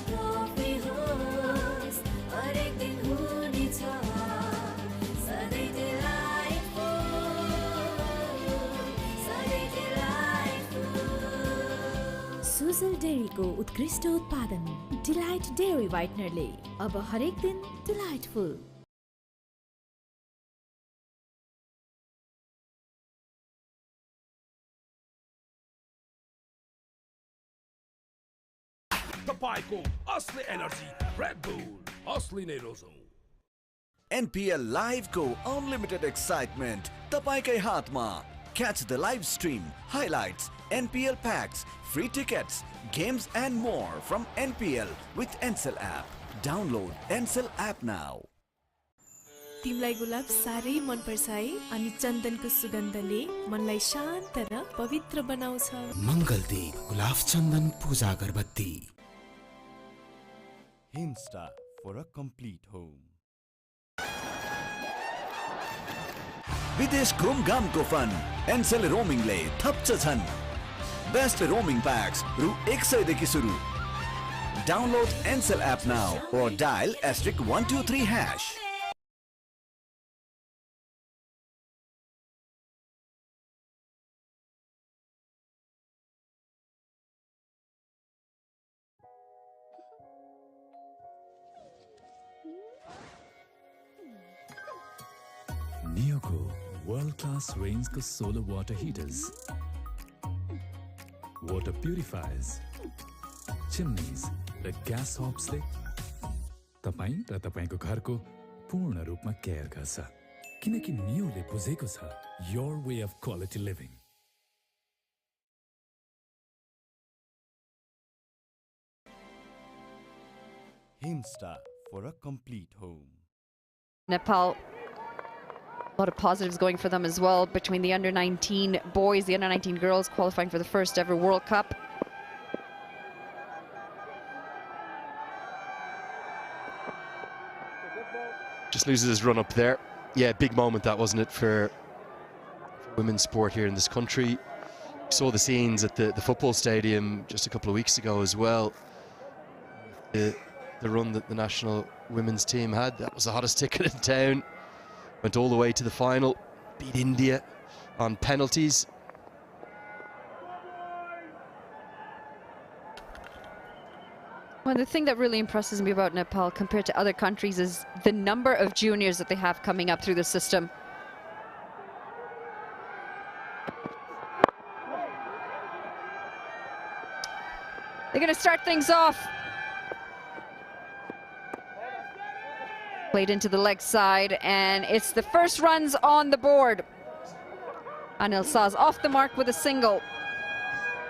Trophy होस् हरेक दिन हुनेछ सधैँ delightful सुजल डेयरीको उत्कृष्ट उत्पादन डिलाइट डेयरी व्हाइटनरले अब हरेक दिन डिलाइटफुल तपाईको असली एनर्जी रेड बुल असली नै रोजौ NPL Live को unlimited excitement तपाईकै हातमा catch the live stream highlights NPL packs free tickets games and more from NPL with Ncell app download Ncell app now तिमलाई गुलाब साह्रै मन पर्छ है अनि चन्दनको सुगन्धले मनलाई शान्त र पवित्र बनाउँछ मङ्गलदीप गुलाब चन्दन पूजा अगरबत्ती Himsta for a complete home. विदेश घुमघामको फन Ncell रोमिङले थप्छ छन् बेस्ट रोमिङ प्याक्स रु 100 देखि सुरु download Ncell app now or dial *123#. Neoco world-class range को solar water heaters, water purifiers, chimneys र gas hobs ले तपाई र तपाईको घरको पूर्ण रूपमा केयर गर्छ किनकि नियोले बुझेको छ your way of quality living. Himsta for a complete home. Nepal, a lot of positives going for them as well between the under-19 boys, the under-19 girls qualifying for the first ever World Cup. Just loses his run up there. Yeah, big moment that, wasn't it, for women's sport here in this country. We saw the scenes at the football stadium just a couple of weeks ago as well. The run that the national women's team had, that was the hottest ticket in town. Went all the way to the final, beat India on penalties. Well, the thing that really impresses me about Nepal compared to other countries is the number of juniors that they have coming up through the system. They're going to start things off. Played into the leg side, and it's the first runs on the board. Anil Saz off the mark with a single.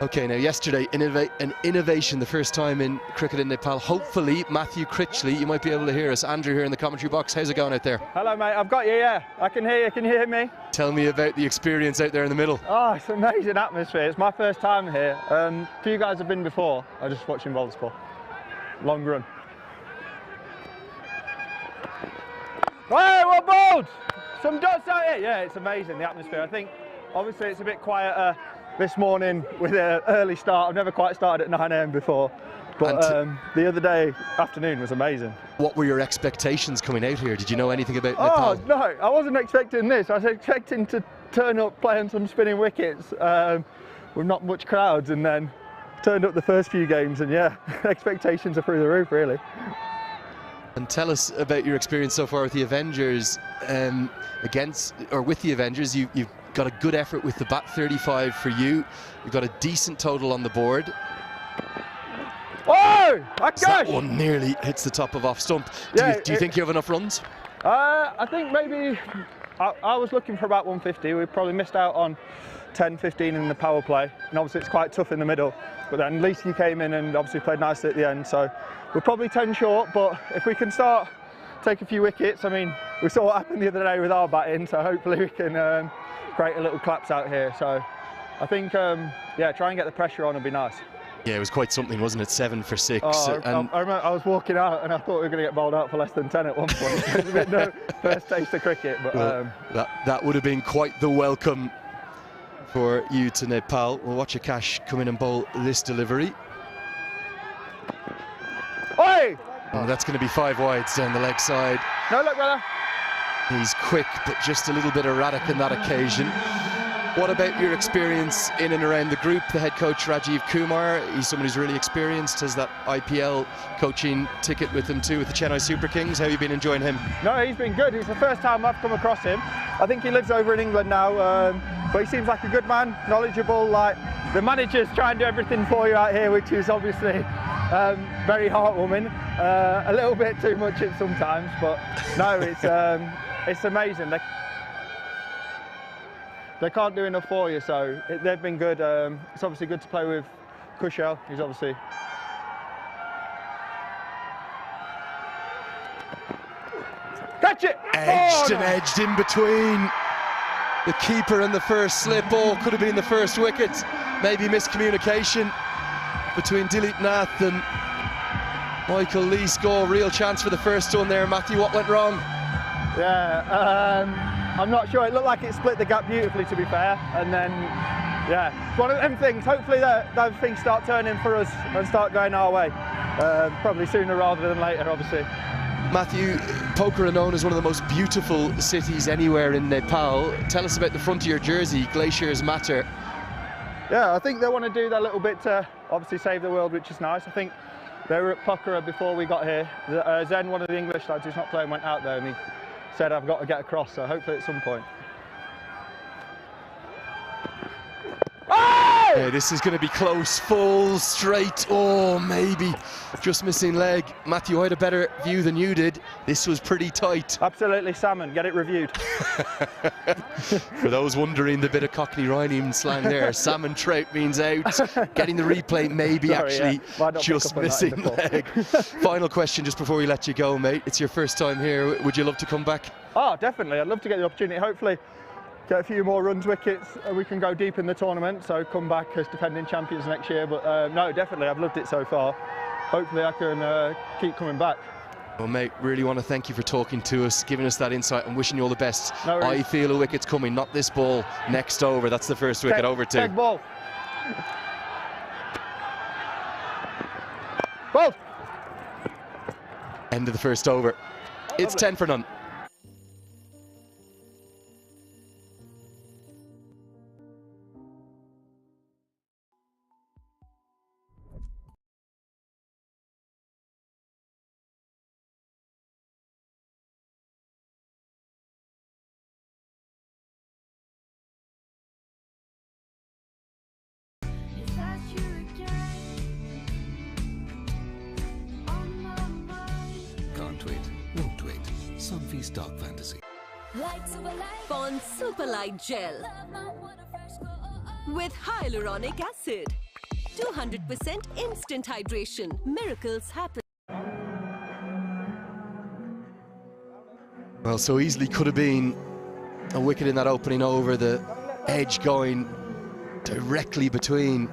Okay, now yesterday, an innovation, the first time in cricket in Nepal. Hopefully, Matthew Critchley, you might be able to hear us. Andrew here in the commentary box. How's it going out there? Hello, mate. I've got you, yeah. I can hear you. Can you hear me? Tell me about the experience out there in the middle. Oh, it's an amazing atmosphere. It's my first time here. A few guys have been before. I just watching bowlers ball. Long run. Hey, what bowled? Some dots out here. Yeah, it's amazing, the atmosphere. I think, obviously, it's a bit quieter this morning with an early start. I've never quite started at 9 AM before, but the other day afternoon was amazing. What were your expectations coming out here? Did you know anything about Nepal? Nepal? No, I wasn't expecting this. I was expecting to turn up playing some spinning wickets with not much crowds, and then turned up the first few games, and yeah, expectations are through the roof, really. And tell us about your experience so far with the Avengers. With the Avengers, you've got a good effort with the bat, 35 for you. You've got a decent total on the board. Oh, my gosh! That one nearly hits the top of off stump. Do you think you have enough runs? I think maybe I was looking for about 150. We probably missed out on 10, 15 in the power play, and obviously it's quite tough in the middle. But then Leesky came in and obviously played nicely at the end, so we're probably 10 short. But if we can start take a few wickets, I mean, we saw what happened the other day with our batting, so hopefully we can create a little collapse out here. So I think, yeah, try and get the pressure on would be nice. Yeah, it was quite something, wasn't it? 7 for 6. Oh, I remember I was walking out and I thought we were going to get bowled out for less than 10 at one point. It was a bit no first taste of cricket, but well, that would have been quite the welcome for you to Nepal. We'll watch Akash come in and bowl this delivery. Hey! Oh, that's going to be 5 wides down the leg side. No look, brother. He's quick, but just a little bit erratic on that occasion. What about your experience in and around the group? The head coach, Rajiv Kumar, he's someone who's really experienced, has that IPL coaching ticket with him too, with the Chennai Super Kings. How have you been enjoying him? No, he's been good. It's the first time I've come across him. I think he lives over in England now, but he seems like a good man, knowledgeable. Like, the managers try and do everything for you out here, which is obviously very heartwarming. A little bit too much at sometimes, but no, it's amazing. They can't do enough for you, so they've been good. It's obviously good to play with Kushal. He's obviously... Catch it! Edged Oh, and edged in between the keeper and the first slip. Oh, could have been the first wicket. Maybe miscommunication between Dilip Nath and Michael Lee score. Real chance for the first one there. Matthew, what went wrong? Yeah, I'm not sure. It looked like it split the gap beautifully, to be fair. And then, yeah, it's one of them things. Hopefully those things start turning for us and start going our way. Probably sooner rather than later, obviously. Matthew, Pokhara known as one of the most beautiful cities anywhere in Nepal. Tell us about the front of your jersey, Glaciers Matter. Yeah, I think they want to do that little bit to obviously save the world, which is nice. I think they were at Pokhara before we got here. Zen, one of the English lads who's not playing, went out there and he said I've got to get across, so hopefully at some point. Yeah, this is going to be close, full, straight, oh, maybe just missing leg. Matthew, I had a better view than you did. This was pretty tight. Absolutely salmon, get it reviewed. For those wondering, the bit of Cockney rhyming slang there, salmon trout means out. Getting the replay, maybe. Sorry, actually yeah. just missing leg. Final question just before we let you go, mate. It's your first time here. Would you love to come back? Oh, definitely. I'd love to get the opportunity. Hopefully get a few more runs, wickets, we can go deep in the tournament, so come back as defending champions next year. But no, definitely, I've loved it so far. Hopefully I can keep coming back. Well, mate, really want to thank you for talking to us, giving us that insight and wishing you all the best. No worries. I feel a wicket's coming, not this ball, next over. That's the first wicket, over to. Take ball. Ball. End of the first over. It's 10 for none. Can't wait, won't wait. Sunfeast Dark Fantasy. Pond Super Light Gel with hyaluronic acid. 200% instant hydration. Miracles happen. Well, so easily could have been a wicket in that opening over, the edge going directly between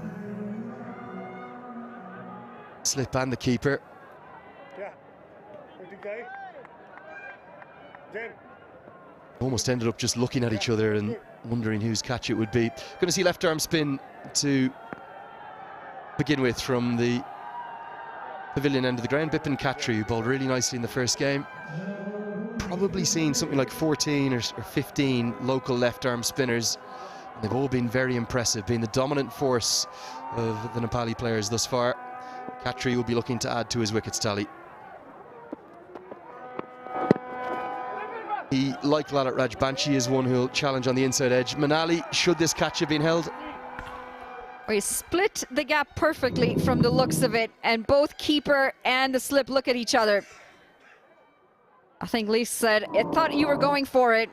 slip and the keeper. Yeah. Okay. Jen. Almost ended up just looking at each other and wondering whose catch it would be. Going to see left arm spin to begin with from the pavilion end of the ground. Bipin Khatri, who bowled really nicely in the first game. Probably seen something like 14 or 15 local left arm spinners. And they've all been very impressive, being the dominant force of the Nepali players thus far. Khatri will be looking to add to his wickets tally. He, like Lalit Rajbanshi, is one who'll challenge on the inside edge. Manali, should this catch have been held? We split the gap perfectly from the looks of it, and both keeper and the slip look at each other. I think Lee said, I thought you were going for it.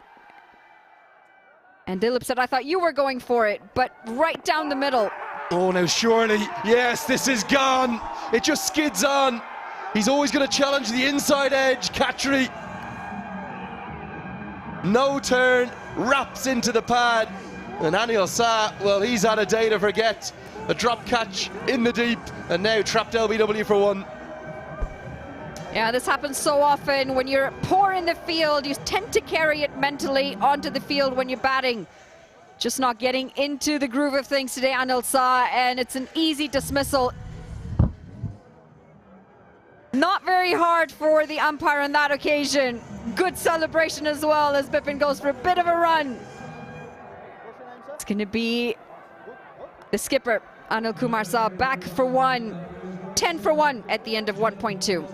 And Dilip said, I thought you were going for it, but right down the middle. Oh, now surely, yes, this is gone. It just skids on. He's always going to challenge the inside edge. Khatri. No turn, wraps into the pad. And Anil Shah, well, he's had a day to forget. A drop catch in the deep, and now trapped LBW for one. Yeah, this happens so often. When you're poor in the field, you tend to carry it mentally onto the field when you're batting. Just not getting into the groove of things today, Anil Shah, and it's an easy dismissal. Not very hard for the umpire on that occasion. Good celebration as well as Bipin goes for a bit of a run. It's going to be the skipper, Anil Kumar Saab, back for one. 10 for 1 at the end of 1.2.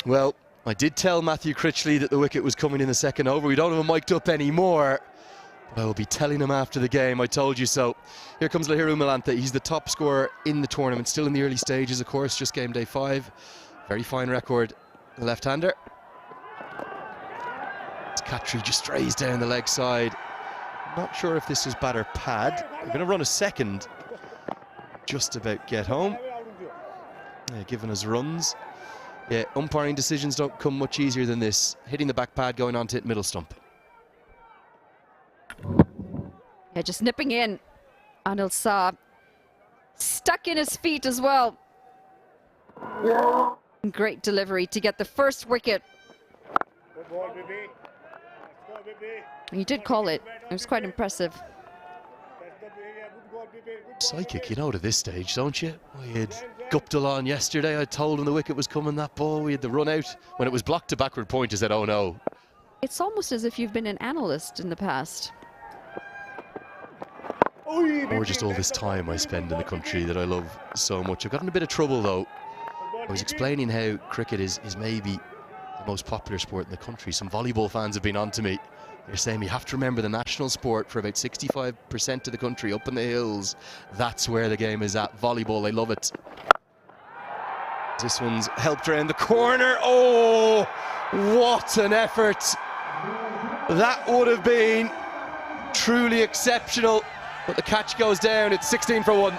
Well, I did tell Matthew Critchley that the wicket was coming in the second over. We don't have him mic'd up anymore, but I will be telling him after the game. I told you so. Here comes Lahiru Malantha. He's the top scorer in the tournament, still in the early stages, of course, just game day 5. Very fine record, the left-hander. Khatri just strays down the leg side. Not sure if this was batter pad. They're going to run a second. Just about get home. Yeah, giving us runs. Yeah, umpiring decisions don't come much easier than this. Hitting the back pad, going on to hit middle stump. Yeah, just nipping in. Anil Saab stuck in his feet as well. Great delivery to get the first wicket. He did call it. It was quite impressive. Psychic, you know, to this stage, don't you? We had Guptill on yesterday. I told him the wicket was coming, that ball. We had the run out. When it was blocked to backward point, I said, oh no. It's almost as if you've been an analyst in the past. Or just all this time I spend in the country that I love so much. I've gotten a bit of trouble though. I was explaining how cricket is maybe the most popular sport in the country. Some volleyball fans have been on to me. They're saying you have to remember the national sport for about 65% of the country up in the hills. That's where the game is at. Volleyball, they love it. This one's helped around the corner. Oh, what an effort. That would have been truly exceptional. But the catch goes down. It's 16 for 1.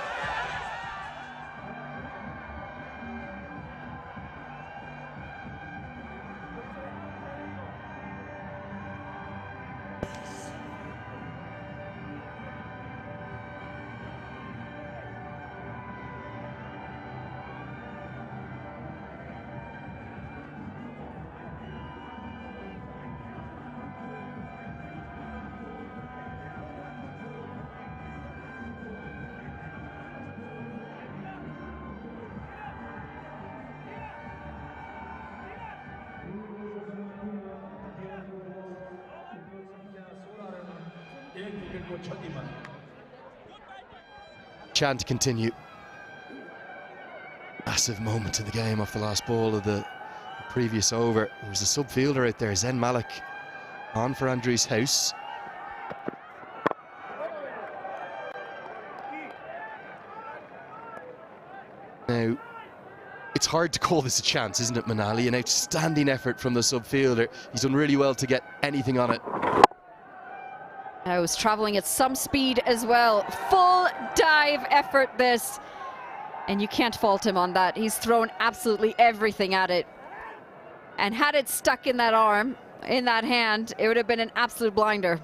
Chant to continue. Massive moment in the game off the last ball of the previous over. There was a sub fielder out there, Zen Malik, on for Andrews House. Now, it's hard to call this a chance, isn't it, Manali? An outstanding effort from the sub fielder. He's done really well to get anything on it. I was traveling at some speed as well. Full dive effort this. And you can't fault him on that. He's thrown absolutely everything at it. And had it stuck in that arm, in that hand, it would have been an absolute blinder.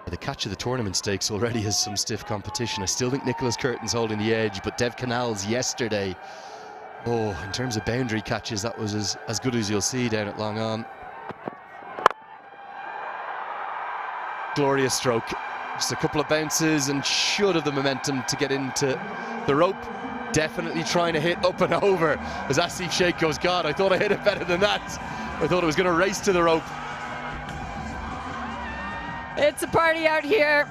The catch of the tournament stakes already has some stiff competition. I still think Nicholas Curtin's holding the edge, but Dev Canals yesterday, oh, in terms of boundary catches, that was as good as you'll see down at Long On. Glorious stroke. Just a couple of bounces and should have the momentum to get into the rope. Definitely trying to hit up and over. As Asif Sheikh goes, God, I thought I hit it better than that. I thought it was going to race to the rope. It's a party out here.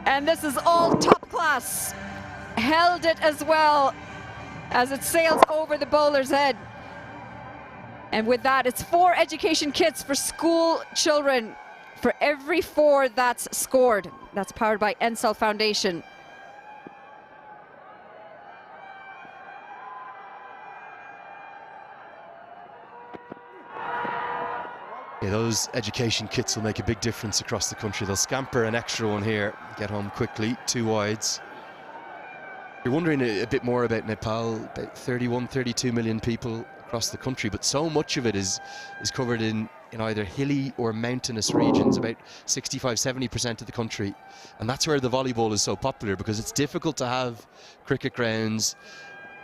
And this is all top class. Held it as well as it sails over the bowler's head. And with that, it's 4 education kits for school children for every 4 that's scored. That's powered by Encel Foundation. Yeah, those education kits will make a big difference across the country. They'll scamper an extra one here, get home quickly, 2 wides. You're wondering a bit more about Nepal, about 31, 32 million people across the country, but so much of it is covered in either hilly or mountainous regions, about 65-70% of the country. And that's where the volleyball is so popular, because it's difficult to have cricket grounds.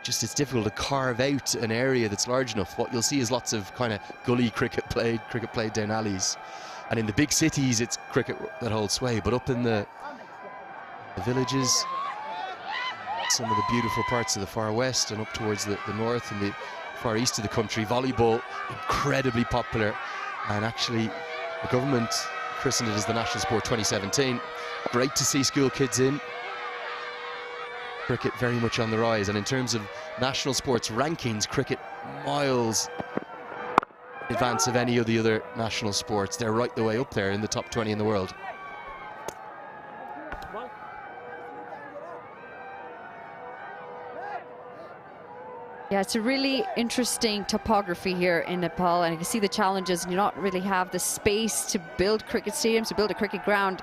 It's difficult to carve out an area that's large enough. What you'll see is lots of kind of gully cricket played down alleys. And in the big cities, it's cricket that holds sway. But up in the villages, some of the beautiful parts of the far west and up towards the north and the far east of the country, volleyball incredibly popular. And actually, the government christened it as the National Sport 2017. Great to see school kids in. Cricket very much on the rise, and in terms of national sports rankings, cricket miles in advance of any of the other national sports. They're right the way up there in the top 20 in the world. Yeah, it's a really interesting topography here in Nepal, and you can see the challenges, and you not really have the space to build cricket stadiums, to build a cricket ground.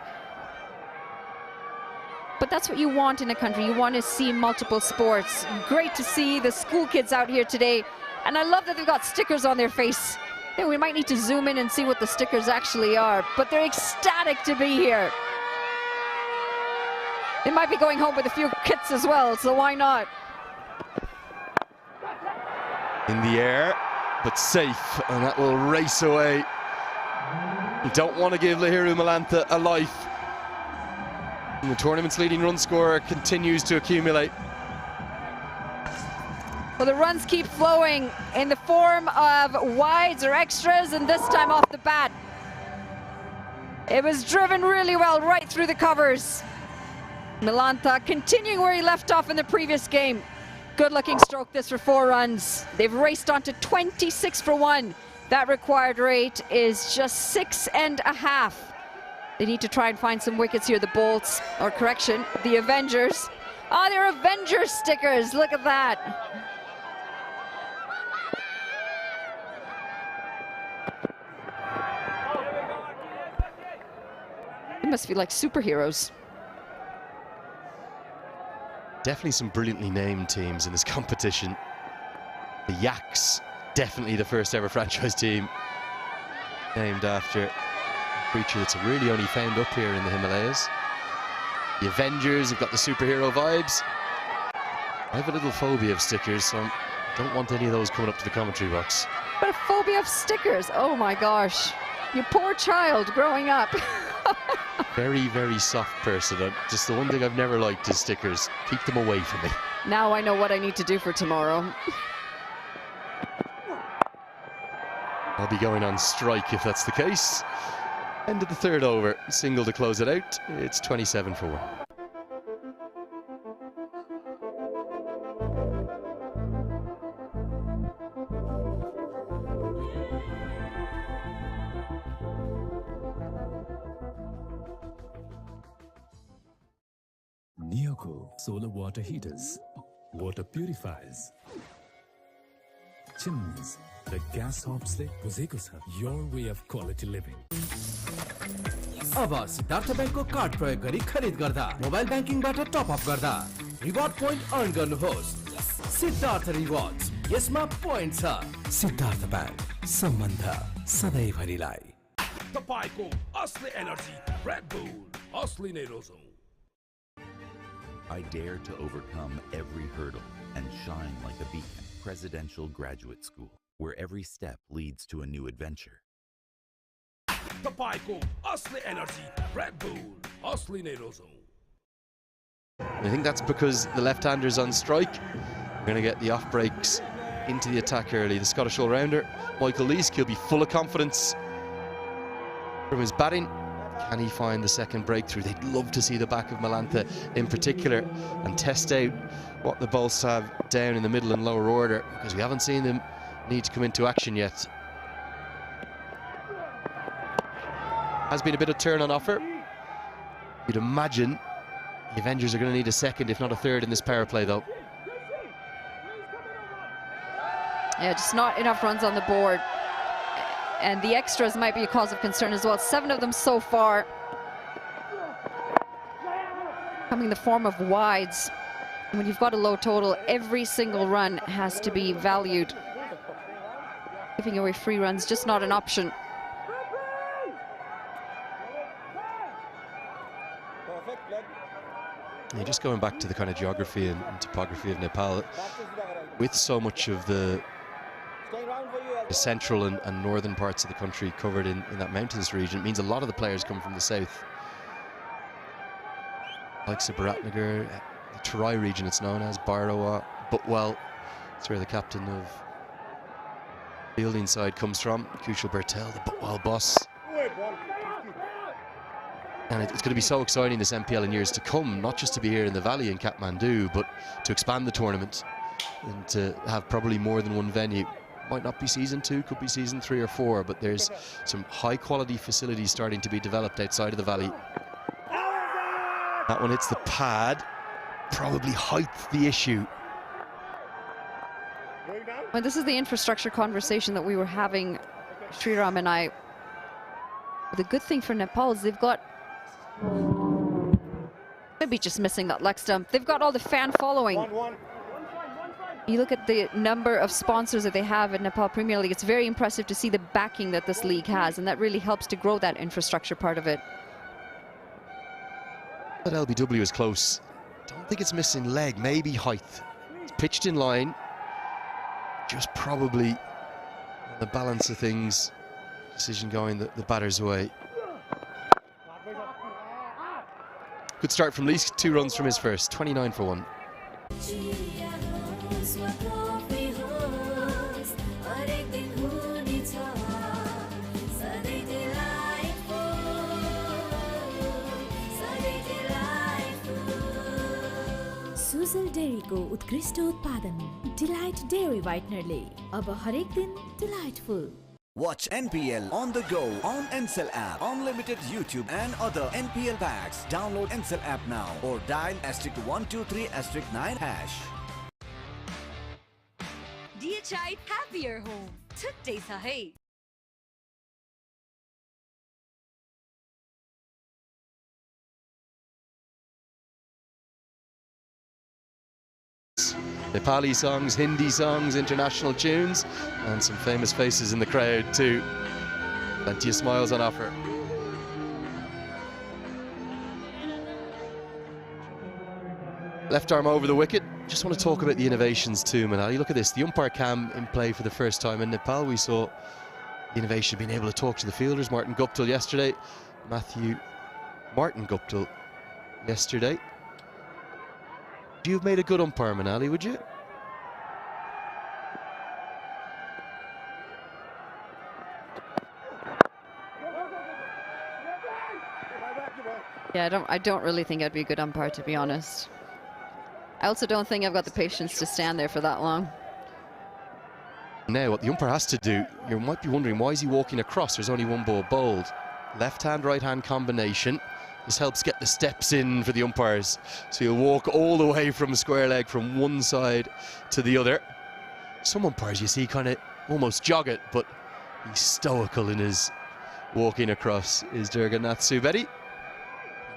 But that's what you want in a country. You want to see multiple sports. Great to see the school kids out here today. And I love that they've got stickers on their face. Yeah, we might need to zoom in and see what the stickers actually are. But they're ecstatic to be here. They might be going home with a few kits as well, so why not? In the air, but safe, and that will race away. You don't want to give Lahiru Malantha a life. And the tournament's leading run scorer continues to accumulate. Well, the runs keep flowing in the form of wides or extras, and this time off the bat. It was driven really well right through the covers. Malantha continuing where he left off in the previous game. Good looking stroke this for 4 runs. They've raced on to 26 for 1. That required rate is just 6.5. They need to try and find some wickets here. The Bolts, or correction, the Avengers. Oh, they're Avengers stickers. Look at that. They must feel like superheroes. Definitely some brilliantly named teams in this competition. The Yaks, definitely the first ever franchise team named after creature that's really only found up here in the Himalayas. The Avengers have got the superhero vibes. I have a little phobia of stickers, so I don't want any of those coming up to the commentary box. But a phobia of stickers, oh my gosh. You poor child growing up. Very, very soft person. Just the one thing I've never liked is stickers. Keep them away from me. Now I know what I need to do for tomorrow. I'll be going on strike if that's the case. End of the 3rd over, single to close it out. It's 27 for 1. Neoco solar water heaters, water purifiers, chimneys, the gas hobs ले बुझेको छ. Your way of quality living. अब Siddharth बैंकको card प्रयोग गरी खरिद गर्दा mobile बैंकिङबाट top up गर्दा reward point earn गर्नुहोस्. सिद्धार्थ रिवार्ड्स, यसमा पोइन्ट छ. सिद्धार्थ बैंक, सम्बन्ध सधैँभरिलाई. तपाईको असली एनर्जी रेड बुल, असली नै रोजौं. I dare to overcome every hurdle and shine like a beacon. Presidential Graduate School, where every step leads to a new adventure. तपाईको असली एनर्जी रेड बुल, असली नै रोजौं. I think that's because the left-hander's on strike. We're going to get the off breaks into the attack early. The Scottish all-rounder, Michael Leask, he'll be full of confidence from his batting. Can he find the second breakthrough? They'd love to see the back of Malantha in particular and test out what the Bolts have down in the middle and lower order, because we haven't seen them need to come into action yet. Has been a bit of turn on offer. You'd imagine the Avengers are going to need a second, if not a third, in this power play though. Yeah, just not enough runs on the board. and the extras might be a cause of concern as well. 7 of them so far, coming in the form of wides. When you've got a low total, every single run has to be valued. Giving away free runs, just not an option. Yeah, just going back to the kind of geography and topography of Nepal, with so much of the central and northern parts of the country covered in that mountainous region, it means a lot of the players come from the south. Like Biratnagar, the Terai region it's known as, Bhairawa, Butwal, it's where the captain of fielding side comes from, Kushal Bertel, the Butwal boss. And it's going to be so exciting, this NPL, in years to come, not just to be here in the Valley in Kathmandu, but to expand the tournament and to have probably more than one venue. Might not be season 2, could be season 3 or 4, but there's some high quality facilities starting to be developed outside of the Valley. That one hits the pad, probably height the issue. Well, this is the infrastructure conversation that we were having, Sriram and I. The good thing for Nepal is they've got, maybe just missing that leg stump, they've got all the fan following. You look at the number of sponsors that they have in Nepal Premier League, it's very impressive to see the backing that this league has, and that really helps to grow that infrastructure part of it. But LBW is close. Don't think it's missing leg, maybe height. It's pitched in line. Just probably on the balance of things, decision going the batter's way. Good start from Lees, 2 runs from his first, 29 for 1. Sujal डेयरीको उत्कृष्ट उत्पादन delight dairy व्हाइटनरले अब हरेक दिन delightful. Watch NPL on the go on NCL app, unlimited YouTube and other NPL packs. Download NCL app now or dial *123*9#. DHI Happier Home. छुट्टै छ है. Nepali songs, Hindi songs, international tunes, and some famous faces in the crowd too. Plenty of smiles on offer. Left arm over the wicket. Just want to talk about the innovations too, Manali. Look at this, the umpire cam in play for the first time in Nepal. We saw the innovation being able to talk to the fielders. Martin Guptill yesterday, Martin Guptill yesterday. You've made a good umpire, Manali, would you? Yeah, I don't really think I'd be a good umpire, to be honest. I also don't think I've got the patience to stand there for that long. Now, what the umpire has to do, you might be wondering, why is he walking across? There's only one ball bowled. Left-hand, right-hand combination. This helps get the steps in for the umpires. So you'll walk all the way from square leg from one side to the other. Some umpires you see kind of almost jog it, but he's stoical in his walking across. Is Durganath Subedi?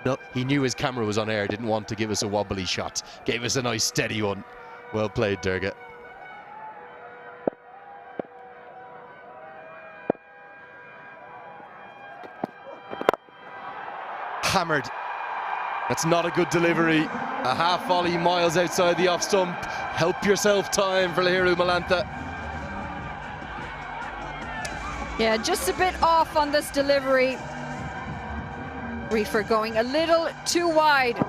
No, he knew his camera was on air, didn't want to give us a wobbly shot. Gave us a nice steady one. Well played, Durga. Hammered. That's not a good delivery. A half volley miles outside the off stump. Help yourself time for Lahiru Malantha. Yeah, just a bit off on this delivery. Reefer going a little too wide,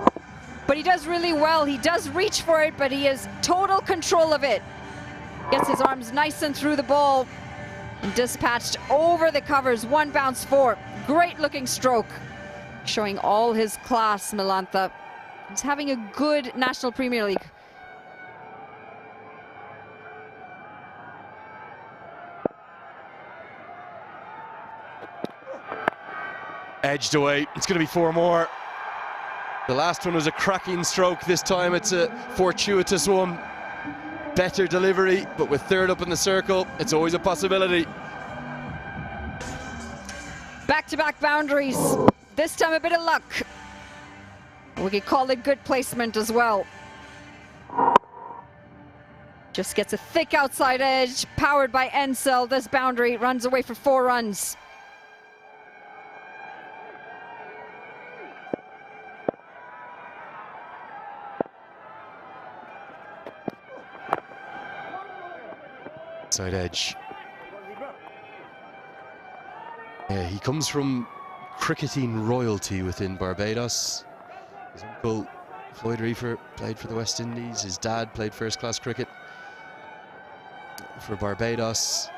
but he does really well. He does reach for it, but he has total control of it. Gets his arms nice and through the ball and dispatched over the covers. 1 bounce 4. Great looking stroke. Showing all his class, Malantha. He's having a good National Premier League. Edged away. It's going to be 4 more. The last one was a cracking stroke. This time it's a fortuitous one. Better delivery, but with 3rd up in the circle, it's always a possibility. Back-to-back boundaries. This time a bit of luck. We could call it good placement as well. Just gets a thick outside edge, powered by Ensel. This boundary runs away for 4 runs. Outside edge. Yeah, he comes from cricketing royalty within Barbados. His uncle, Floyd Reefer, played for the West Indies. His dad played first-class cricket for Barbados.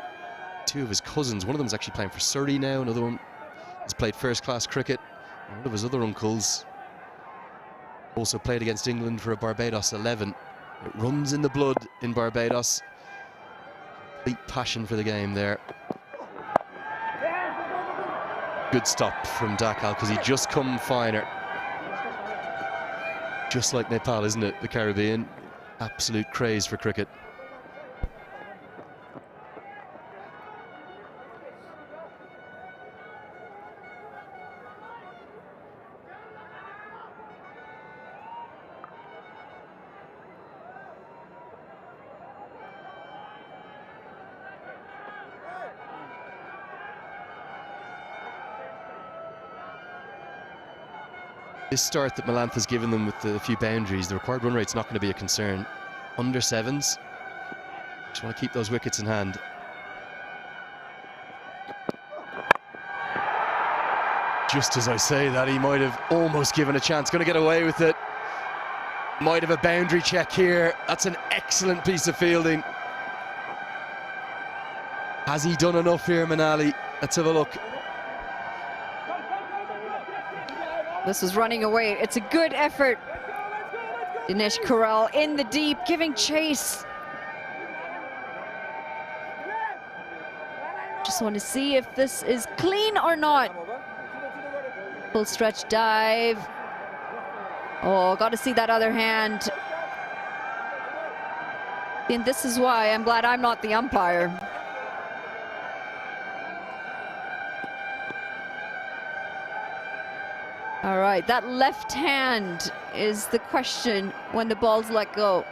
2 of his cousins, one of them is actually playing for Surrey now, another one has played first-class cricket. And one of his other uncles also played against England for a Barbados 11. It runs in the blood in Barbados. Complete passion for the game there. Good stop from Dakal because he just come finer. Just like Nepal, isn't it? The Caribbean. Absolute craze for cricket. This start that Malantha's given them with the few boundaries, the required run rate's not going to be a concern. Under 7s. Just want to keep those wickets in hand. Just as I say that, he might have almost given a chance. Going to get away with it. Might have a boundary check here. That's an excellent piece of fielding. Has he done enough here, Manali? Let's have a look. This is running away. It's a good effort. Dinesh Corral in the deep, giving chase. Just want to see if this is clean or not. Full stretch dive. Oh, got to see that other hand. And this is why I'm glad I'm not the umpire. All right, that left hand is the question when the ball's let go.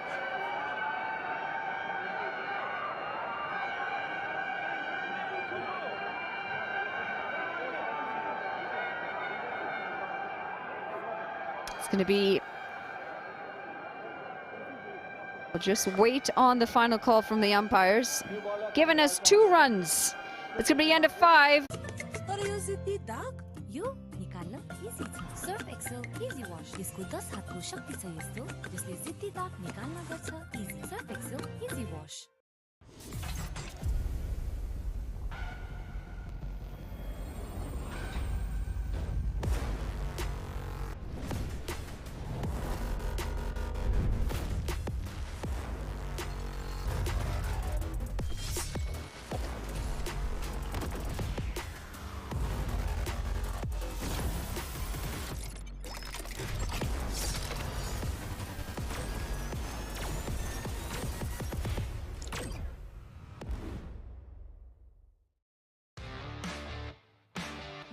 It's going to be... We'll just wait on the final call from the umpires. Giving us 2 runs. It's going to be end of 5. Surf Excel easy wash यसको 10 हातको शक्ति छ यस्तो जसले जिद्दी दाग निकाल्न गर्छ easy Surf Excel easy wash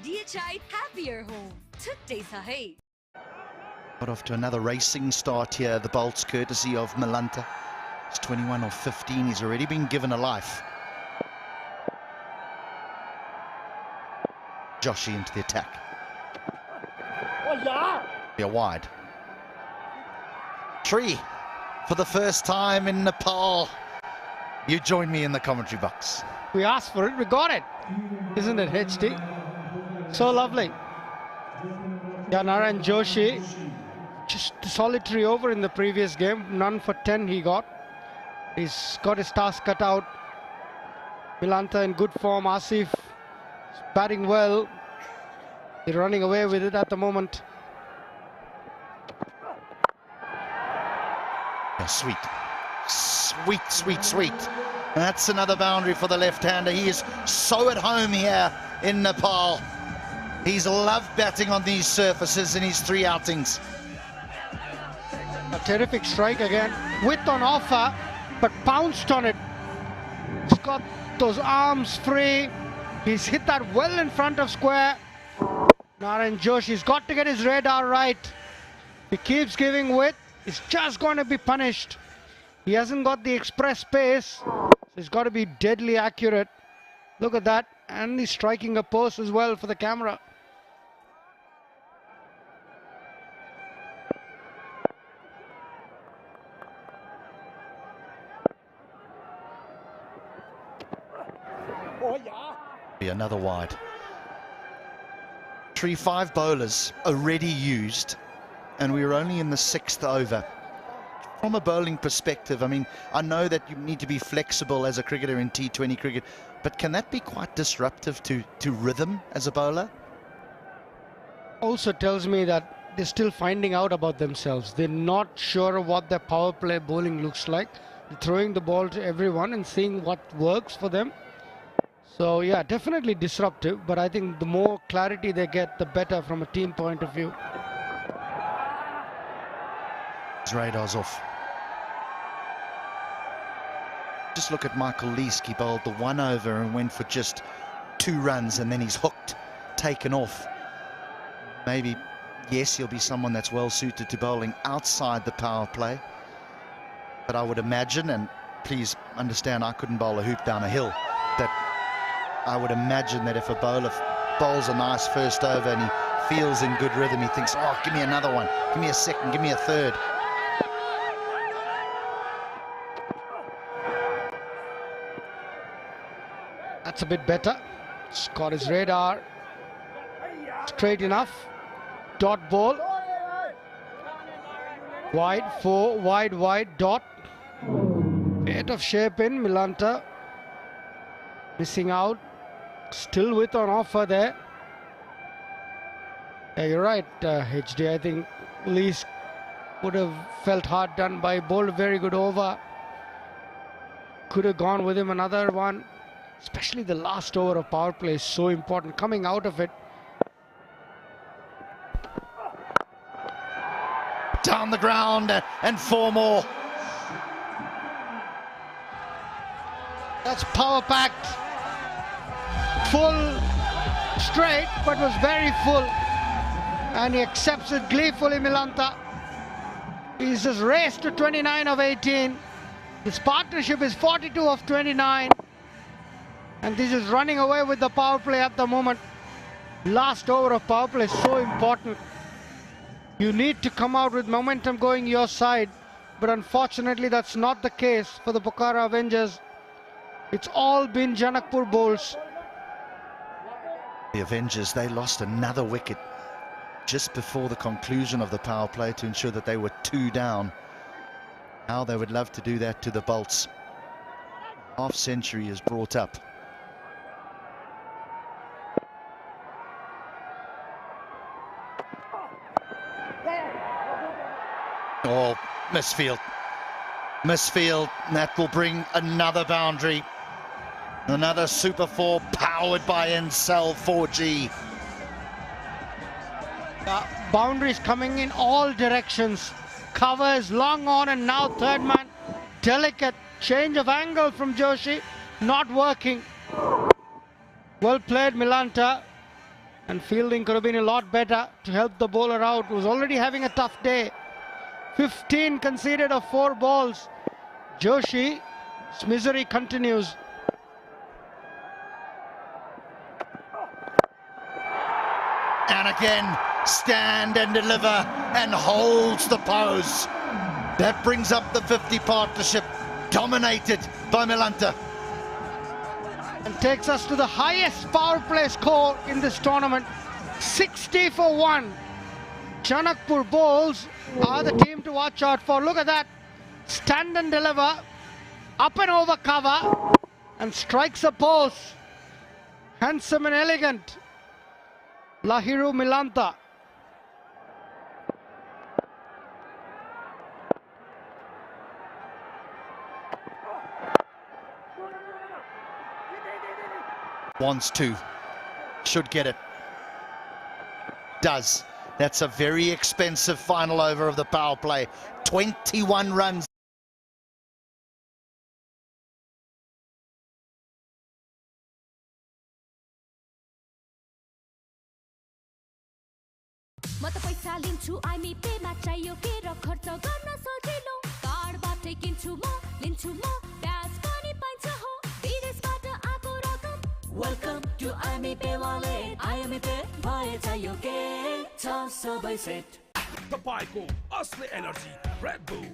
DHI happier home. Today sahi. Got off to another racing start here, the bolts courtesy of Malantha. He's 21 or 15, he's already been given a life. Joshi into the attack. Be a wide. 3 for the first time in Nepal. You join me in the commentary box. We asked for it, we got it. Isn't it, HD? So lovely. Naran Joshi, just solitary over in the previous game. None for 10 he got. He's got his task cut out. Malantha in good form. Asif batting well. They're running away with it at the moment. Yeah, sweet. Sweet, sweet, sweet. And that's another boundary for the left-hander. He is so at home here in Nepal. He's loved batting on these surfaces in his 3 outings. A terrific strike again. Width on offer, but pounced on it. He's got those arms free. He's hit that well in front of square. Narayan Joshi's got to get his radar right. If he keeps giving width, he's just going to be punished. He hasn't got the express pace, so he's got to be deadly accurate. Look at that, and he's striking a post as well for the camera. Another wide. 3-5 bowlers already used, and we were only in the 6th over. From a bowling perspective, I mean, I know that you need to be flexible as a cricketer in T20 cricket, but can that be quite disruptive to rhythm as a bowler? Also tells me that they're still finding out about themselves. They're not sure of what their power play bowling looks like. They're throwing the ball to everyone and seeing what works for them. So yeah, definitely disruptive, but I think the more clarity they get, the better from a team point of view. His radar's off. Just look at Michael Leask. He bowled the 1 over and went for just 2 runs, and then he's hooked, taken off. Maybe, yes, he'll be someone that's well suited to bowling outside the power play, but I would imagine, and please understand, I couldn't bowl a hoop down a hill, that I would imagine that if a bowler bowls a nice first over and he feels in good rhythm, he thinks, oh, give me another one, give me a second, give me a third. That's a bit better. He's got his radar straight enough. Dot ball. Wide, 4, wide, dot. Bit of shape in, Milanta. Missing out. Still with an offer there. Yeah, you're right, HD. I think Leask would have felt hard done by. Bowled a very good over. Could have gone with him another one. Especially the last over of power play is so important. Coming out of it. Down the ground and 4 more. That's power packed. Full straight, but was very full. And he accepts it gleefully, Milanta. He's just raced to 29 of 18. His partnership is 42 of 29. And this is running away with the power play at the moment. Last over of power play is so important. You need to come out with momentum going your side. But unfortunately, that's not the case for the Pokhara Avengers. It's all been Janakpur bowls. The Avengers, they lost another wicket just before the conclusion of the power play to ensure that they were 2 down. Now they would love to do that to the Bolts. Half century is brought up. Oh, misfield. Misfield, and that will bring another boundary. Another Super 4 powered by NCell 4G. Boundaries coming in all directions. Covers long on, and now third man. Delicate change of angle from Joshi. Not working. Well played, Milanta. And fielding could have been a lot better to help the bowler out. Was already having a tough day. 15 conceded of 4 balls. Joshi's misery continues. And again, stand and deliver and holds the pose. That brings up the 50 partnership, dominated by Milanta. And takes us to the highest power play score in this tournament. 60 for 1. Janakpur bowls are the team to watch out for. Look at that. Stand and deliver. Up and over cover. And strikes a post. Handsome and elegant. Lahiru Milanta. Wants to. Should get it. Does. That's a very expensive final over of the power play. 21 runs. म त पैसा लिन्छु IME Pema चाहियो के र खर्च गर्न सजिलो कार्डबाटै किन्छु म लिन्छु म ब्याज पनि पाइन्छ हो विदेशबाट आएको रकम Welcome to IMP Wallet. IMP भए चाहियो के छ सबै सेट तपाईँको असली एनर्जी रेड बुल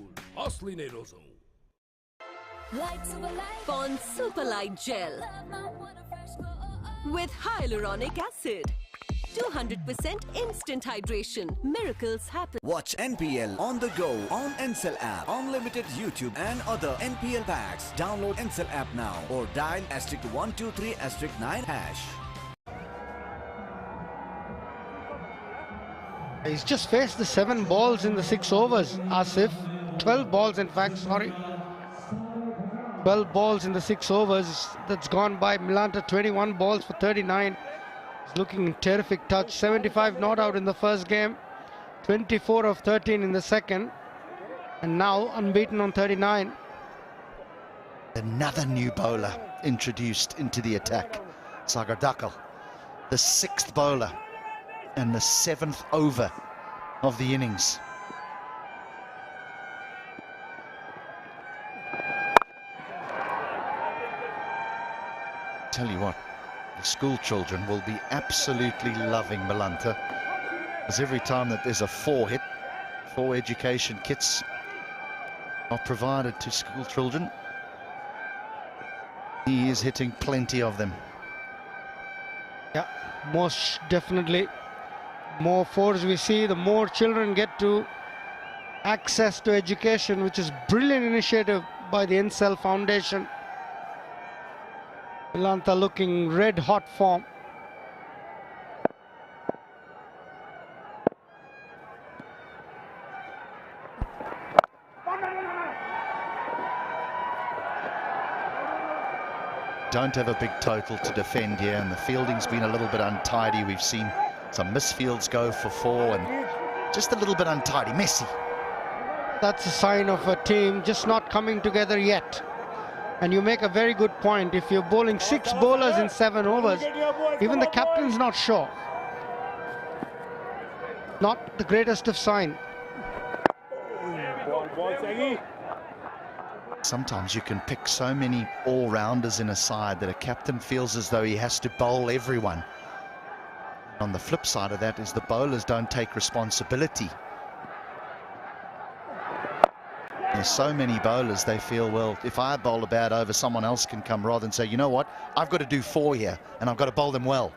असली नै रोजौं Con Superlight Gel with hyaluronic acid. 200% instant hydration. Miracles happen. Watch NPL on the go on Ncell app. Unlimited YouTube and other NPL packs. Download Ncell app now or dial *123*9#. He's just faced the 7 balls in the 6 overs, Asif. 12 balls, in fact, sorry. 12 balls in the 6 overs. That's gone by. Milanta 21 balls for 39. He's looking in terrific touch. 75 not out in the first game. 24 of 13 in the second. And now unbeaten on 39. Another new bowler introduced into the attack. Sagar Dakal, the 6th bowler and the 7th over of the innings. Tell you what, the school children will be absolutely loving Milanta, as every time that there's a 4 hit, 4 education kits are provided to school children. He is hitting plenty of them. Yeah, most definitely. More 4s we see, the more children get to access to education, which is brilliant initiative by the Ncell Foundation. Milanta looking red hot form. Don't have a big total to defend here, and the fielding's been a little bit untidy. We've seen some misfields go for 4 and just a little bit untidy, messy. That's a sign of a team just not coming together yet. And you make a very good point. If you're bowling 6 bowlers in 7 overs, even the captain's not sure. Not the greatest of sign. Sometimes you can pick so many all-rounders in a side that a captain feels as though he has to bowl everyone. On the flip side of that is the bowlers don't take responsibility. There's so many bowlers, they feel, well, if I bowl a bad over, someone else can come rather than say, you know what, I've got to do 4 here and I've got to bowl them well.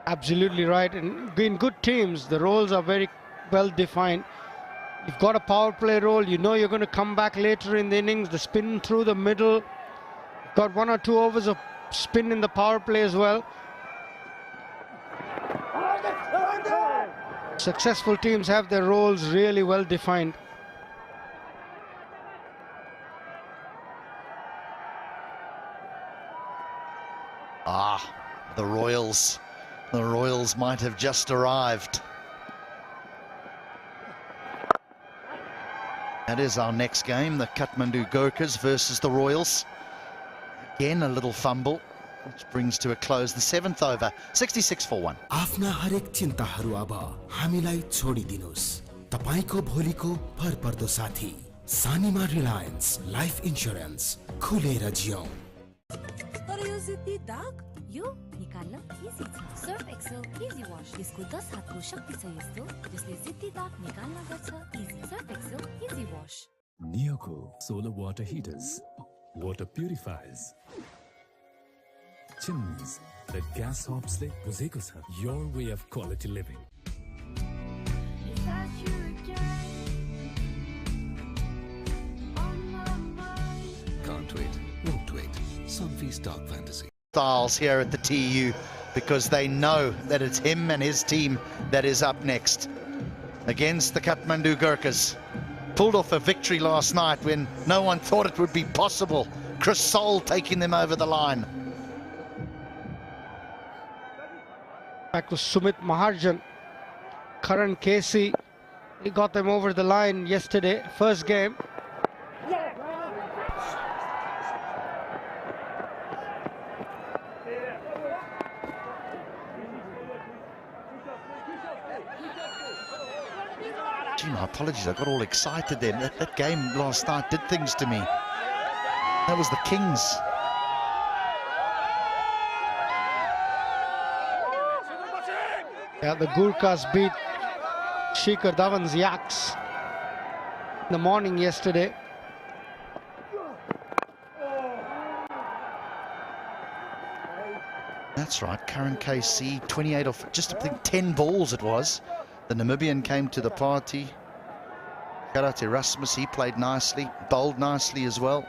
Absolutely right. And in good teams, the roles are very well defined. You've got a power play role, you know you're going to come back later in the innings, the spin through the middle. Got 1 or 2 overs of spin in the power play as well. Successful teams have their roles really well defined. The Royals. The Royals might have just arrived. That is our next game, the Kathmandu Gurkhas versus the Royals. Again, a little fumble, which brings to a close the 7th over, 66 for 1. आफ्ना हरेक चिन्ताहरू अब हामीलाई छोडिदिनुस्। तपाईको भोलिको भरपर्दो साथी सानीमा Reliance life insurance खुलेर जियौं। तर यो जिद्दी दाग यो निकाल्न इजी छ। सर्फ एक्सेल इजी वाश यसको 10 हातको शक्ति छ यस्तो जसले जिद्दी दाग निकाल्न गर्छ easy. Surf Excel easy wash. Neoco solar water heaters, water purifiers, chimneys that gas hobs le buzeko cha. Your way of quality living. Can't wait, won't wait. Sunfeast Dark Fantasy. Styles here at the TU because they know that it's him and his team that is up next against the Kathmandu Gurkhas. Pulled off a victory last night when no one thought it would be possible. Chris Soul taking them over the line. Back to Sumit Maharjan. Karan Casey, he got them over the line yesterday, first game. Gee, my apologies, I got all excited then. That game last night did things to me. That was the Kings. Yeah, the Gurkhas beat Shikhar Dhawan's Yaks in the morning yesterday. That's right, Karan KC, 28 off, just I think 10 balls it was. The Namibian came to the party. Shout out to Erasmus, he played nicely, bowled nicely as well.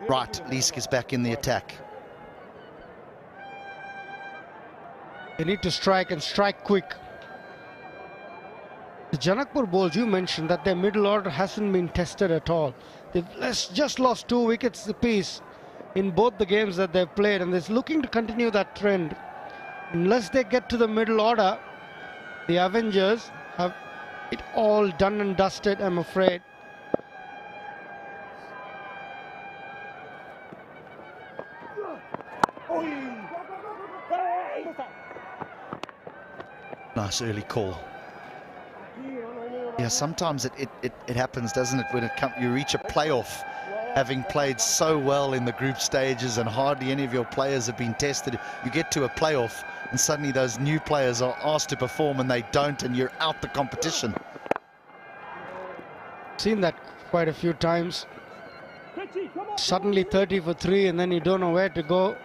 Right, Leesk is back in the attack. They need to strike and strike quick. The Janakpur bowls, you mentioned that their middle order hasn't been tested at all. They've just lost 2 wickets apiece in both the games that they've played, and they're looking to continue that trend. Unless they get to the middle order, the Avengers have it all done and dusted, I'm afraid. Nice early call. Yeah, sometimes it happens, doesn't it, when you reach a playoff, having played so well in the group stages and hardly any of your players have been tested. You get to a playoff and suddenly those new players are asked to perform and they don't, and you're out the competition. Seen that quite a few times. Suddenly 30 for 3 and then you don't know where to go.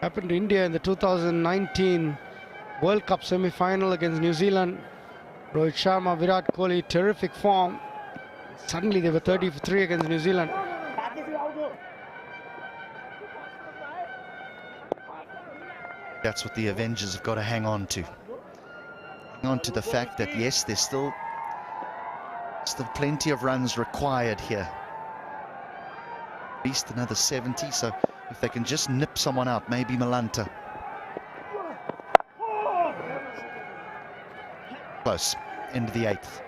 Happened to India in the 2019 World Cup semi-final against New Zealand. Rohit Sharma, Virat Kohli, terrific form. Suddenly they were 30 for 3 against New Zealand. That's what the Avengers have got to hang on to. Hang on to the fact that, yes, there's still plenty of runs required here. At least another 70, so if they can just nip someone out, maybe Malanta. Close. End of the 8th.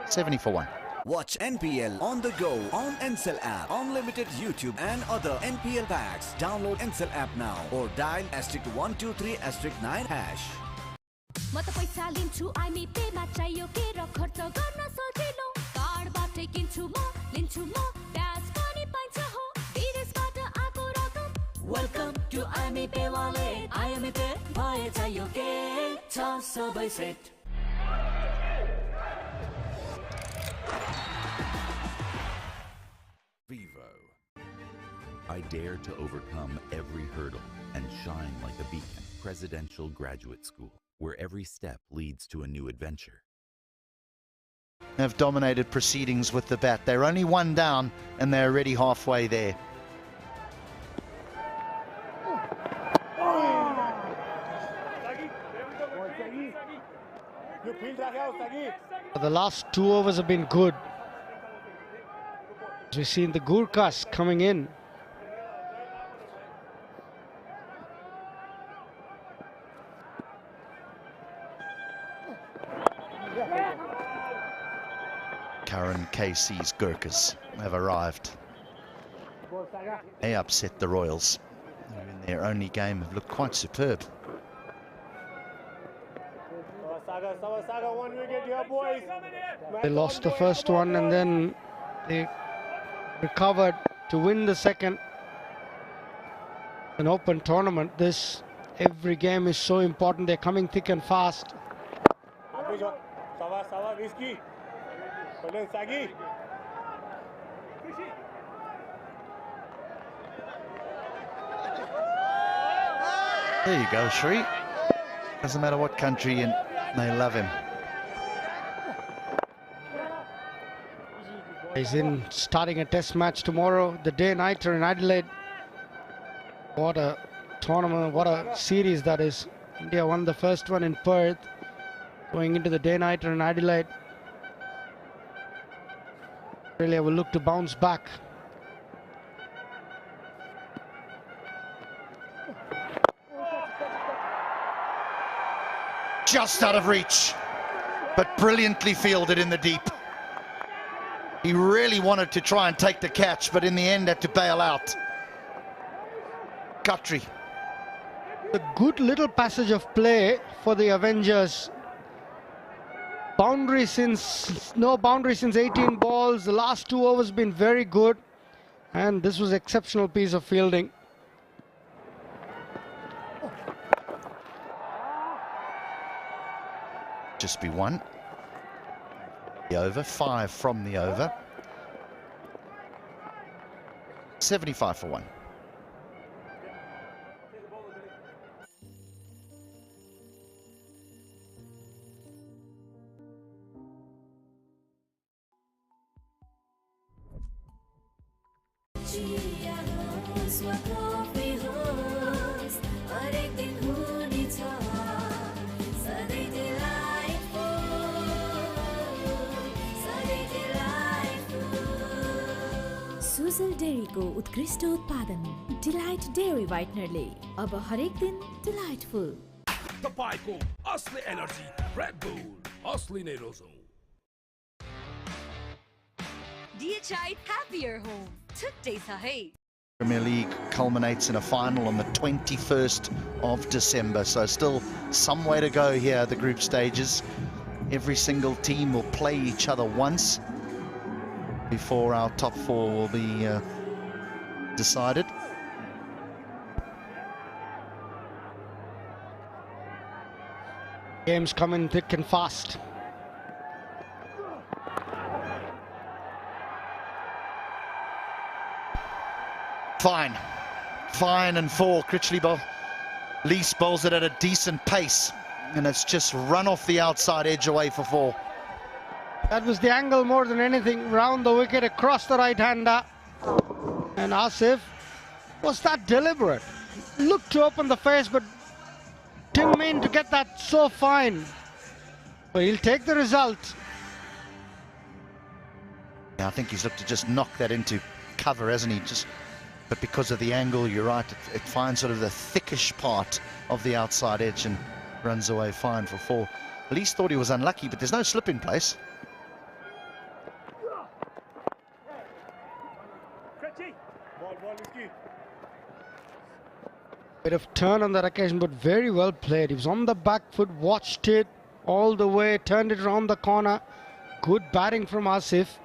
70 for 1. Watch NPL on the go on Ncell app, unlimited YouTube and other NPL packs. Download Ncell app now or dial *123*9#. म त पैसा लिन्छु IME Pema चाहियो के र खर्च गर्न सजिलो कार्डबाटै किन्छु म लिन्छु म ब्याज पनि पाइन्छ हो विदेशबाट आको रकम वेलकम टु आइमी पे वालेट आइमी पे भए चाहियो के छ सबै set Vivo. I dare to overcome every hurdle and shine like a beacon. Presidential Graduate School, where every step leads to a new adventure. Have dominated proceedings with the bat. They're only one down and they're already halfway there. The last 2 overs have been good. As we've seen the Gurkhas coming in. Karan KC's Gurkhas have arrived. They upset the Royals, who in their only game have looked quite superb. They lost the first one and then they recovered to win the second. An open tournament. Every game is so important. They're coming thick and fast. There you go, Shri. Doesn't matter what country and they love him. He's in starting a test match tomorrow, the day-nighter in Adelaide. What a tournament, what a series that is. India won the first one in Perth, going into the day-nighter in Adelaide. Australia will look to bounce back. Just out of reach, but brilliantly fielded in the deep. He really wanted to try and take the catch, but in the end had to bail out. Guthrie. A good little passage of play for the Avengers. No boundary since 18 balls. The last 2 overs been very good, and this was exceptional piece of fielding. Just be one. The over, 5 from the over. 75 for 1. Sujal डेयरीको उत्कृष्ट उत्पादन delight dairy व्हाइटनरले अब हरेक दिन delightful. तपाईको असली energy red bull असली नै रोजौं। DHI happier home. Today sahi. Premier League culminates in a final on the 21st of December, so still some way to go here at the group stages. Every single team will play each other once before our top 4 will be decided. Games coming thick and fast. Fine and 4. Critchley Lease bowls it at a decent pace, and it's just run off the outside edge away for 4. That was the angle more than anything. Round the wicket, across the right-hander. And Asif, was that deliberate? Looked to open the face, but didn't mean to get that so fine. But he'll take the result. Yeah, I think he's looked to just knock that into cover, hasn't he? But because of the angle, you're right, it finds sort of the thickish part of the outside edge and runs away fine for 4. Lease thought he was unlucky, but there's no slip in place. Bit of turn on that occasion, but very well played. He was on the back foot, watched it all the way, turned it around the corner. Good batting from Asif.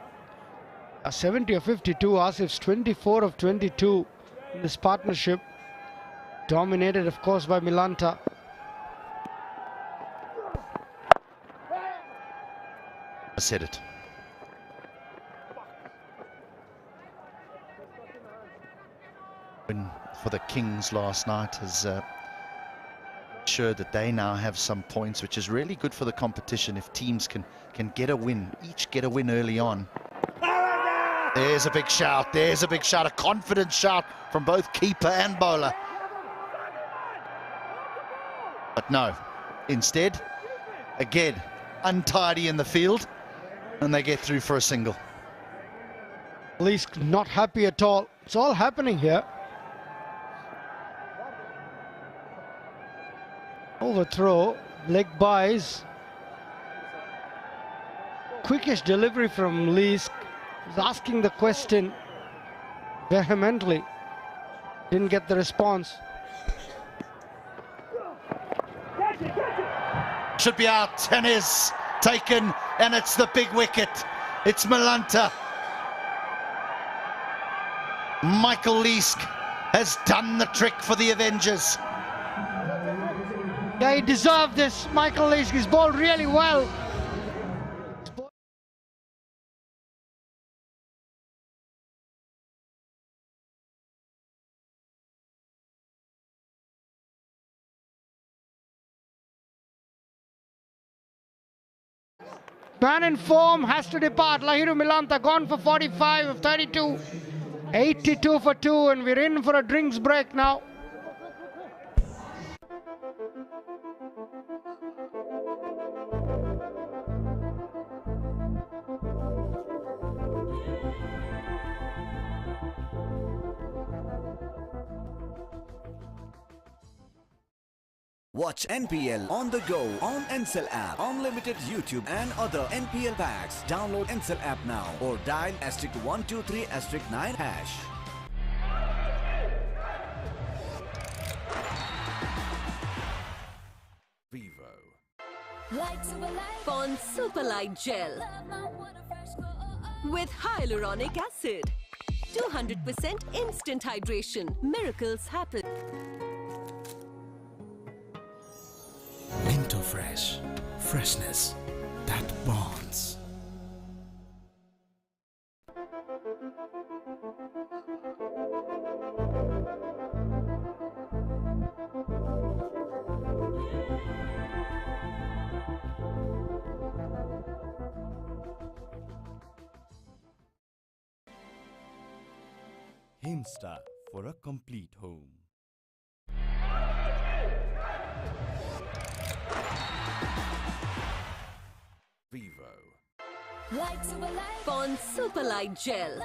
A 70 of 52, Asif's 24 of 22 in this partnership. Dominated, of course, by Milanta. I said it. Win for the Kings last night has ensured that they now have some points, which is really good for the competition if teams can get a win, each get a win early on. There's a big shout, a confident shout from both keeper and bowler. But no, instead, again, untidy in the field, and they get through for a single. At least not happy at all. It's all happening here. Overthrow, leg buys. Quickish delivery from Lees. He's asking the question vehemently. Didn't get the response. Should be out and is taken, and it's the big wicket. It's Milanta. Michael Leask has done the trick for the Avengers. Yeah, he deserved this. Michael Leask, he's bowled really well. Man in form has to depart. Lahiru Milanta gone for 45 of 32. 82 for 2, and we're in for a drinks break now. Watch NPL on the go on Ncell app, unlimited YouTube and other NPL packs. Download Ncell app now or dial *123*9#. Vivo, Pond Super Light Gel with hyaluronic acid. 200% instant hydration. Miracles happen. Minto Fresh. Freshness that bonds. Himsta for a complete home. Vivo. Pond Super Light Gel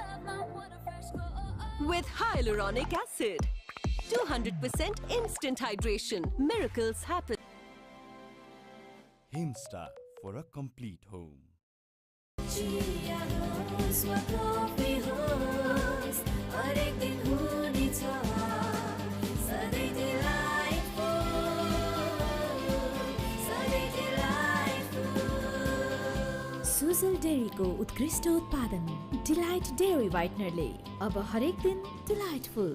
with hyaluronic acid. 200% instant hydration. Miracles happen. Himsta for a complete home. Sujal डेयरीको उत्कृष्ट उत्पादन delight dairy व्हाइटनरले अब हरेक दिन delightful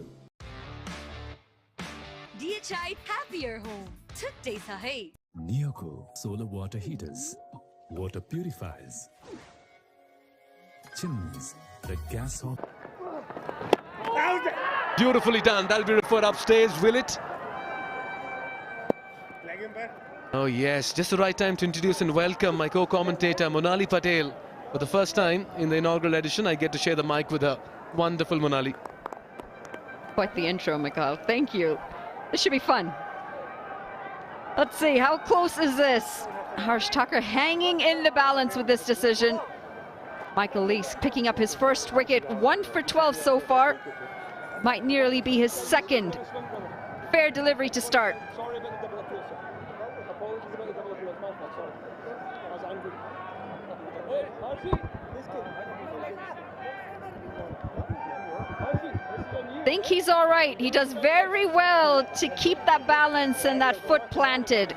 DHI happier home. Today sahi. Neoco solar water heaters, water purifiers, chimneys, the gas hob. Beautifully done. That'll be referred upstairs, will it? Oh yes, just the right time to introduce and welcome my co-commentator Monali Patel. For the first time in the inaugural edition, I get to share the mic with her. Wonderful, Monali. Quite the intro, Mikhail. Thank you. This should be fun. Let's see, how close is this? Harsh Tucker hanging in the balance with this decision. Michael Lees picking up his first wicket, 1 for 12 so far. Might nearly be his second. Fair delivery to start. Think he's all right. He does very well to keep that balance and that foot planted.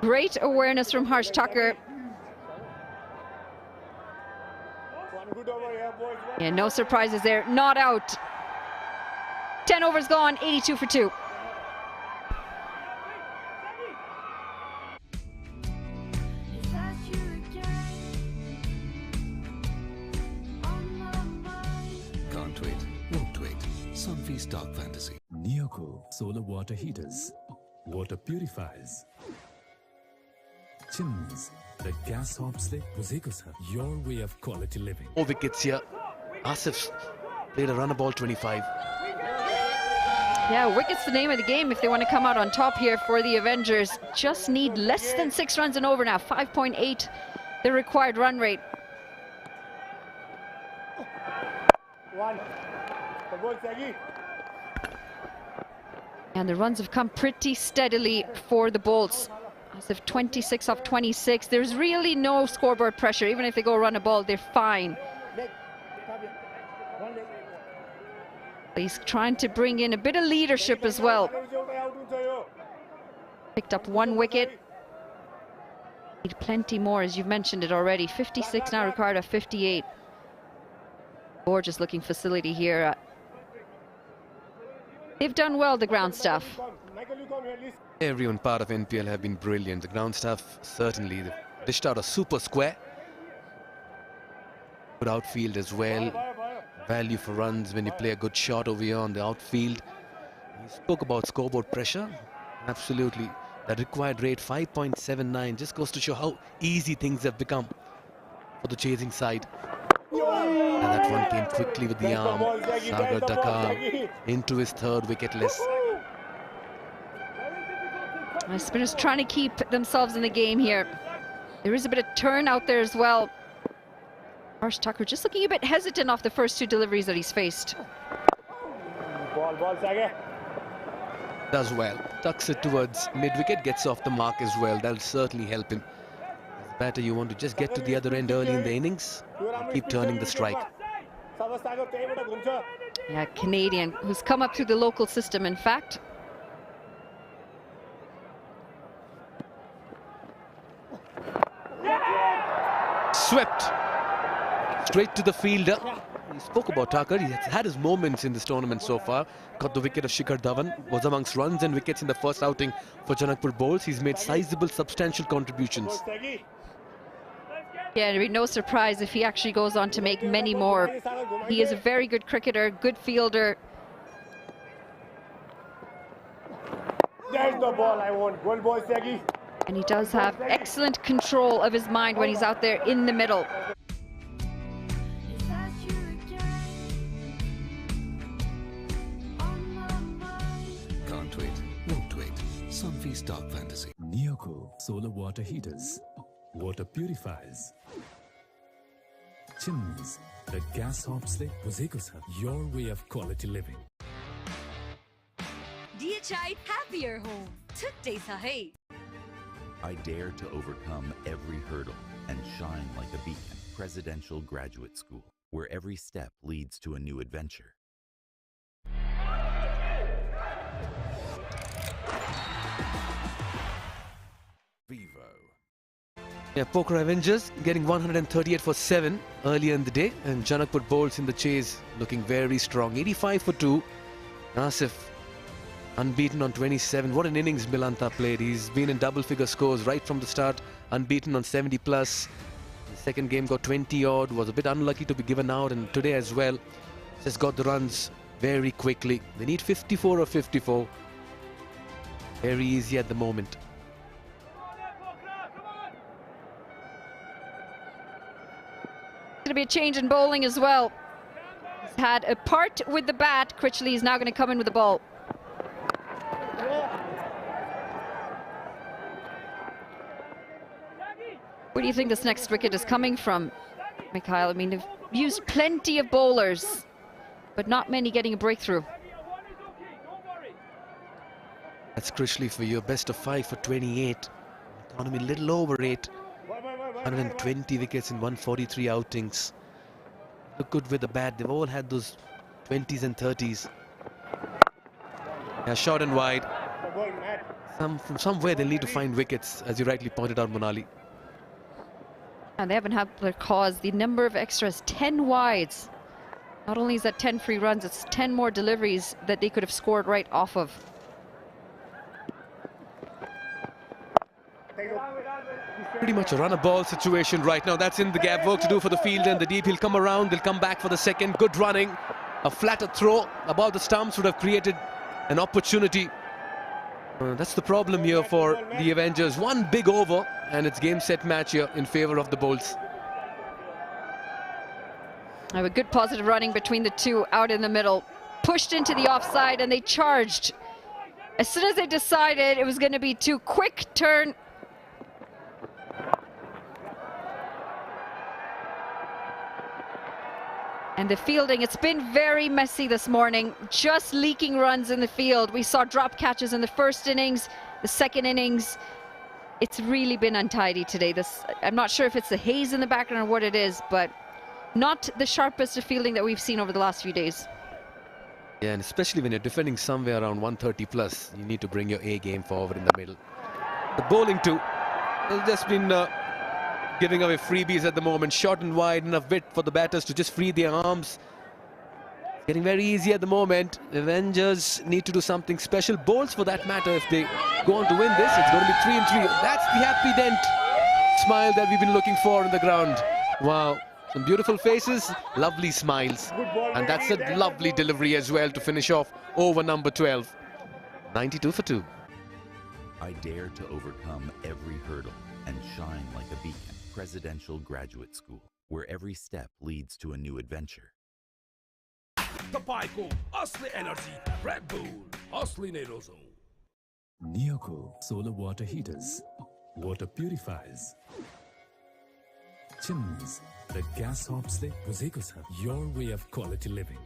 Great awareness from Harsh Tucker. Yeah, no surprises there. Not out. 10 overs gone, 82 for 2. Can't wait, won't wait. Sunfeast Dark Fantasy. Neoco solar water heaters, water purifiers, chimneys, the gas hobs le buzeko cha. Your way of quality living. 4 wickets here. Asif played a run ball 25. Yeah, wicket's the name of the game if they want to come out on top here for the Avengers. Just need less than 6 runs and over now. 5.8 the required run rate. And the runs have come pretty steadily for the Bolts. As if 26 off 26, there's really no scoreboard pressure. Even if they go run a ball, they're fine. He's trying to bring in a bit of leadership as well. Picked up 1 wicket. Need plenty more, as you've mentioned it already. 56 now required of 58. Gorgeous looking facility here. They've done well, the ground staff. Everyone part of NPL have been brilliant. The ground staff, certainly. They've dished out a super square. Good outfield as well. Value for runs when you play a good shot over here on the outfield. You spoke about scoreboard pressure. Absolutely. That required rate 5.79 just goes to show how easy things have become for the chasing side. And that one came quickly with the arm. Sagar Dakar into his 3rd wicketless. My spinners trying to keep themselves in the game here. There is a bit of turn out there as well. Harsh Tucker just looking a bit hesitant off the first 2 deliveries that he's faced. Does well. Tucks it towards mid-wicket, gets off the mark as well. That'll certainly help him. As a batter, you want to just get to the other end early in the innings and keep turning the strike. Yeah, Canadian, who's come up through the local system, in fact. swept straight to the fielder. He spoke about Thakur. He has had his moments in this tournament so far. Got the wicket of Shikhar Dhawan. Was amongst runs and wickets in the first outing for Janakpur bowls. He's made sizable, substantial contributions. Yeah, it'd be no surprise if he actually goes on to make many more. He is a very good cricketer, good fielder. There's the ball I want. Good ball, Segi. And he does have excellent control of his mind when he's out there in the middle. Can't wait, won't wait. Sunfeast Dark Fantasy. Neocool solar water heaters, water purifiers, chimneys, the gas hobs le buzeko cha. Your way of quality living. DHI happier home. Today sa hai. I dare to overcome every hurdle and shine like a beacon. Presidential Graduate School, where every step leads to a new adventure. Vivo. Yeah, Pokhara Avengers getting 138 for 7 earlier in the day, and Janakpur bowls in the chase looking very strong. 85 for 2. Asif unbeaten on 27. What an innings Milanta played. He's been in double-figure scores right from the start, unbeaten on 70 plus. The second game got 20 odd, was a bit unlucky to be given out, and today as well just got the runs very quickly. They need 54 or 54. Very easy at the moment. Going to be a change in bowling as well. He's had a part with the bat. Critchley is now going to come in with the ball. Where do you think this next wicket is coming from, Mikhail? I mean, they've used plenty of bowlers, but not many getting a breakthrough. That's Critchley for you. Best of 5 for 28. Economy little over 8. 120 wickets in 143 outings. Look good with the bat. They've all had those 20s and 30s. Yeah, short and wide. From somewhere they'll need to find wickets, as you rightly pointed out, Monali. And they haven't had their cause. The number of extras, 10 wides. Not only is that 10 free runs, it's 10 more deliveries that they could have scored right off of. Pretty much a run-a-ball situation right now. That's in the gap. Work to do for the field and the deep. He'll come around. They'll come back for the second. Good running. A flatter throw above the stumps would have created an opportunity. That's the problem here for the Avengers. One big over and it's game set match here in favor of the Bulls. I have a good positive running between the two out in the middle. Pushed into the offside and they charged. As soon as they decided it was going to be too quick turn. And the fielding, it's been very messy this morning, just leaking runs in the field. We saw drop catches in the first innings, the second innings. It's really been untidy today. I'm not sure if it's the haze in the background or what it is, but not the sharpest of fielding that we've seen over the last few days. Yeah, and especially when you're defending somewhere around 130 plus, you need to bring your A game forward in the middle. The bowling too, has just been giving away freebies at the moment. Short and wide, enough width for the batters to just free their arms. Getting very easy at the moment. Avengers need to do something special. Bowls for that matter, if they go on to win this, it's going to be 3 and 3. That's the happy dent smile that we've been looking for in the ground. Wow, some beautiful faces, lovely smiles. And that's a lovely delivery as well to finish off over number 12. 92 for 2. I dare to overcome every hurdle and shine like a beacon. Presidential Graduate School, where every step leads to a new adventure. Tapayko, Asli Energy, Red Bull, Asli Nerozo. Neocool solar water heaters, water purifiers, chimneys, the gas hobs le buzeko cha. Your way of quality living.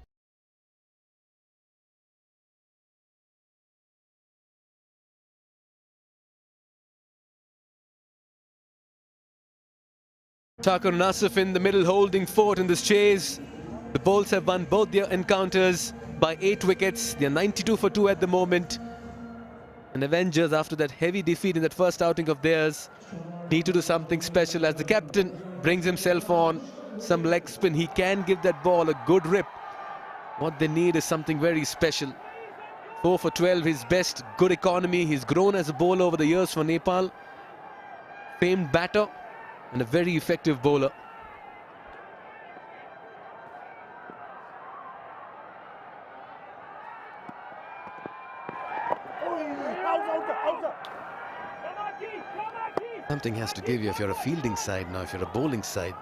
Thakur and Asif in the middle holding fort in this chase. The Bulls have won both their encounters by 8 wickets. They are 92 for 2 at the moment. And Avengers, after that heavy defeat in that first outing of theirs, need to do something special as the captain brings himself on, some leg spin, he can give that ball a good rip. What they need is something very special. 4 for 12, his best, good economy. He's grown as a bowler over the years for Nepal. Famed batter and a very effective bowler. Something has to give you if you're a fielding side now, if you're a bowling side.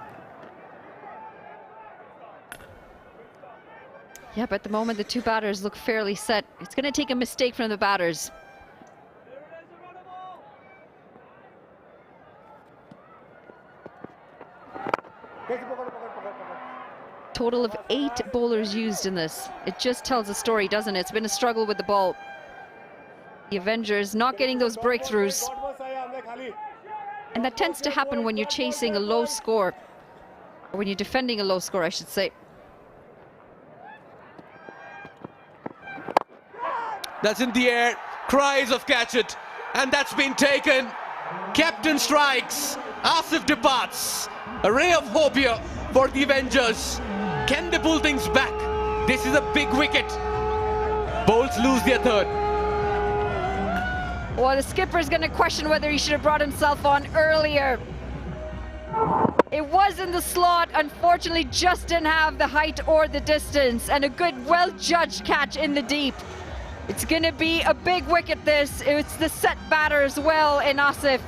Yeah, but at the moment the two batters look fairly set. It's going to take a mistake from the batters. Total of 8 bowlers used in this. It just tells a story, doesn't it? It's been a struggle with the ball. The Avengers not getting those breakthroughs. And that tends to happen when you're chasing a low score. Or when you're defending a low score, I should say. That's in the air, cries of catch it, and that's been taken. Captain strikes, Asif departs. A ray of hope here for the Avengers. Can they pull things back? This is a big wicket. Bolts lose their third. Well, the skipper's going to question whether he should have brought himself on earlier. It was in the slot, unfortunately just didn't have the height or the distance, and a good, well-judged catch in the deep. It's going to be a big wicket this. It's the set batter as well in Asif.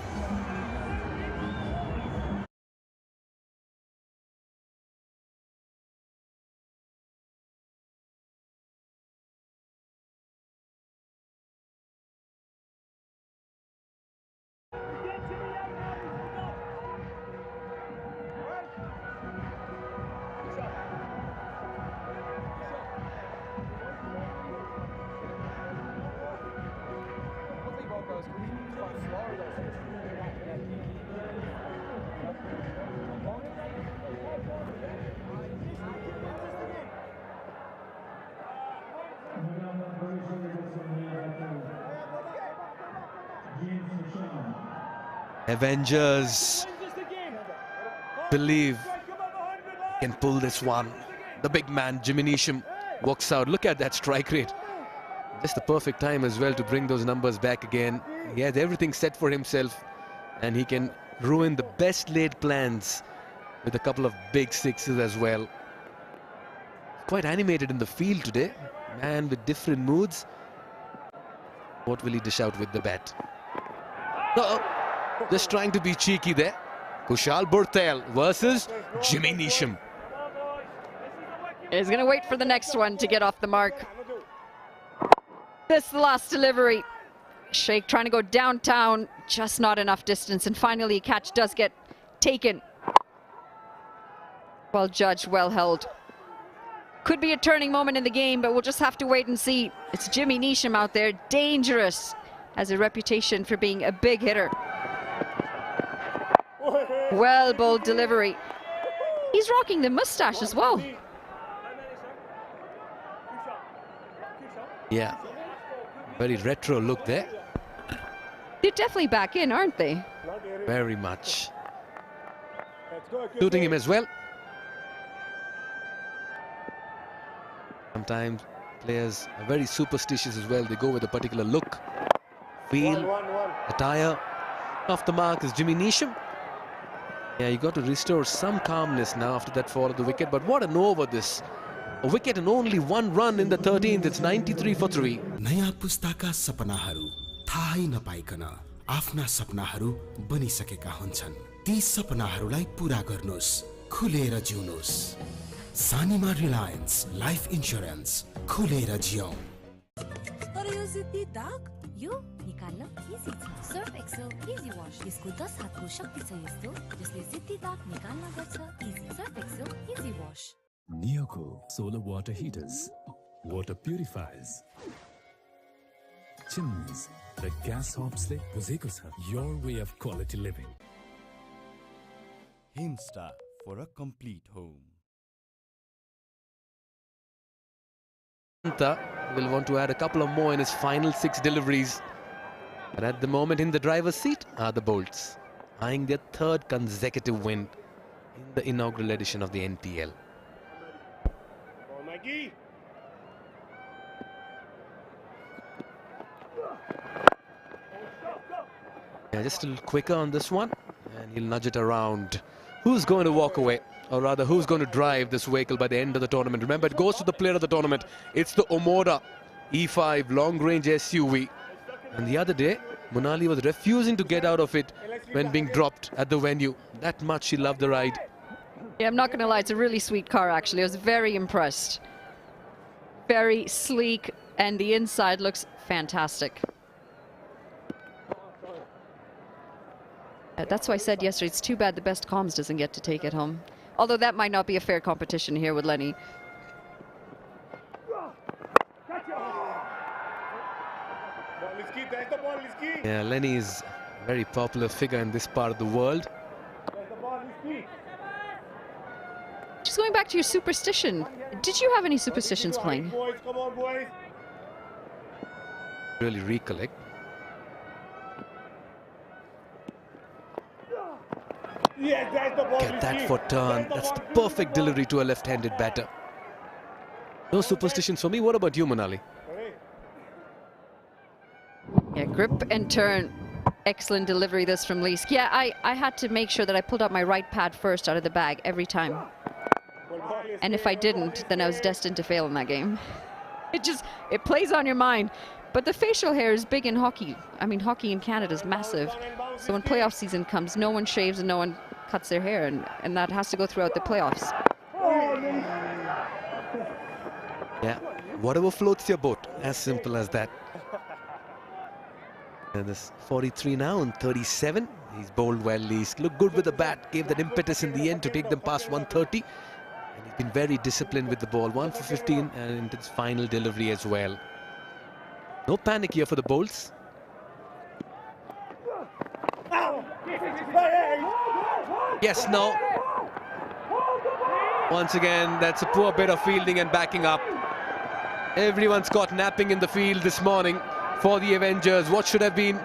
Avengers believe can pull this one. The big man, Jimmy Neesham, walks out. Look at that strike rate. Just the perfect time as well to bring those numbers back again. He has everything set for himself, and he can ruin the best laid plans with a couple of big sixes as well. Quite animated in the field today. Man with different moods. What will he dish out with the bat? Just trying to be cheeky there. Kushal Burtel versus Jimmy Neesham. He's going to wait for the next one to get off the mark. This last delivery. Sheikh trying to go downtown, just not enough distance. And finally, a catch does get taken. Well judged, well held. Could be a turning moment in the game, but we'll just have to wait and see. It's Jimmy Neesham out there, dangerous. Has a reputation for being a big hitter. Well bowled delivery. He's rocking the mustache as well. Yeah, very retro look there. They're definitely back in, aren't they? Very much. Shooting him as well. Sometimes players are very superstitious as well. They go with a particular look, feel, attire. Off the mark is Jimmy Neesham. Yeah, you got to restore some calmness now after that fall of the wicket. But what an over this. A wicket and only 1 run in the 13th. It's 93 for 3. नयाँ पुस्ताका सपनाहरू थाहै नपाइकन आफ्ना सपनाहरू बनिसकेका हुन्छन्। ती सपनाहरूलाई पूरा गर्नुस्, खुलेर जिउनुस्। सानीमा Reliance life insurance, खुलेर जियौं। तर यो जिद्दी दाग यो निकाल्न इजी छ। सर्फ एक्सेल इजी वाश, यसको 10 हातको शक्ति छ यस्तो जसले जिद्दी दाग निकाल्न गर्छ easy. Surf Excel easy wash. Neoco solar water heaters, water purifiers, chimneys, the gas hobs le buzeko cha, your way of quality living. Himstar for a complete home. Will want to add a couple of more in his final 6 deliveries. But at the moment in the driver's seat are the Bolts, eyeing their 3rd consecutive win. in the inaugural edition of the NPL. Yeah, just a little quicker on this one, and he'll nudge it around. Who's going to walk away? Or rather, who's going to drive this vehicle by the end of the tournament? Remember, it goes to the player of the tournament. It's the Omoda E5 long-range SUV. And the other day, Monali was refusing to get out of it when being dropped at the venue. That much she loved the ride. Yeah, I'm not going to lie, it's a really sweet car, actually. I was very impressed. Very sleek, and the inside looks fantastic. That's why I said yesterday, it's too bad the best comms doesn't get to take it home. Although that might not be a fair competition here with Lenny. Yeah, Lenny is a very popular figure in this part of the world. Just going back to your superstition, did you have any superstitions playing? Really recollect. Get that for turn. That's the perfect delivery to a left-handed batter. No superstitions for me. What about you, Monali? Yeah, grip and turn. Excellent delivery this from Leesk. Yeah, I had to make sure that I pulled out my right pad first out of the bag every time. And if I didn't, then I was destined to fail in that game. It plays on your mind. But the facial hair is big in hockey. I mean, hockey in Canada is massive. So when playoff season comes, no one shaves and no one cuts their hair, and that has to go throughout the playoffs. Yeah, whatever floats your boat, as simple as that. And this 43 now and 37. He's bowled well, Leesk. Looked good with the bat, gave that impetus in the end to take them past 130. And he's been very disciplined with the ball. 1 for 15 and into his final delivery as well. No panic here for the bowls. Yes, no. Once again, that's a poor bit of fielding and backing up. Everyone's caught napping in the field this morning for the Avengers. What should have been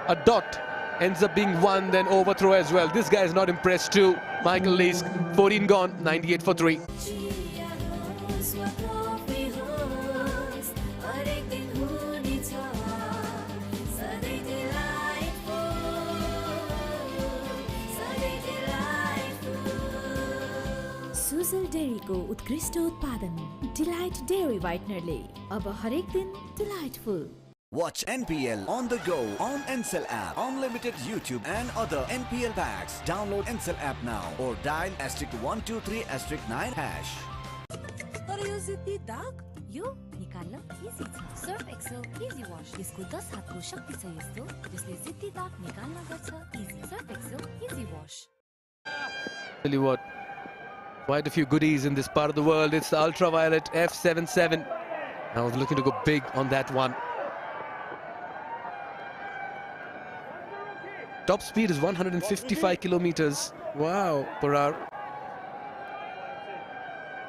a dot ends up being 1, then overthrow as well. This guy is not impressed too. Michael Leesk, 14 gone, 98 for 3. Sujal डेयरीको उत्कृष्ट उत्पादन delight dairy व्हाइटनरले अब हरेक दिन delightful. Watch NPL on the go on Ncell app. Unlimited YouTube and other NPL packs. Download Ncell app now or dial *123*9#. तर यो जिद्दी दाग यो निकाल्न इजी छ. Surf Excel easy wash. यसको 10 हातको शक्ति छ यस्तो जसले जिद्दी दाग निकाल्न गर्छ easy. Surf Excel easy wash. Tell you what, quite a few goodies in this part of the world. It's the ultraviolet F77. I was looking to go big on that one. Top speed is 155 kilometers. Wow, per hour.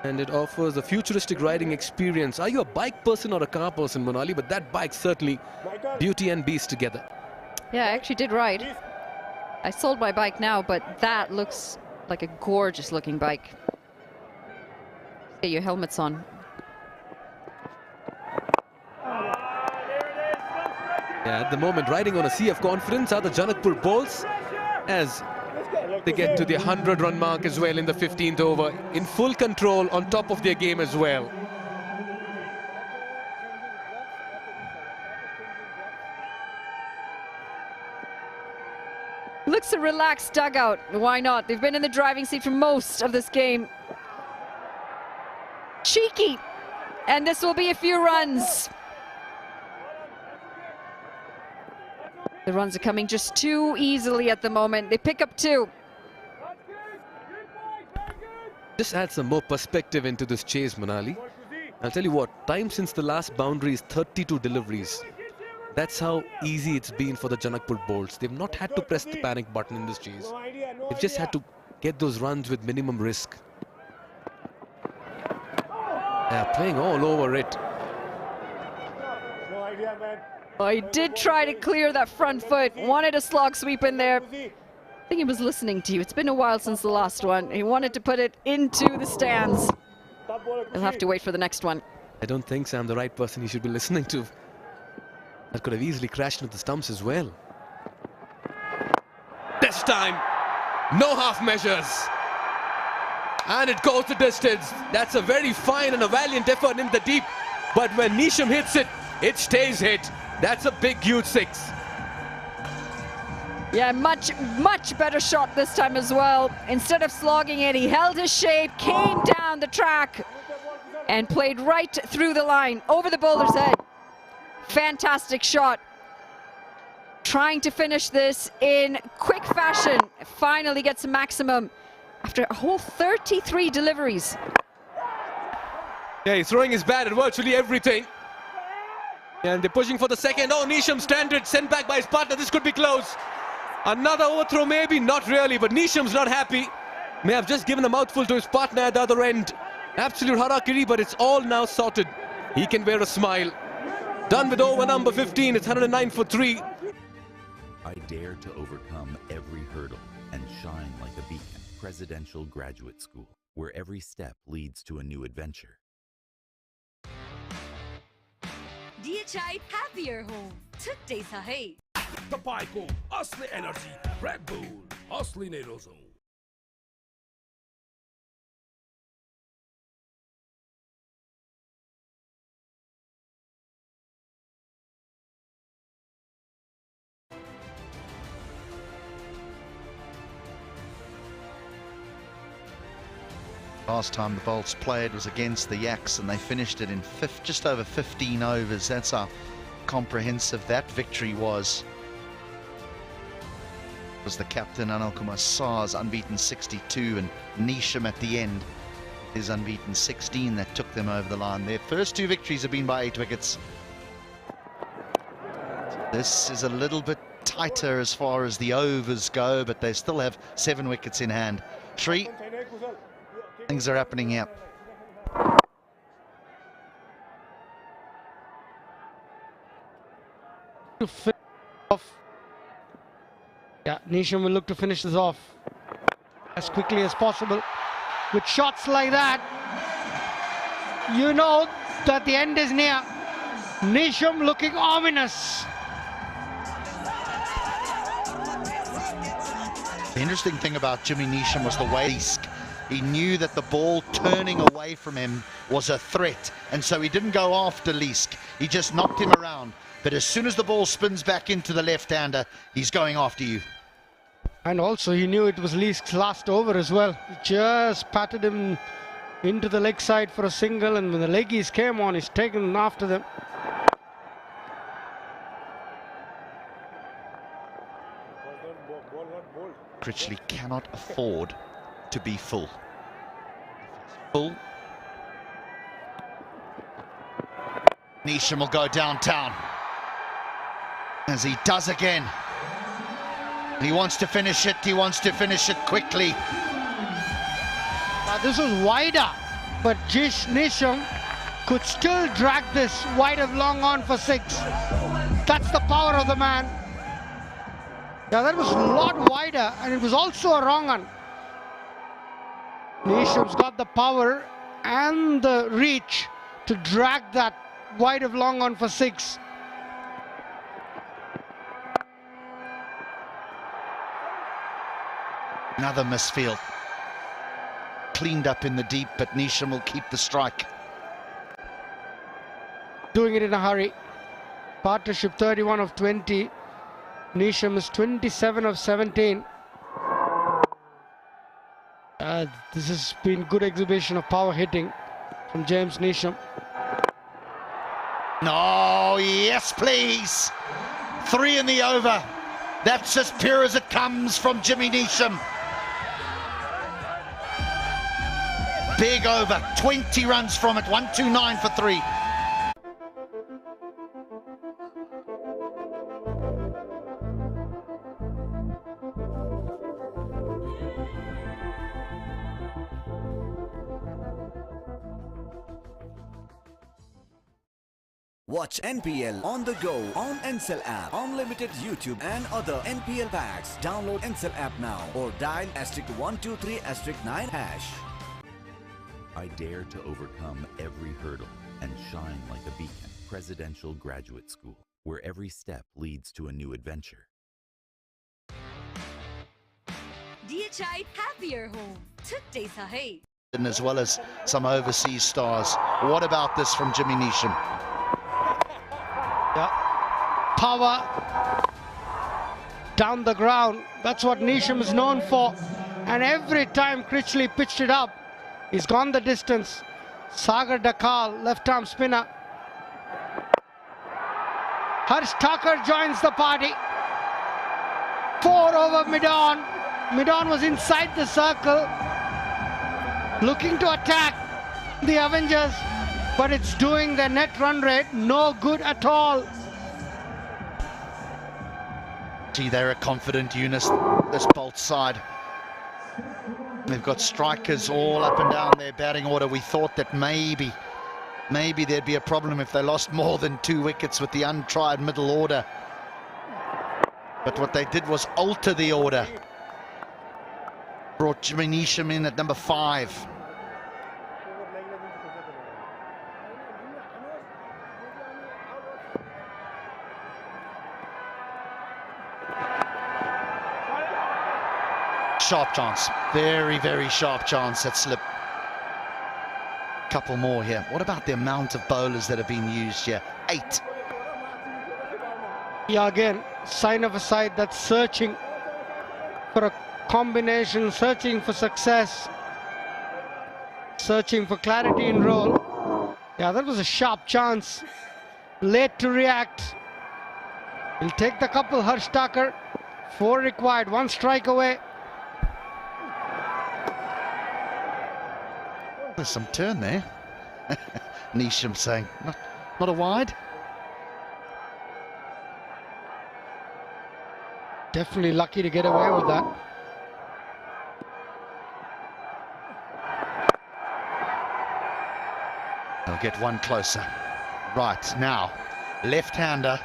And it offers a futuristic riding experience. Are you a bike person or a car person, Monali? But that bike certainly beauty and beast together. Yeah, I actually did ride. I sold my bike now, but that looks like a gorgeous looking bike. Get your helmets on. Yeah, at the moment, riding on a sea of confidence are the Janakpur bowls as they get to the 100-run mark as well in the 15th over. In full control on top of their game as well. Looks a relaxed dugout. Why not? They've been in the driving seat for most of this game. Cheeky. And this will be a few runs. The runs are coming just too easily at the moment. They pick up 2. Just add some more perspective into this chase, Monali. I'll tell you what, time since the last boundary is 32 deliveries. That's how easy it's been for the Janakpur bowls. They've not had to press the panic button in this chase. They've just had to get those runs with minimum risk. Yeah, playing all over it. Oh, he did try to clear that front foot. Wanted a slog sweep in there. I think he was listening to you. It's been a while since the last one. He wanted to put it into the stands. He'll have to wait for the next one. I don't think so. I'm the right person he should be listening to. That could have easily crashed into the stumps as well. This time, no half measures. And it goes the distance. That's a very fine and a valiant effort in the deep. But when Nisham hits it, it stays hit. That's a big, huge 6. Yeah, much better shot this time as well. Instead of slogging it, he held his shape, came down the track, and played right through the line, over the bowler's head. Fantastic shot. Trying to finish this in quick fashion. Finally gets a maximum after a whole 33 deliveries. Yeah, he's throwing his bat at virtually everything. And they're pushing for the second. Oh, Nisham stranded, sent back by his partner. This could be close. Another overthrow, maybe, not really, but Nisham's not happy. May have just given a mouthful to his partner at the other end. Absolute harakiri, but it's all now sorted. He can wear a smile. Done with over number 15. It's 109 for 3. I dare to overcome every hurdle and shine like a beacon. Presidential Graduate School, where every step leads to a new adventure. DHI Happier Home. छुट्टै छ है तपाईको असली energy red bull असली नै रोजौं Last time the Bolts played was against the Yaks, and they finished it in just over 15 overs. That's how comprehensive that victory was. It was the captain, Anil Kumar Sa's unbeaten 62, and Nisham at the end, his unbeaten 16, that took them over the line. Their first 2 victories have been by 8 wickets. This is a little bit tighter as far as the overs go, but they still have 7 wickets in hand. Shri, things are happening here. To finish off. Yeah, Nisham will look to finish this off as quickly as possible. With shots like that, you know that the end is near. Nisham looking ominous. The interesting thing about Jimmy Nisham was the way he knew that the ball turning away from him was a threat, and so he didn't go after Leask. He just knocked him around. But as soon as the ball spins back into the left-hander, he's going after you. And also he knew it was Leask's last over as well. He just patted him into the leg side for a single, and when the leggies came on, he's taken after them. Critchley cannot afford to be full. Full. Nisham will go downtown, as he does again. He wants to finish it. He wants to finish it quickly. This was wider, but Nisham could still drag this wide of long on for 6. That's the power of the man. Yeah, that was a lot wider, and it was also a wrong one. Nisham's got the power and the reach to drag that wide of long on for 6. Another misfield. Cleaned up in the deep, but Nisham will keep the strike. Doing it in a hurry. Partnership 31 of 20. Nisham is 27 of 17. This has been good exhibition of power hitting from James Nisham. No, yes please. 3 in the over. That's as pure as it comes from Jimmy Nisham. Big over, 20 runs from it, 129 for 3. Watch NPL on the go on Ncell app, unlimited YouTube and other NPL packs. Download Ncell app now or dial *123*9#. I dare to overcome every hurdle and shine like a beacon. Presidential Graduate School, where every step leads to a new adventure. DHI Happier Home. Today sahi. And as well as some overseas stars. What about this from Jimmy Neesham? Yeah. Power down the ground. That's what Neesham is known for. And every time Critchley pitched it up, he's gone the distance. Sagar Dakal, left arm spinner. Harsh Thakur joins the party. 4 over mid-on. Mid-on was inside the circle, looking to attack the Avengers, but it's doing their net run rate no good at all. See, they're a confident unit, this Bolt side. They've got strikers all up and down their batting order. We thought that maybe there'd be a problem if they lost more than 2 wickets with the untried middle order. But what they did was alter the order. Brought Jimmy Neesham in at number 5. Sharp chance, very, very sharp chance at slip. Couple more here. What about the amount of bowlers that have been used here? 8. Yeah, again, sign of a side that's searching for a combination, searching for success, searching for clarity in role. Yeah, that was a sharp chance. Late to react. He'll take the couple, Harsh Thakur. 4 required, 1 strike away. There's some turn there. Neesham saying, not a wide. Definitely lucky to get away with that. They'll get one closer. Right, now, left-hander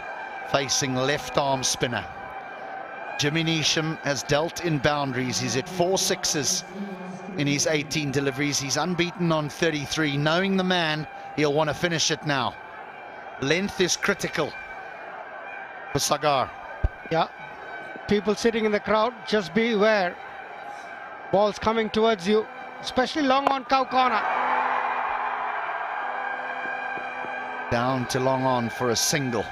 facing left-arm spinner. Jimmy Neesham has dealt in boundaries. He's at 4 sixes in his 18 deliveries. He's unbeaten on 33. Knowing the man, he'll want to finish it now. Length is critical for Sagar. Yeah, people sitting in the crowd, just beware. Ball's coming towards you, especially long on cow corner. Down to long on for a single.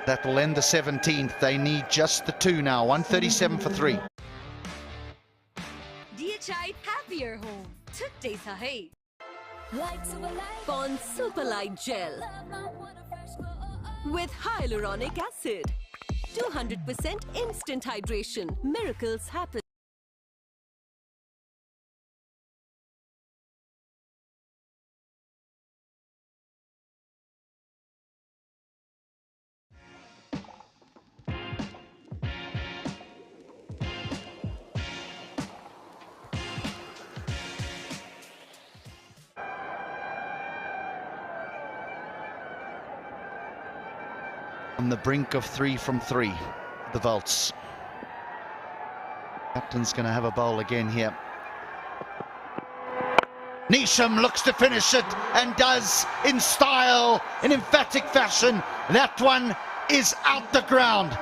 That will end the 17th. They need just the 2 now. 137 for 3. DHI Happier Home. Today sahi. Pond Super Light Gel with hyaluronic acid. 200% instant hydration. Miracles happen. On the brink of 3 from 3, the Volts. Captain's going to have a bowl again here. Neesham looks to finish it and does in style, in emphatic fashion. That one is out the ground.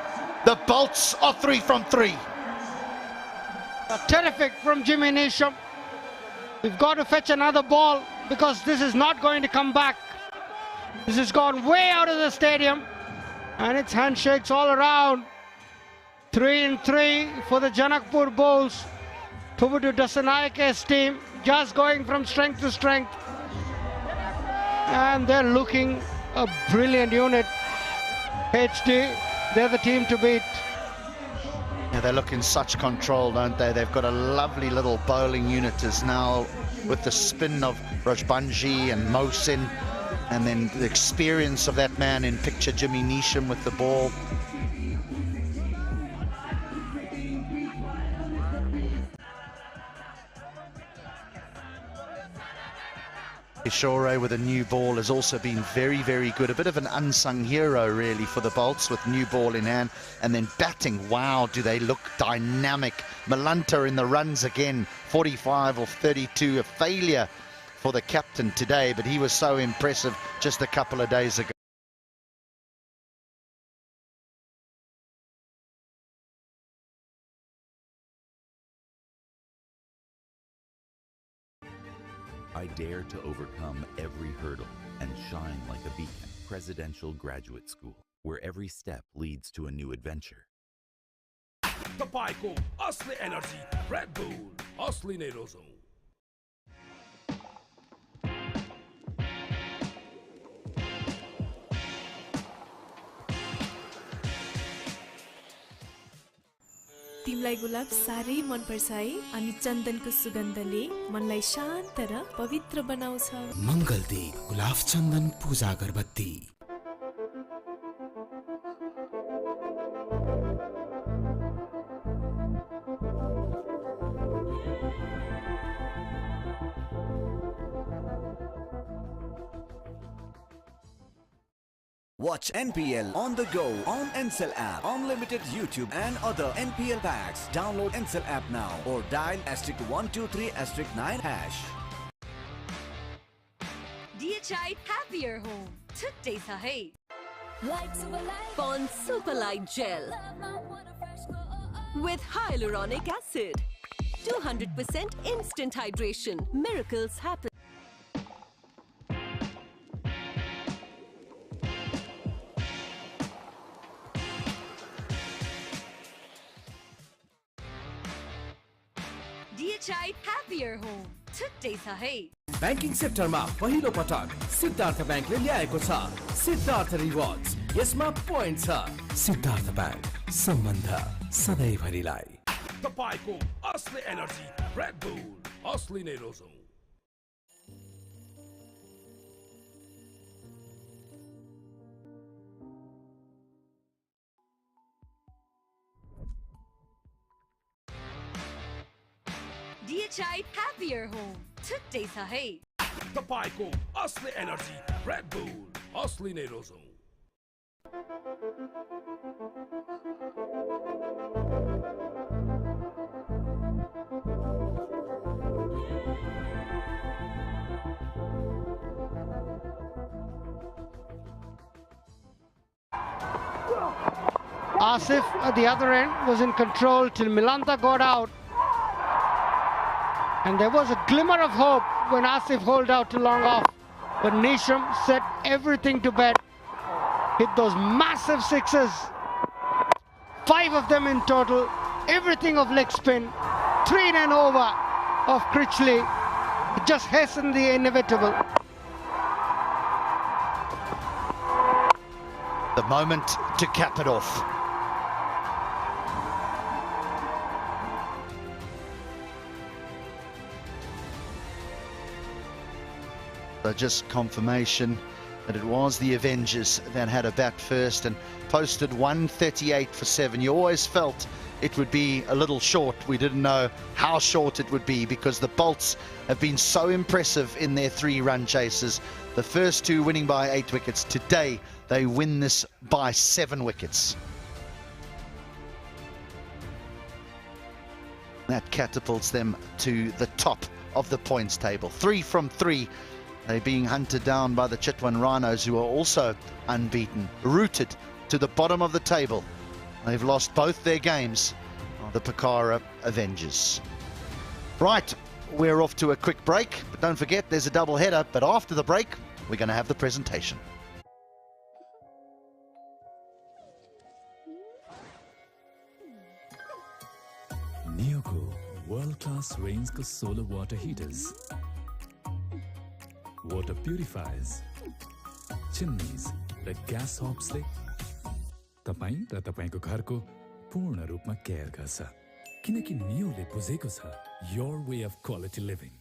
The Bolts are 3 from 3. Terrific from Jimmy Neesham. We've got to fetch another ball because this is not going to come back. This has gone way out of the stadium. And it's handshakes all around. 3 and 3 for the Janakpur Bulls. Tubudu Dasanayake's team just going from strength to strength. And they're looking a brilliant unit. HD, they're the team to beat. Yeah, they look in such control, don't they? They've got a lovely little bowling unit as now with the spin of Rajbanji and Mohsin. And then the experience of that man in picture, Jimmy Neesham with the ball. Kishore with a new ball has also been very, very good. A bit of an unsung hero, really, for the Bolts with new ball in hand. And then batting, wow, do they look dynamic. Milanta in the runs again, 45 of 32, a failure for the captain today, but he was so impressive just a couple of days ago. I dare to overcome every hurdle and shine like a beacon. Presidential Graduate School, where every step leads to a new adventure. तपाईँको असली energy red bull असली नै रोजौं तिमलाई गुलाब साह्रै मन पर्छ है अनि चन्दनको सुगन्धले मनलाई शान्त र पवित्र बनाउँछ मङ्गलदीप गुलाब चन्दन पूजा अगरबत्ती Watch NPL on the go on Ncell app. Unlimited YouTube and other NPL packs. Download Ncell app now or dial *123*9#. DHI happier home. Today's है. Pond Super Light Gel with hyaluronic acid. 200% instant hydration. Miracles happen. DHI happier home. Today's है. Banking सेक्टरमा पहिलो पटक सिद्धार्थ ब्याङ्कले ल्याएको छ Siddharth rewards. यसमा point छ। सिद्धार्थ ब्याङ्क सम्बन्ध सधैँभरिलाई। तपाईँको असली एनर्जी रेड बुल असली नै रोजौं DHI happier home. Today's है. तपाईँको असली एनर्जी रेड बुल असली नै रोजौं Asif at the other end was in control till Milanta got out. And there was a glimmer of hope when Asif holed out to long off. But Nisham set everything to bed. Hit those massive sixes. 5 of them in total. Everything of leg spin. 3 in and over of Critchley. It just hastened the inevitable. The moment to cap it off. So just confirmation that it was the Avengers that had a bat first and posted 138 for 7. You always felt it would be a little short. We didn't know how short it would be because the Bolts have been so impressive in their 3-run chases. The first 2 winning by 8 wickets. Today, they win this by 7 wickets. That catapults them to the top of the points table. 3 from 3. They're being hunted down by the Chitwan Rhinos, who are also unbeaten, rooted to the bottom of the table. They've lost both their games, the Pokhara Avengers. Right, we're off to a quick break, but don't forget there's a double header, but after the break, we're going to have the presentation. Neoco world-class range of solar water heaters, water purifiers, chimneys raw gas हब्सले तपाईं र तपाईंको घरको पूर्ण रूपमा care गर्छ किनकि नियोले बुझेको छ your way of quality living.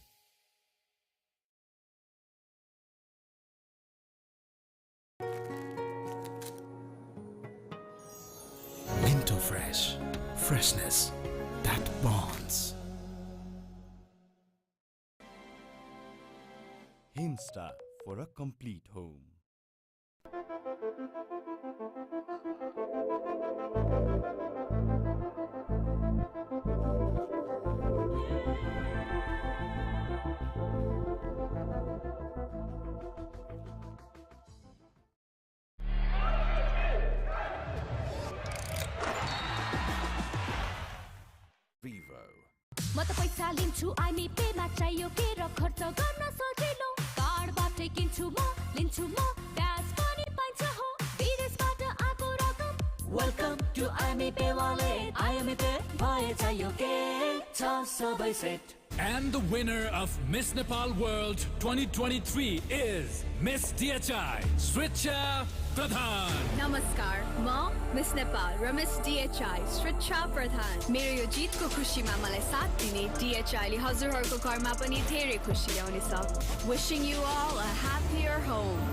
Minto Fresh, freshness that bonds. Himsta for a complete home. Vivo. म त पैसा लिन्छु आइमी पेमा चाहियो के र खर्च गर्न सजिलो कार्डबाटै किन्छु म लिन्छु म ब्याज पनि पाइन्छ हो विदेशबाट आएको रकम Welcome to IME Pay Wallet. IME Pay भए चाहियो के छ सबै set. And the winner of Miss Nepal World 2023 is Miss DHI, Sricha Pradhan. नमस्कार, म मिस नेपाल र मिस DHI श्रिचा प्रधान. मेरो यो जितको खुसीमा मलाई साथ दिने DHI ले हजुरहरूको घरमा पनि धेरै खुसी ल्याउनेछ. Wishing you all a happier home.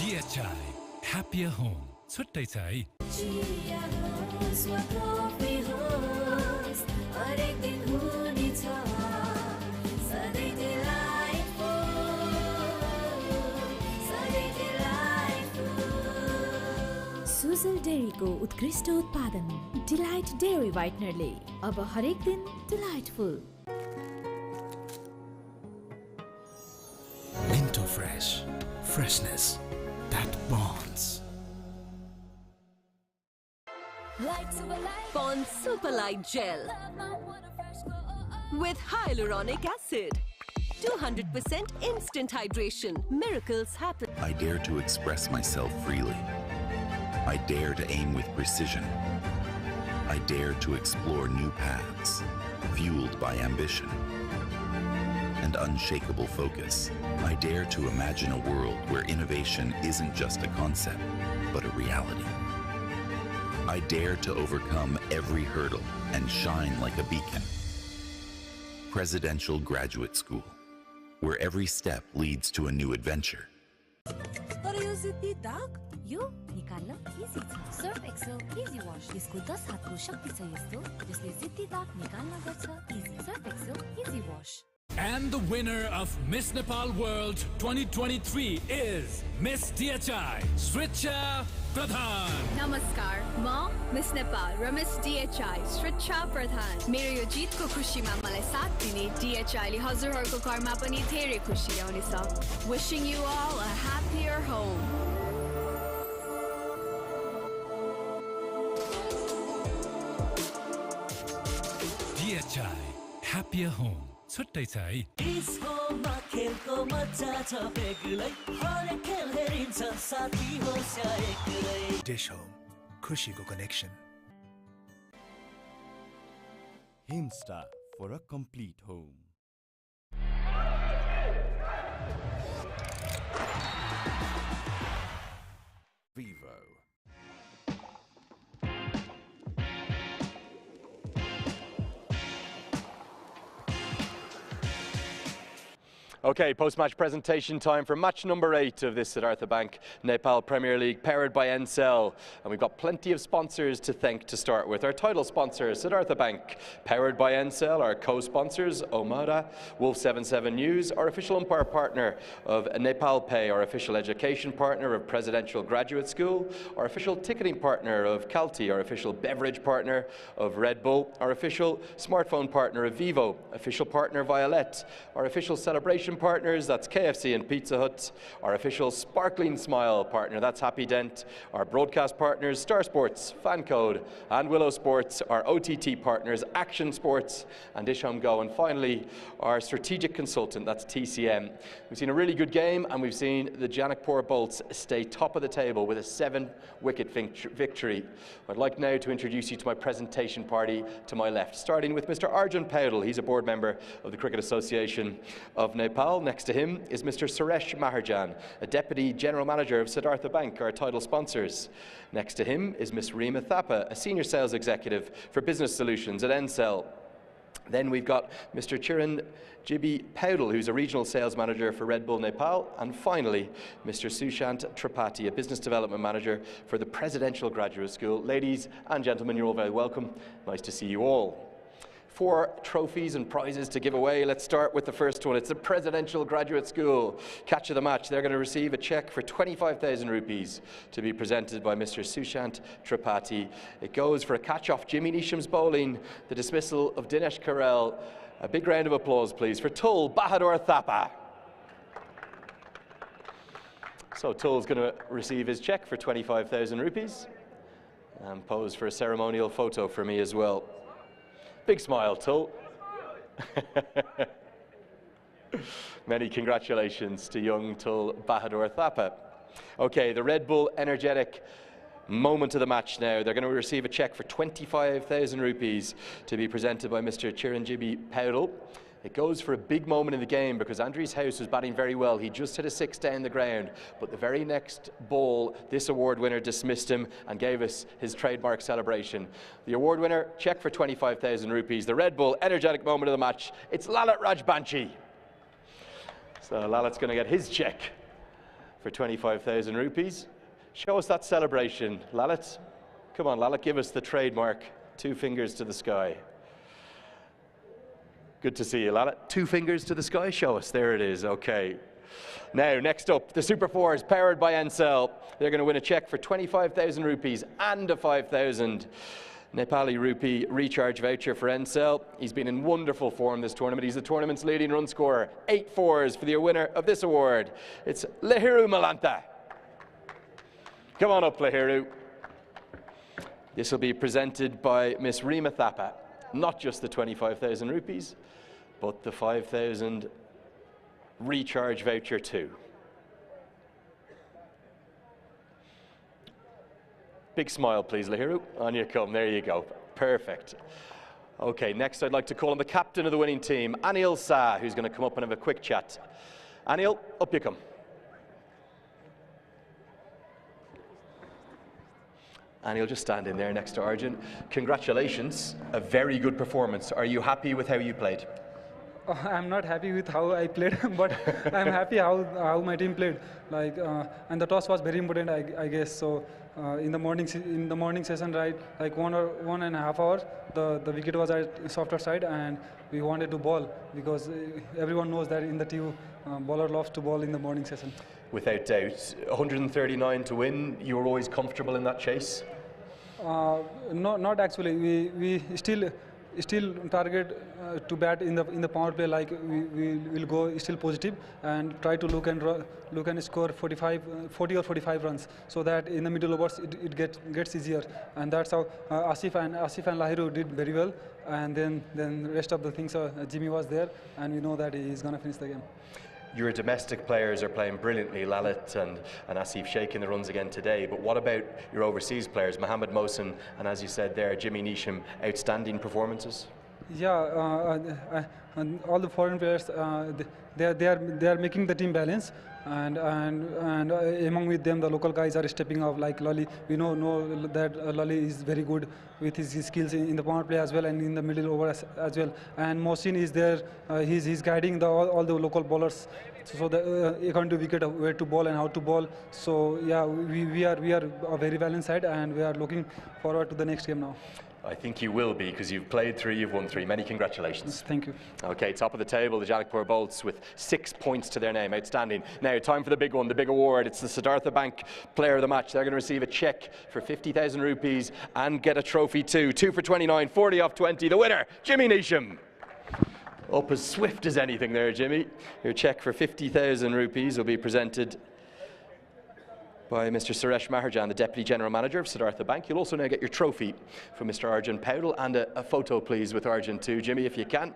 DHI, happier home. छुट्टै छ है. हरेक दिन हुनेछ सधैँ सुजल डेयरीको उत्कृष्ट उत्पादन डिलाइट डेयरी व्हाइटनरले अब हरेक दिन delightful. Minto Fresh. Freshness that bonds. Pond Super Light Gel with hyaluronic acid. 200% instant hydration. Miracles happen. I dare to express myself freely. I dare to aim with precision. I dare to explore new paths, fueled by ambition and unshakable focus. I dare to imagine a world where innovation isn't just a concept, but a reality. I dare to overcome every hurdle and shine like a beacon. Presidential Graduate School, where every step leads to a new adventure. तर यो जिद्दी दाग यो निकाल्न easy छ. Surf Excel easy wash. यसको 10 हातको शक्ति छ यस्तो जसले जिद्दी दाग निकाल्न गर्छ easy. Surf Excel easy wash. And the winner of Miss Nepal World 2023 is Miss DHI, Sricha Pradhan. नमस्कार, म मिस नेपाल र मिस DHI श्रिचा प्रधान. मेरो यो जितको खुसीमा मलाई साथ दिने DHI ले हजुरहरूको घरमा पनि धेरै खुसी ल्याउनेछ. Wishing you all a happier home. DHI, happier home. छुट्टै छ है. डिस्कोमा खेलको मजा छ बेग्लै हरेक खेल हेरिन्छ साथी होस् या एक्लै. Dish Home, खुशीको connection. Himsta for a complete home. Vivo. Okay, post-match presentation time for match number 8 of this Siddhartha Bank Nepal Premier League, powered by Ncell. And we've got plenty of sponsors to thank to start with. Our title sponsor, Siddhartha Bank, powered by Ncell. Our co-sponsors, Omada, Wolf77 News, our official umpire partner of Nepal Pay, our official education partner of Presidential Graduate School, our official ticketing partner of Calty, our official beverage partner of Red Bull, our official smartphone partner of Vivo, official partner Violet, our official celebration partners, that's KFC and Pizza Hut, our official Sparkling Smile partner, that's Happy Dent, our broadcast partners, Star Sports, Fancode and Willow Sports, our OTT partners, Action Sports and Dish Home Go, and finally our strategic consultant, that's TCM. We've seen a really good game and we've seen the Janakpur Bolts stay top of the table with a 7-wicket victory. I'd like now to introduce you to my presentation party to my left, starting with Mr. Arjun Paudel. He's a board member of the Cricket Association of Nepal. Next to him is Mr. Suresh Maharjan, a Deputy General Manager of Siddhartha Bank, our title sponsors. Next to him is Ms. Reema Thapa, a Senior Sales Executive for Business Solutions at Ncell. Then we've got Mr. Chiran Jibi Paudel, who's a regional sales manager for Red Bull Nepal. And finally, Mr. Sushant Tripathi, a business development manager for the Presidential Graduate School. Ladies and gentlemen, you're all very welcome. Nice to see you all. 4 trophies and prizes to give away. Let's start with the first one. It's the Presidential Graduate School. Catch of the match. They're going to receive a cheque for 25,000 rupees to be presented by Mr. Sushant Tripathi. It goes for a catch-off Jimmy Neesham's bowling, the dismissal of Dinesh Karel. A big round of applause, please, for Tul Bahadur Thapa. So Tul's going to receive his cheque for 25,000 rupees and pose for a ceremonial photo for me as well. Big smile, Tul. Many congratulations to young Tul Bahadur Thapa. Okay, the Red Bull energetic moment of the match now. They're going to receive a cheque for 25,000 rupees to be presented by Mr. Chiranjibi Paudel. It goes for a big moment in the game because Andries House was batting very well. He just hit a 6 down the ground, but the very next ball, this award winner dismissed him and gave us his trademark celebration. The award winner, cheque for 25,000 rupees. The Red Bull energetic moment of the match, it's Lalit Rajbanshi. So Lalit's going to get his cheque for 25,000 rupees. Show us that celebration, Lalit. Come on, Lalit, give us the trademark 2 fingers to the sky. Good to see you, Lalit. 2 fingers to the sky, show us. There it is, okay. Now, next up, the Super Fours, powered by Ncell. They're going to win a cheque for 25,000 rupees and a 5,000 Nepali rupee recharge voucher for Ncell. He's been in wonderful form this tournament. He's the tournament's leading run scorer. 8 fours for the winner of this award. It's Lahiru Malanta. Come on up, Lahiru. This will be presented by Miss Rima Thapa. Not just the 25,000 rupees, but the 5,000 recharge voucher too. Big smile, please, Lahiru. On you come. There you go. Perfect. Okay, next I'd like to call on the captain of the winning team, Anil Shah, who's going to come up and have a quick chat. Anil, up you come. And he'll just stand in there next to Arjun. Congratulations, a very good performance. Are you happy with how you played? I'm not happy with how I played, but I'm happy how my team played. Like, and the toss was very important, I guess. So in the morning session, right, like 1.5 hours, the wicket was at softer side, and we wanted to bowl because everyone knows that in the team, bowler loves to bowl in the morning session. Without doubt, 139 to win. You were always comfortable in that chase? Not actually. We still target to bat in the power play. Like we will go still positive and try to look and score 40 or 45 runs, so that in the middle overs it gets easier. And that's how Asif and Lahiru did very well. And then rest of the things, Jimmy was there, and we know that he's gonna finish the game. Your domestic players are playing brilliantly, Lalit and Asif shaking the runs again today, but what about your overseas players, Mohammed Mohsin and, as you said there, Jimmy Neesham, outstanding performances? Yeah, and all the foreign players, they are making the team balance, and among with them the local guys are stepping up, like Lali. We know that Lali is very good with his skills in the power play as well and in the middle over as well. And Mohsin is there, he's guiding all the local bowlers, so that according to wicket where to bowl and how to bowl. So yeah, we are a very balanced side, and we are looking forward to the next game now. I think you will be, because you've played 3, you've won 3. Many congratulations. Thank you. Okay, top of the table, the Janakpur Bolts with 6 points to their name. Outstanding. Now, time for the big one, the big award. It's the Siddhartha Bank Player of the Match. They're going to receive a cheque for 50,000 rupees and get a trophy too. 2 for 29, 40 off 20. The winner, Jimmy Neesham. Up as swift as anything there, Jimmy. Your cheque for 50,000 rupees will be presented by Mr. Suresh Maharjan, the Deputy General Manager of Siddhartha Bank. You'll also now get your trophy from Mr. Arjun Paudel, and a photo, please, with Arjun too. Jimmy, if you can.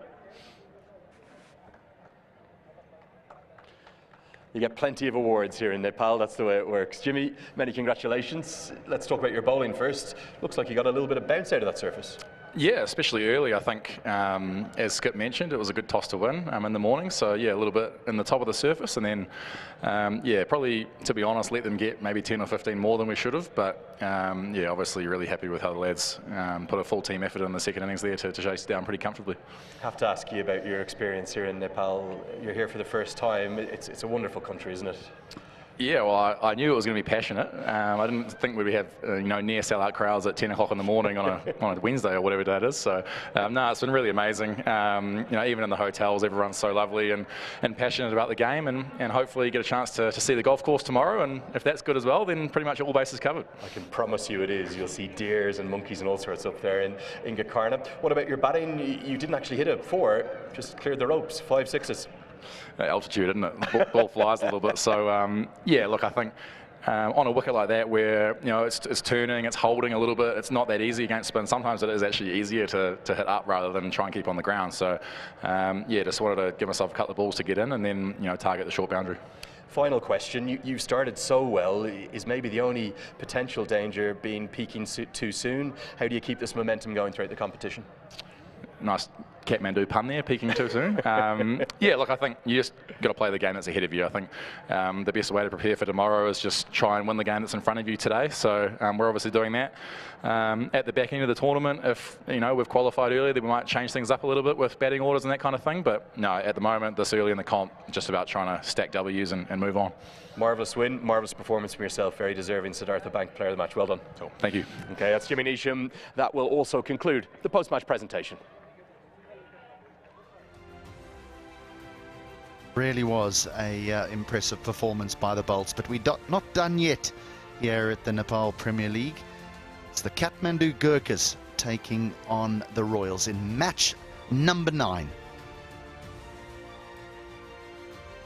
You get plenty of awards here in Nepal, that's the way it works. Jimmy, many congratulations. Let's talk about your bowling first. Looks like you got a little bit of bounce out of that surface. Yeah, especially early, I think, as Skip mentioned, it was a good toss to win in the morning. So, yeah, a little bit in the top of the surface. And then, yeah, probably, to be honest, let them get maybe 10 or 15 more than we should have. But, yeah, obviously really happy with how the lads put a full team effort in the second innings there to chase down pretty comfortably. I have to ask you about your experience here in Nepal. You're here for the first time. It's a wonderful country, isn't it? Yeah, well, I knew it was going to be passionate. I didn't think we'd have near sellout crowds at 10 o'clock in the morning on a Wednesday or whatever day it is. So, no, it's been really amazing. Even in the hotels, everyone's so lovely and passionate about the game, and hopefully get a chance to see the golf course tomorrow. And if that's good as well, then pretty much all bases covered. I can promise you it is. You'll see deers and monkeys and all sorts up there in Gokarna. What about your batting? You didn't actually hit it 4, just cleared the ropes, 5 6s. Altitude, isn't it? Ball flies a little bit. So, yeah, look, I think on a wicket like that where, it's turning, it's holding a little bit, it's not that easy against spin. Sometimes it is actually easier to hit up rather than try and keep on the ground. So, yeah, just wanted to give myself a couple of balls to get in and then, target the short boundary. Final question, you started so well, is maybe the only potential danger being peaking too soon? How do you keep this momentum going throughout the competition? Nice Kathmandu pun there, peaking too soon. Yeah, look, I think you just got to play the game that's ahead of you. I think the best way to prepare for tomorrow is just try and win the game that's in front of you today. So we're obviously doing that. At the back end of the tournament, if we've qualified earlier, then we might change things up a little bit with batting orders and that kind of thing. But no, at the moment, this early in the comp, just about trying to stack W's and move on. Marvellous win, marvellous performance from yourself, very deserving Siddhartha Bank Player of the Match. Well done. Cool. Thank you. Okay, that's Jimmy Neesham. That will also conclude the post-match presentation. Really was a impressive performance by the Bolts, but we're not done yet here at the Nepal Premier League. It's the Kathmandu Gurkhas taking on the Royals in match number 9.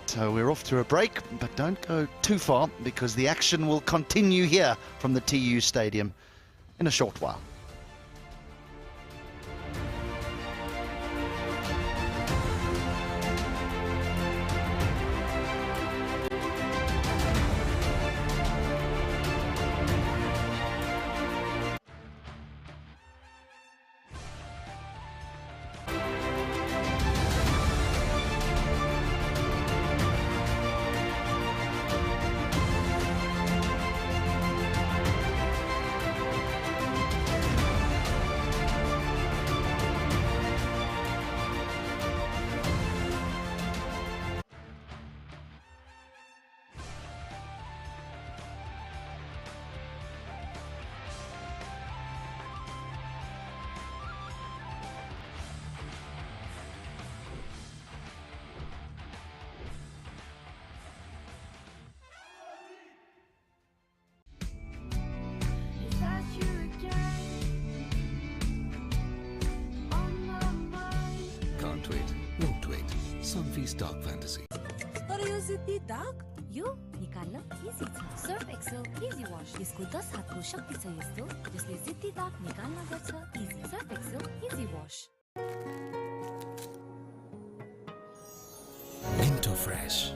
So we're off to a break, but don't go too far because the action will continue here from the TU Stadium in a short while. Stock fantasy. तर यो जित्ती दाग यो निकाल्न easy छ Surf Excel easy wash यसको 10 हातको शक्ति छ यस्तो जसले जित्ती दाग निकाल्न गर्छ easy Surf Excel easy wash Into fresh